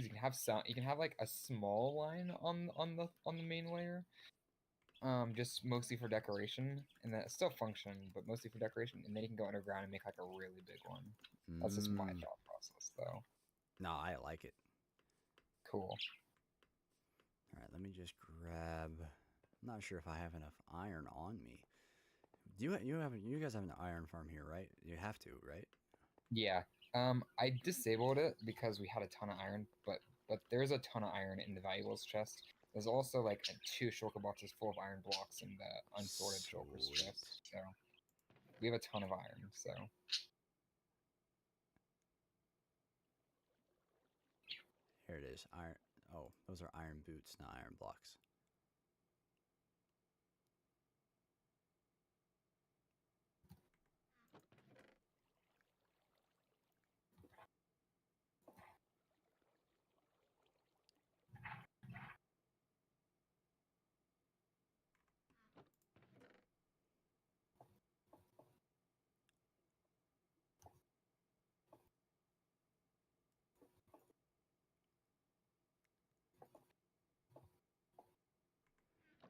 can have you can have like a small line on the main layer. Just mostly for decoration, and that still function, but mostly for decoration, and then you can go underground and make like a really big one. That's just my thought process, though. No, I like it. Cool. All right, let me just grab. I'm not sure if I have enough iron on me. You guys have an iron farm here, right? You have to, right? Yeah. I disabled it because we had a ton of iron, but there's a ton of iron in the valuables chest. There's also like 2 shulker boxes full of iron blocks in the unsorted shulkers Sweet. chest. So we have a ton of iron. So Here it is. Iron. Oh, those are iron boots, not iron blocks.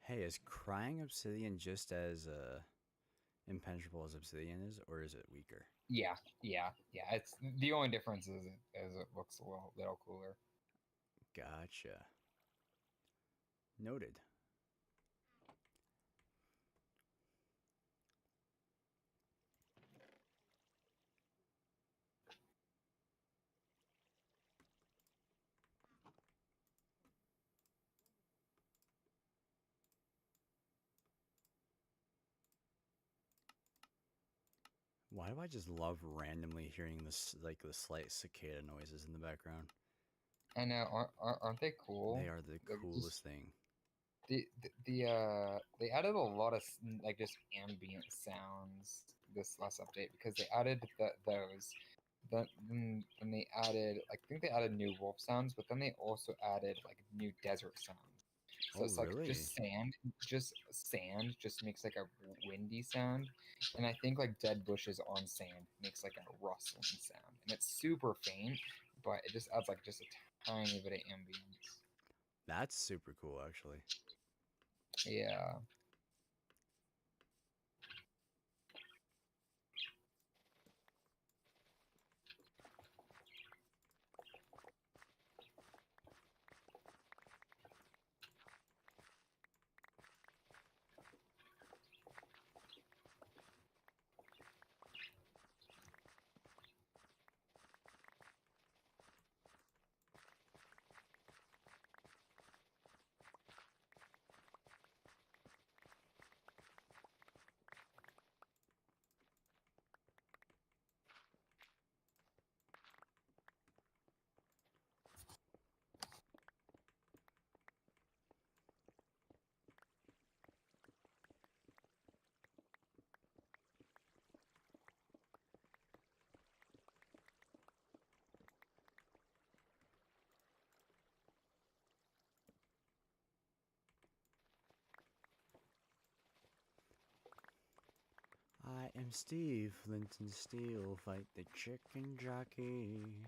Hey, is crying obsidian just as impenetrable as obsidian is, or is it weaker? yeah. It's the only difference is it looks a little cooler. Gotcha. Noted. Why do I just love randomly hearing this, like the slight cicada noises in the background? I know, aren't they cool? They are the Like, coolest thing. They added a lot of like just ambient sounds this last update because they added those. Then they added, I think they added new wolf sounds, but then they also added like new desert sounds. So Oh, it's like really? just sand just makes like a windy sound, and I think like dead bushes on sand makes like a rustling sound, and it's super faint, but it just adds like just a tiny bit of ambience. That's super cool, actually. Yeah. I am Steve, Flint and Steel, fight the chicken jockey.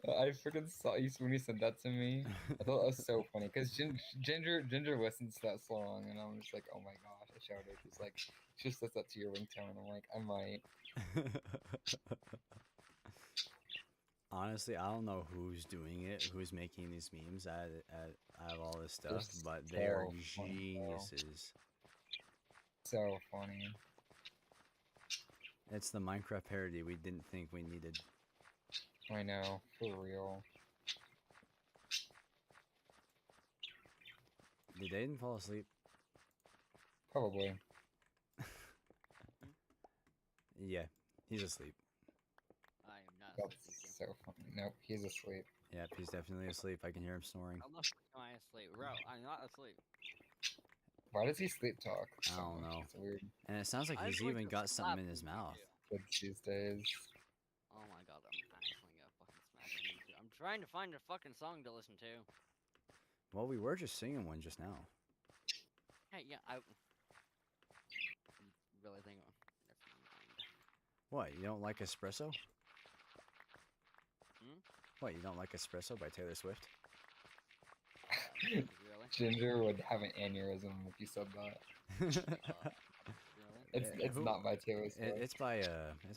I freaking saw you when you said that to me. I thought that was so funny because Ginger listens to that song, and I'm just like, oh my gosh! I showed her. She's like, she just says that to your ringtone. I'm like, I might. Honestly, I don't know who's doing it, who's making these memes out of all this They're stuff, but they are so funny, though. geniuses. So funny. It's the Minecraft parody we didn't think we needed. I know, for real. Did Aiden fall asleep? Probably. Yeah, he's asleep. I am not That's asleep. so funny. Nope, he's asleep. Yep, he's definitely asleep. I can hear him snoring. How the fuck am I asleep? Bro, I'm not asleep. Why does he sleep talk? I So don't much? know. It's weird. And it sounds like I he's just like even to got slap something in his people mouth. too. Kids these days. Oh my god, I'm actually gonna fucking smack him into. I'm trying to find a fucking song to listen to. Well, we were just singing one just now. Hey, yeah, I really think. Never mind. What, you don't like Espresso? Hmm? What, you don't like Espresso by Taylor Swift? Really? Ginger would have an aneurysm if you said that. Really? It's who- not by Taylor Swift. It's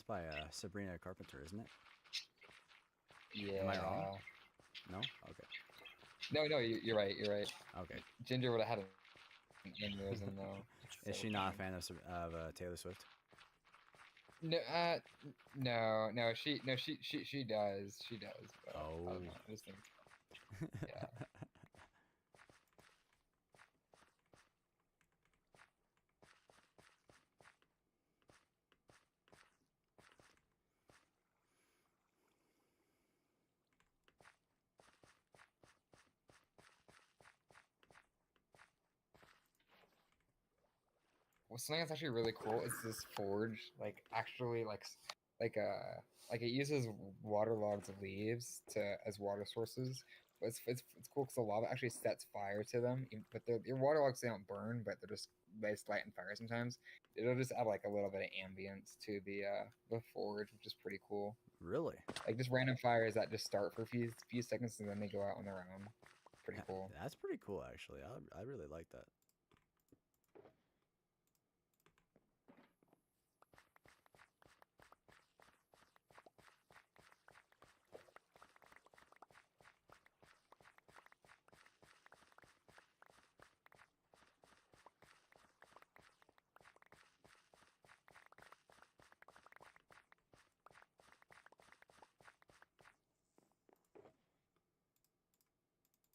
by Sabrina Carpenter, isn't it? Yeah. Am I wrong? No? Okay. No, you're right. You're right. Okay. Ginger would have had an aneurysm though. Is So she not a funny. fan of Taylor Swift? No, no. She does. She does. But I Oh. don't know. I just think. Yeah. Well, something that's actually really cool is this forge. Like actually, like it uses waterlogged leaves to as water sources. But it's cool because the lava actually sets fire to them. But your waterlogs, they don't burn, but they just light on fire sometimes. It'll just add like a little bit of ambience to the forge, which is pretty cool. Really? Like just random fires that just start for a few seconds and then they go out on their own. Pretty cool. That's pretty cool, actually. I really like that.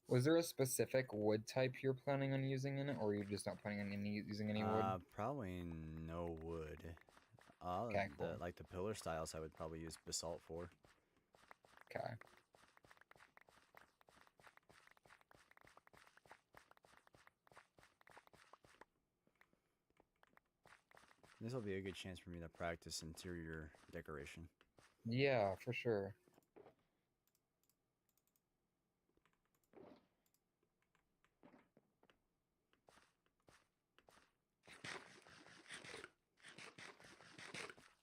Was there a specific wood type you're planning on using in it, or are you just not planning on using any wood? Probably no wood. Okay, cool. Like the pillar styles, I would probably use basalt for. Okay. This will be a good chance for me to practice interior decoration. Yeah, for sure.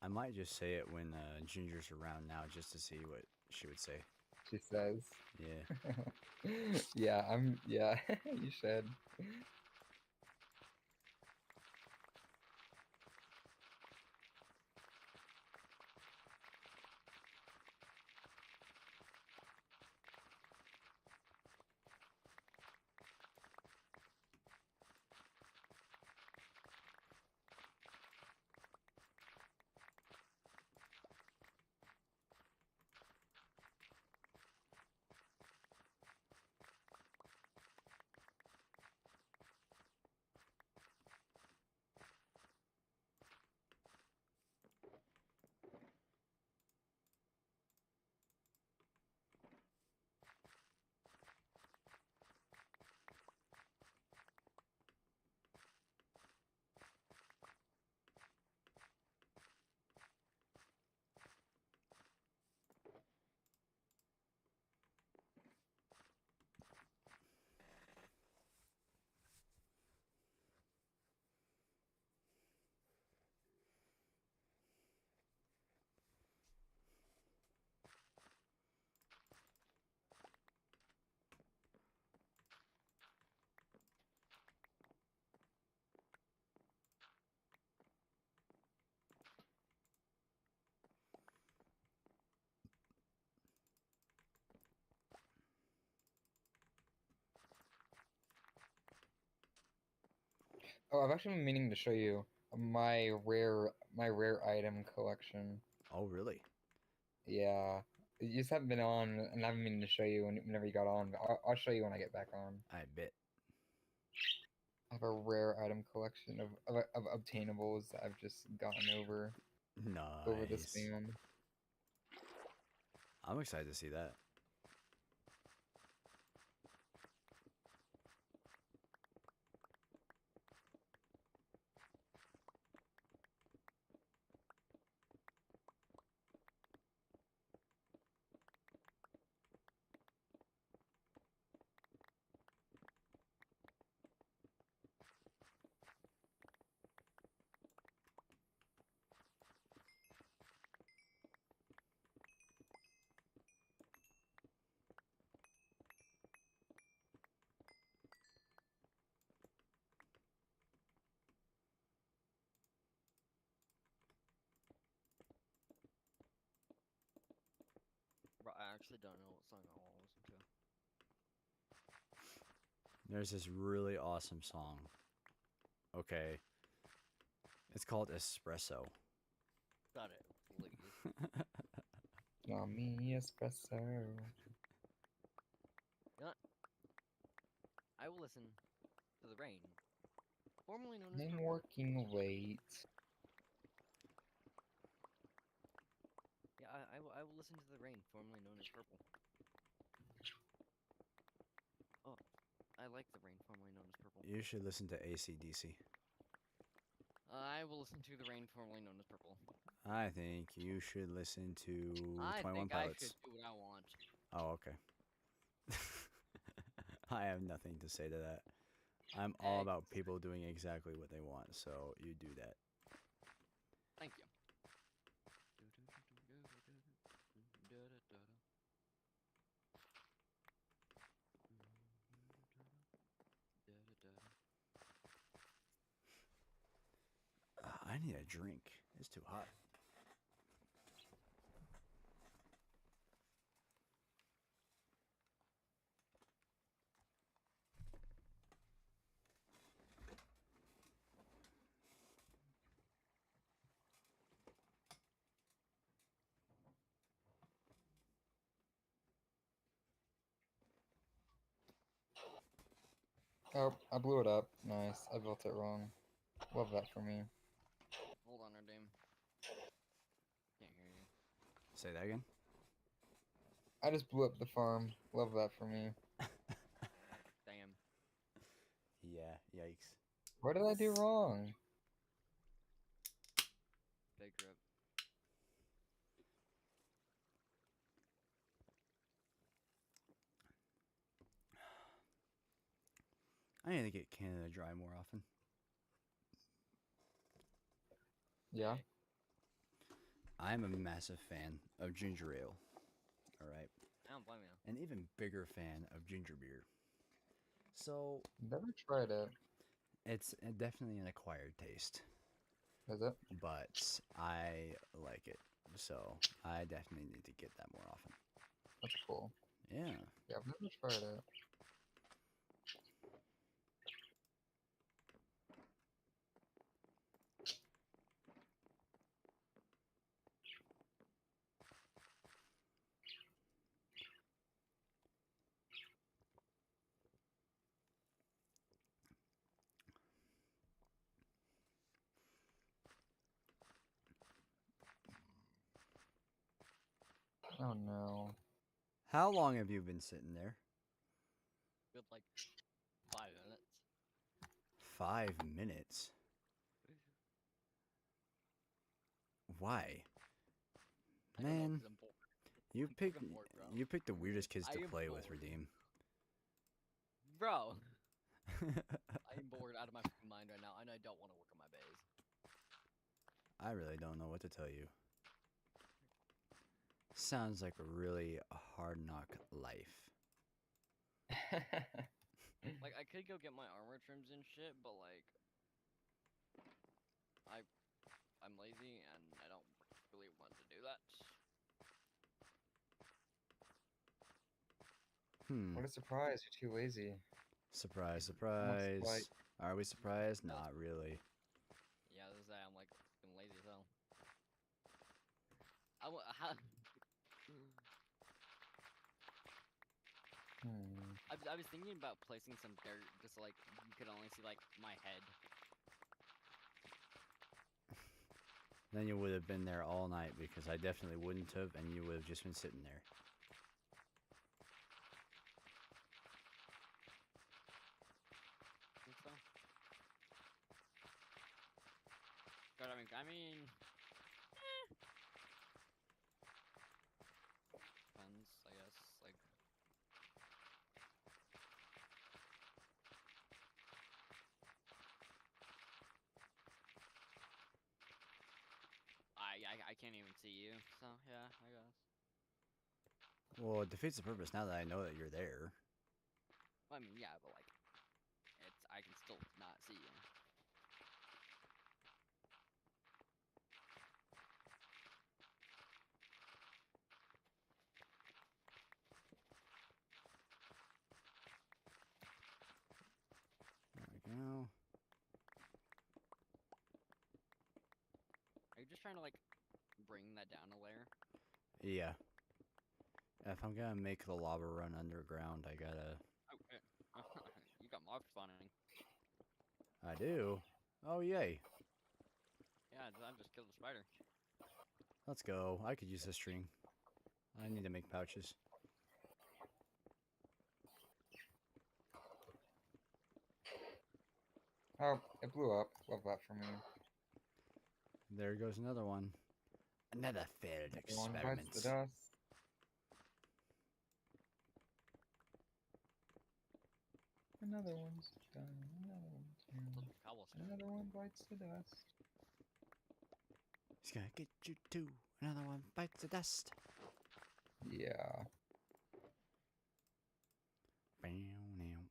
I might just say it when Ginger's around now, just to see what she would say. She says. Yeah. Yeah, yeah, you should. Oh, I've actually been meaning to show you my rare item collection. Oh, really? Yeah. You just haven't been on, and I've been meaning to show you whenever you got on. But I'll show you when I get back on. I bet. I have a rare item collection of obtainables that I've just gotten over the Nice. span. I'm excited to see that. Bro, I actually don't know what song I want to listen to. There's this really awesome song. Okay. It's called Espresso. Got it, please. Mommy espresso. I will listen to the rain, formerly known as I'm purple. working late. Yeah, I will listen to the rain, formerly known as purple. Oh, I like the rain, formerly known as purple. You should listen to AC/DC. I will listen to the rain, formerly known as purple. I think you should listen to I 21 think I Pilots. should do what I want. Oh, okay. I have nothing to say to that. I'm all about people doing exactly what they want, so you do that. Thank you. I need a drink. It's too hot. Oh, I blew it up. Nice. I built it wrong. Love that for me. Hold on, Erdame. Can't hear you. Say that again? I just blew up the farm. Love that for me. Damn. Yeah, yikes. What did I do wrong? I need to get Canada Dry more often. Yeah. I'm a massive fan of ginger ale. All right. I don't blame you. An even bigger fan of ginger beer. So Never tried it. it's definitely an acquired taste, Is it? but I like it. So I definitely need to get that more often. That's cool. Yeah. Yeah, I've never tried it. Oh no. How long have you been sitting there? Good like 5 minutes. 5 minutes. Why? I don't know, Man, 'cause I'm bored. you I'm picked fucking bored, bro. you picked the weirdest kids I to am play with, bored. Redeem. Bro, I am bored out of my fucking mind right now, and I don't want to work on my base. I really don't know what to tell you. Sounds like a really hard knock life. Like, I could go get my armor trims and shit, but like, I'm lazy and I don't really want to do that. Hmm. What a surprise! You're too lazy. Surprise, Must surprise. like- Are we surprised? Not really. Yeah, this is I'm like fucking lazy as hell. How, Hmm. I was thinking about placing some dirt, just like you could only see like my head. Then you would have been there all night because I definitely wouldn't have, and you would have just been sitting there. Think so? But I mean, depends, I guess. Like, I can't even see you, so yeah, I guess. Well, it defeats the purpose now that I know that you're there. Well, I mean, yeah, but like, I can still not see you. There we go. Are you just trying to like bring that down a layer? Yeah. If I'm gonna make the lava run underground, I gotta... Oh, you got mobs spawning. I do? Oh, yay. Yeah, I just killed a spider. Let's go. I could use this string. I need to make pouches. Oh, it blew up. Love that for me. There goes another one. Another failed One bites experiment. the dust. Another one's done. Another one's Look, done. cobblestone. Another one bites the dust. He's gonna get you too. Another one bites the dust. Yeah. Bow now.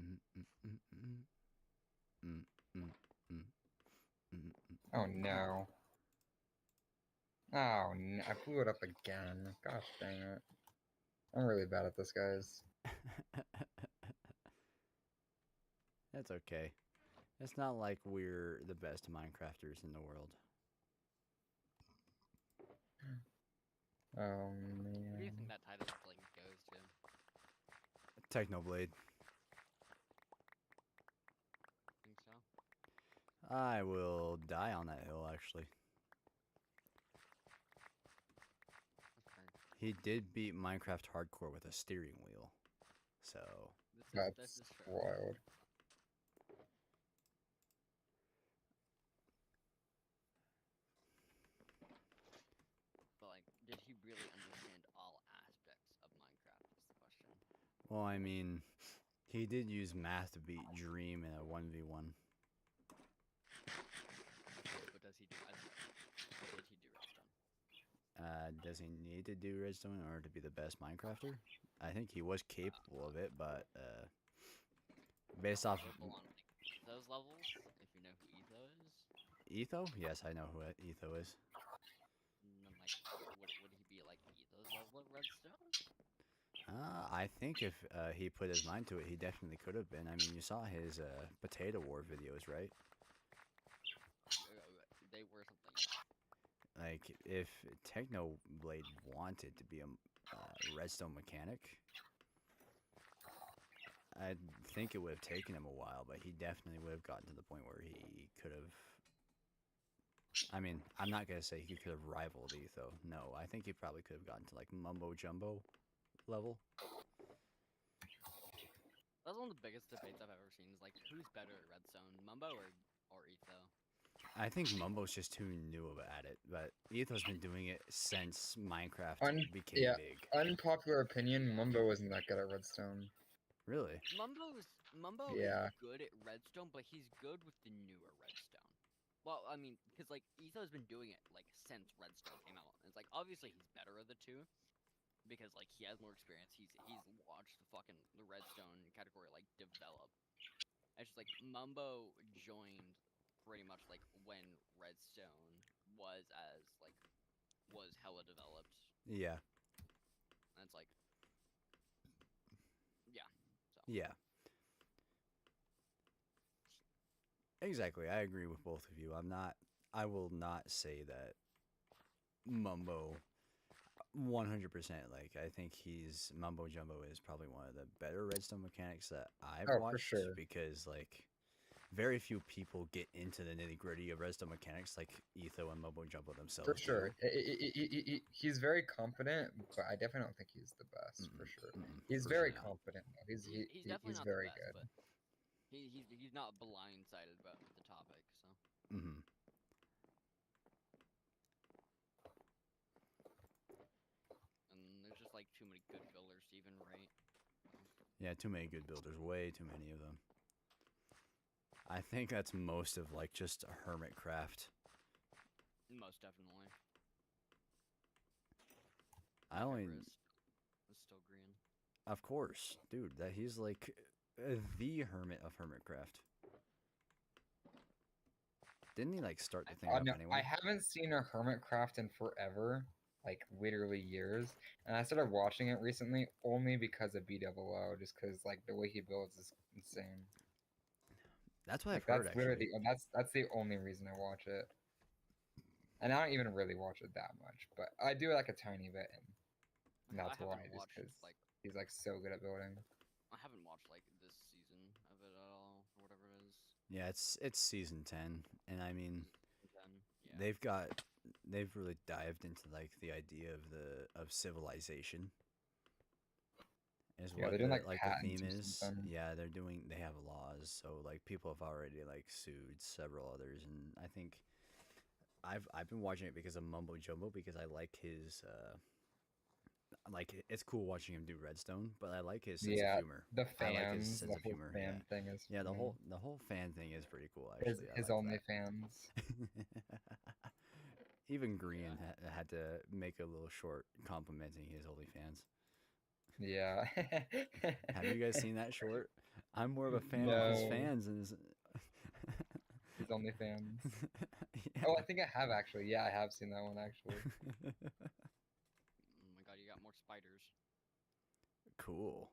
Mm, mm, mm, mm. Mm, mm, mm. Mm, mm, Oh mm. no. Oh no. I blew it up again. Gosh dang it. I'm really bad at this, guys. That's okay. It's not like we're the best Minecrafters in the world. Oh Who do you man. think that title like goes to? Technoblade. Think so? I will die on that hill, actually. That's fair. He did beat Minecraft Hardcore with a steering wheel. So, This That's is true. wild. But like, did he really understand all aspects of Minecraft? Is the question. well, I mean, He did use math to beat Dream in a 1v1. But does he do redstone? Or did he do redstone? Does he need to do redstone in order to be the best Minecrafter? I think he was capable of it, but based off Capable on like those levels, if you know who Etho is. Etho, yes, I know who Etho is. And then like, would he be like Etho's level of redstone? I think if he put his mind to it, he definitely could have been. I mean, you saw his Potato War videos, right? They were something. Like, if Technoblade wanted to be a redstone mechanic, I think it would have taken him a while, but he definitely would have gotten to the point where he could have. I mean, I'm not gonna say he could have rivaled Etho. No, I think he probably could have gotten to like Mumbo Jumbo level. That's one of the biggest debates I've ever seen. Is like, who's better at redstone, Mumbo or Etho? I think Mumbo's just too new at it, but Etho's been doing it since Minecraft became yeah. big. Unpopular opinion: Mumbo isn't that good at redstone. Really? Mumbo Yeah. is good at redstone, but he's good with the newer redstone. Well, I mean, because like Etho's been doing it like since redstone came out. It's like obviously he's better of the two because like he has more experience. He's watched the redstone category like develop. It's just like Mumbo joined pretty much like when redstone was hella developed, Yeah. and it's like yeah. So Yeah. Exactly. I agree with both of you. I will not say that Mumbo 100%. Like, I think Mumbo Jumbo is probably one of the better redstone mechanics that I've Oh, watched. for sure. Because, like, very few people get into the nitty gritty of redstone mechanics like Etho and Mumbo Jumbo themselves. For sure. do. He's very confident, but I definitely don't think he's the best, for sure. He's for very sure. confident, though. he's definitely He's not very the best, good. but he's not blindsided about the topic. So Mm-hmm. and there's just like too many good builders to even rate. Yeah, too many good builders. Way too many of them. I think that's most of, like, just Hermitcraft. Most definitely. I only... Is still green. Of course. Dude, he's, like, the hermit of Hermitcraft. Didn't he, like, start the thing up No, anyway? I haven't seen a Hermitcraft in forever, like literally years, and I started watching it recently only because of BWO, just because like the way he builds is insane. That's what Like, I've heard, that's actually. literally that's the only reason I watch it, and I don't even really watch it that much, but I do like a tiny bit, and I that's why, haven't just watched because like he's like so good at building. I haven't watched like this season of it at all or whatever it is. Yeah, it's season 10, and I mean, Season 10. Yeah. they've really dived into, like, the idea of civilization. Is Yeah, what they're doing like the patents theme or is. something. Yeah, they have laws, so like people have already like sued several others, and I think I've been watching it because of Mumbo Jumbo, because I like his like, it's cool watching him do redstone, but I like his sense of humor. The I like his fans, sense the of whole humor. fan thing is Yeah, the funny. whole fan thing is pretty cool, His actually. his I like only that. fans. Even Green had to make a little short complimenting his OnlyFans. Yeah. Have you guys seen that short? I'm more of a fan of his No. fans and his. His OnlyFans. Yeah. Oh, I think I have actually. Yeah, I have seen that one actually. Oh my god, you got more spiders. Cool.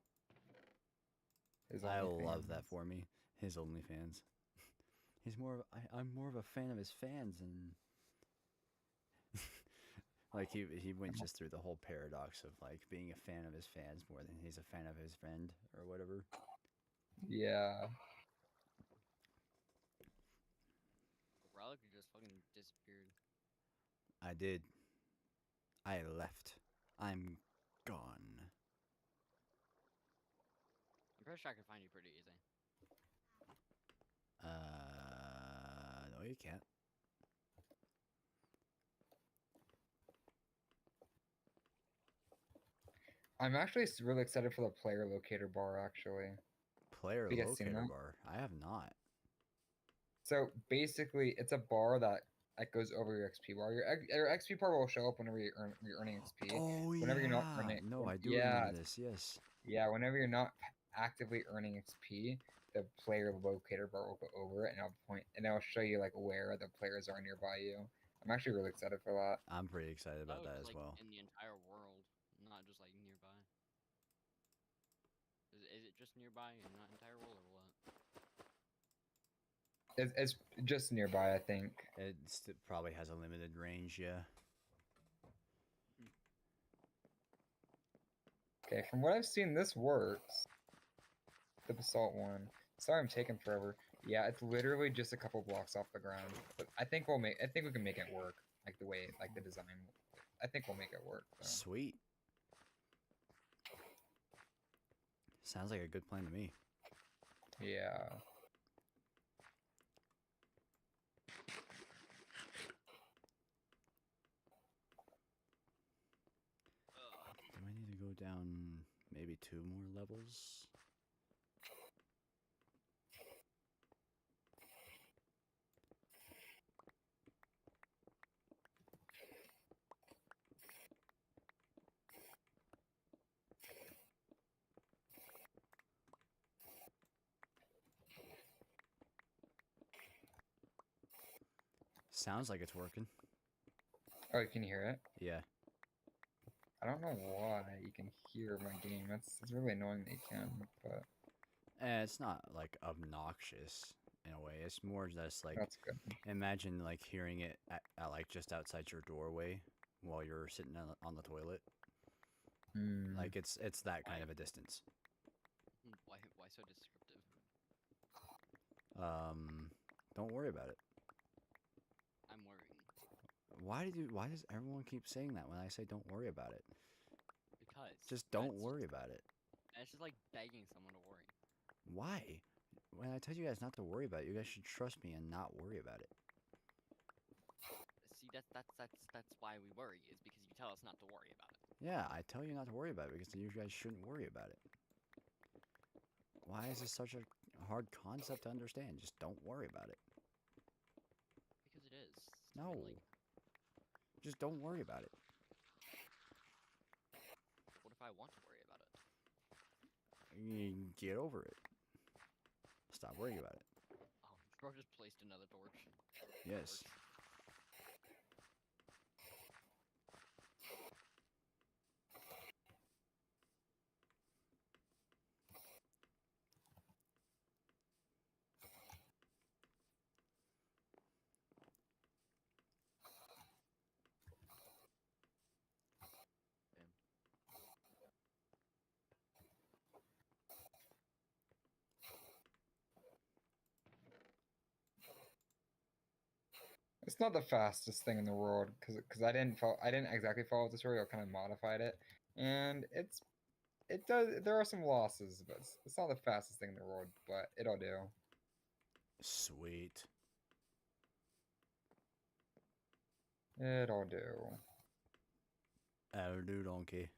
His I love that OnlyFans. for me. His OnlyFans. He's more of I'm more of a fan of his fans, and like he went just through the whole paradox of like being a fan of his fans more than he's a fan of his friend or whatever. Yeah. Relic just fucking disappeared. I did. I left. I'm gone. I'm pretty sure I can find you pretty easy. No, you can't. I'm actually really excited for the player locator bar actually. player You guys seen locator that? bar. I have not. So basically, it's a bar that goes over your XP bar. Your XP bar will show up whenever you're earning XP. Oh Whenever you're not yeah. earning, No, I do yeah, remember this. Yes. yeah. Whenever you're not actively earning XP, the player locator bar will go over it, and it'll show you like where the players are nearby you. I'm actually really excited for that. I'm pretty excited about Oh, that just as like well. in the entire world, not just like nearby. Is it just nearby and not entire world or what? It's just nearby, I think. It probably has a limited range, yeah. Okay, from what I've seen, this works. The basalt one. Sorry, I'm taking forever. Yeah, it's literally just a couple blocks off the ground. But I think we can make it work. Like the way, like the design. I think we'll make it work. So. Sweet. Sounds like a good plan to me. Yeah. Do I need to go down maybe 2 more levels? Sounds like it's working. Oh, you can hear it. Yeah. I don't know why you can hear my game. It's really annoying that you can, but It's not like obnoxious in a way. It's more just like that's good. imagine like hearing it at like just outside your doorway while you're sitting on the toilet. Hmm. Like it's that kind of a distance. Why so descriptive? Don't worry about it. I'm worrying Why does everyone keep saying that when I say don't worry about it? because Just don't that's worry about it. It's just like begging someone to worry. Why? When I tell you guys not to worry about it, you guys should trust me and not worry about it. See, that's why we worry is because you tell us not to worry about it. Yeah, I tell you not to worry about it because you guys shouldn't worry about it. Why is this such a hard concept to understand? Just don't worry about it. Because it is. No. Just don't worry about it. What if I want to worry about it? You get over it. Stop worrying about it. Oh, bro just placed another torch. Yes. It's not the fastest thing in the world because I didn't exactly follow the story. I kind of modified it, and it does. There are some losses, but it's not the fastest thing in the world. But it'll do. Sweet. It'll do. That'll do, donkey.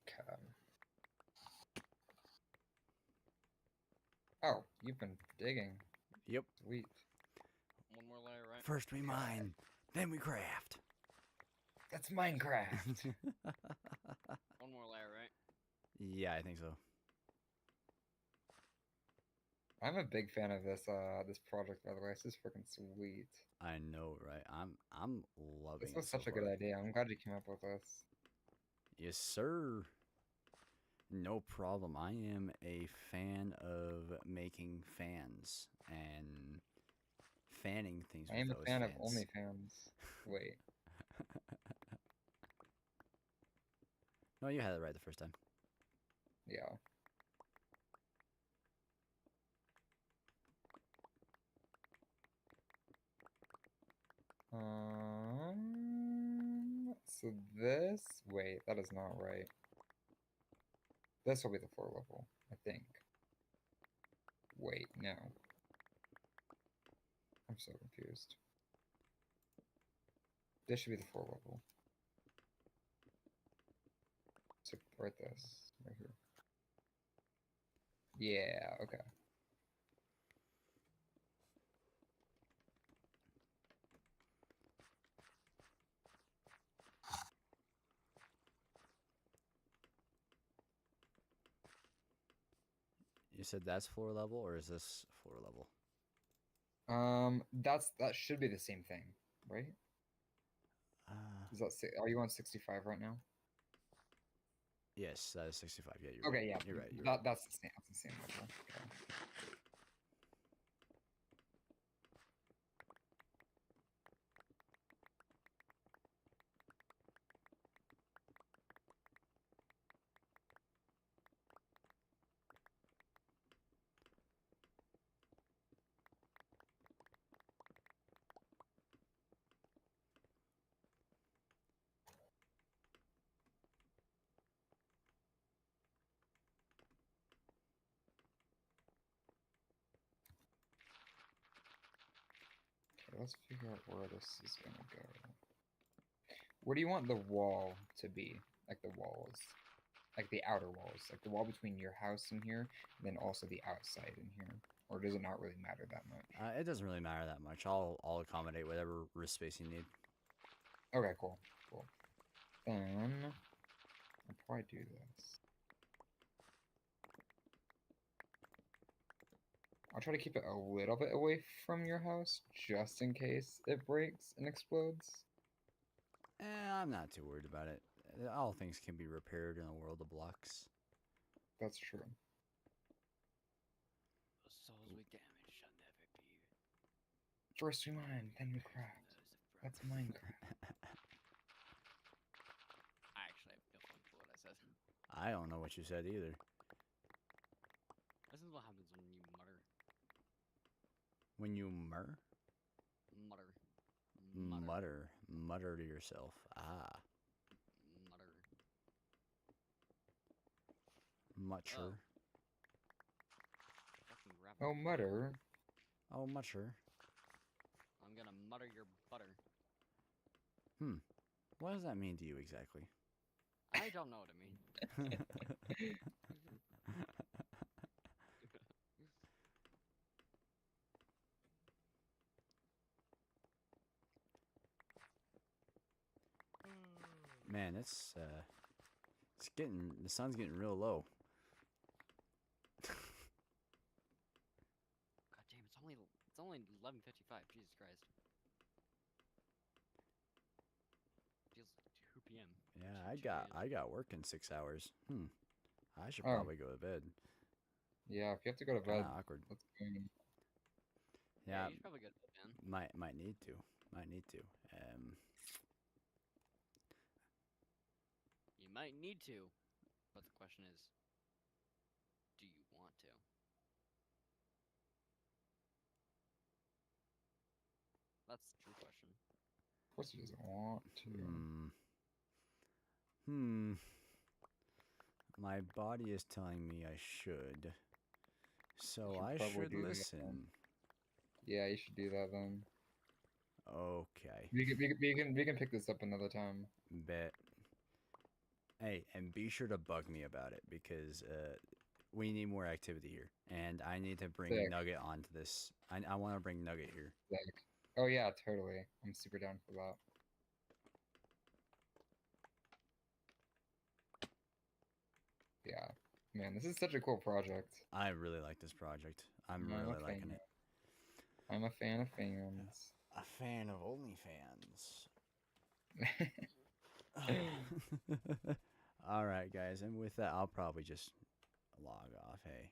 Okay. Oh, you've been digging. Yep. Sweet. One more layer, right? First we mine, then we craft. That's Minecraft. One more layer, right? Yeah, I think so. I'm a big fan of this project, by the way. This is freaking sweet. I know, right? I'm loving This it was so such a good far. idea. I'm glad you came up with this. Yes, sir. No problem. I am a fan of making fans and fanning things I with am a those fan of fans. OnlyFans. Wait. No, you had it right the first time. Yeah. So this, wait, that is not right. This will be the floor level, I think. Wait, no. I'm so confused. This should be the floor level. So right this, right here. Yeah, okay. You said that's floor level, or is this floor level? That should be the same thing, right? Is that are you on 65 right now? Yes, that is 65. Yeah, you're Okay, right. yeah. You're right. You're right. That's the same. That's the same level. Okay. Okay, let's figure out where this is gonna go. Where do you want the wall to be? Like the walls. Like the outer walls. Like the wall between your house and here, and then also the outside in here. Or does it not really matter that much? It doesn't really matter that much. I'll accommodate whatever wrist space you need. Okay, cool. Cool. Then I'll probably do this. I'll try to keep it a little bit away from your house, just in case it breaks and explodes. I'm not too worried about it. All things can be repaired in a world of blocks. That's true. The souls we damage shall never be. First we mine, then we craft. That's Minecraft. I actually have no clue what I said. I don't know what you said either. This is what happens when you mutter. When you mutter? Mutter to yourself. Ah. Mutter. Fucking rap. Oh, mutter. Oh, mutter. I'm gonna mutter your butter. What does that mean to you exactly? I don't know what it means. Man, the sun's getting real low. God damn, it's only 11:55. Jesus Christ. Feels like 2 p.m. Yeah, I got work in 6 hours. I should Oh. probably go to bed. Yeah, if you have to go to Kind bed, of awkward. let's go. Yeah, you should probably go to bed, man. might need to. You might need to, but the question is, do you want to? That's the true question. Of course he doesn't want to. My body is telling me I should. So should I probably should do that listen. then. Yeah, you should do that then. Okay. We can pick this up another time. Bet. Hey, and be sure to bug me about it because we need more activity here, and I need to bring Sick. Nugget onto this. I want to bring Nugget here. Like, oh yeah, totally. I'm super down for that. Yeah, man, this is such a cool project. I really like this project. I'm I'm a really fan. liking it. I'm a fan of fans. A fan of OnlyFans. All right, guys, and with that, I'll probably just log off. Hey,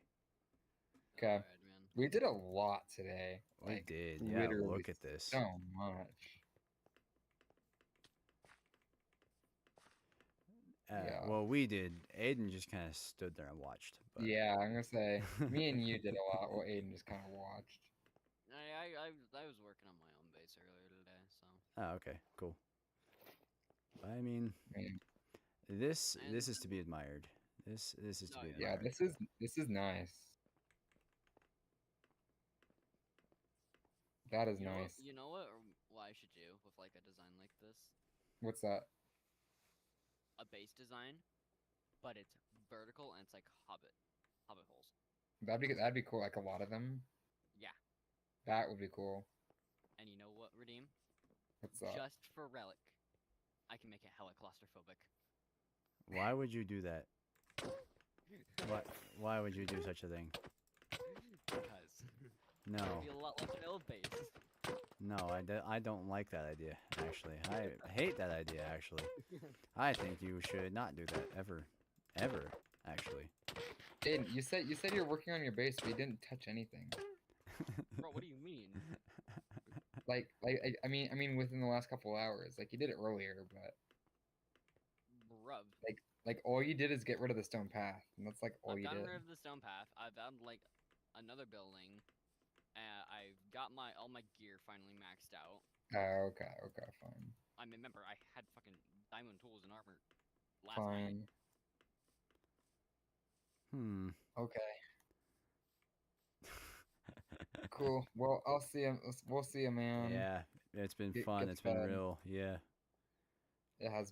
Okay. Alright, man. We did a lot today. we Like, did. Yeah, literally look at this. so much. Yeah. Well, we did. Aiden just kind of stood there and watched. But... Yeah, I'm gonna say me and you did a lot. What Aiden just kind of watched. I was working on my own base earlier today, so. Oh, okay, cool. I mean, Man, this And- is to be admired. This is to Oh, be yeah. yeah, admired. this is nice. That is You know what- nice. you know what I should do with like a design like this? What's that? A base design, but it's vertical and it's like hobbit holes. That'd be cool. Like a lot of them. Yeah. That would be cool. And you know what, Redeem? What's up? Just for relic, I can make it hella claustrophobic. Why would you do that? Why would you do such a thing? Because No, it'd be a lot like an old base. no, I don't like that idea. Actually, I hate that idea. Actually, I think you should not do that ever. Actually. Aiden, you said you're working on your base, but you didn't touch anything. Bro, what do you mean? I mean, within the last couple hours, like you did it earlier, but Bruv. like all you did is get rid of the stone path, and that's like all I've you gotten did. rid of the stone path. I've found like another building. I've got all my gear finally maxed out. Oh, okay, fine, I mean, remember I had fucking diamond tools and armor last night. fine, okay, cool. Well, I'll see you. We'll see you, man. Yeah, it's been Get fun. It's fed. been real. Yeah. It has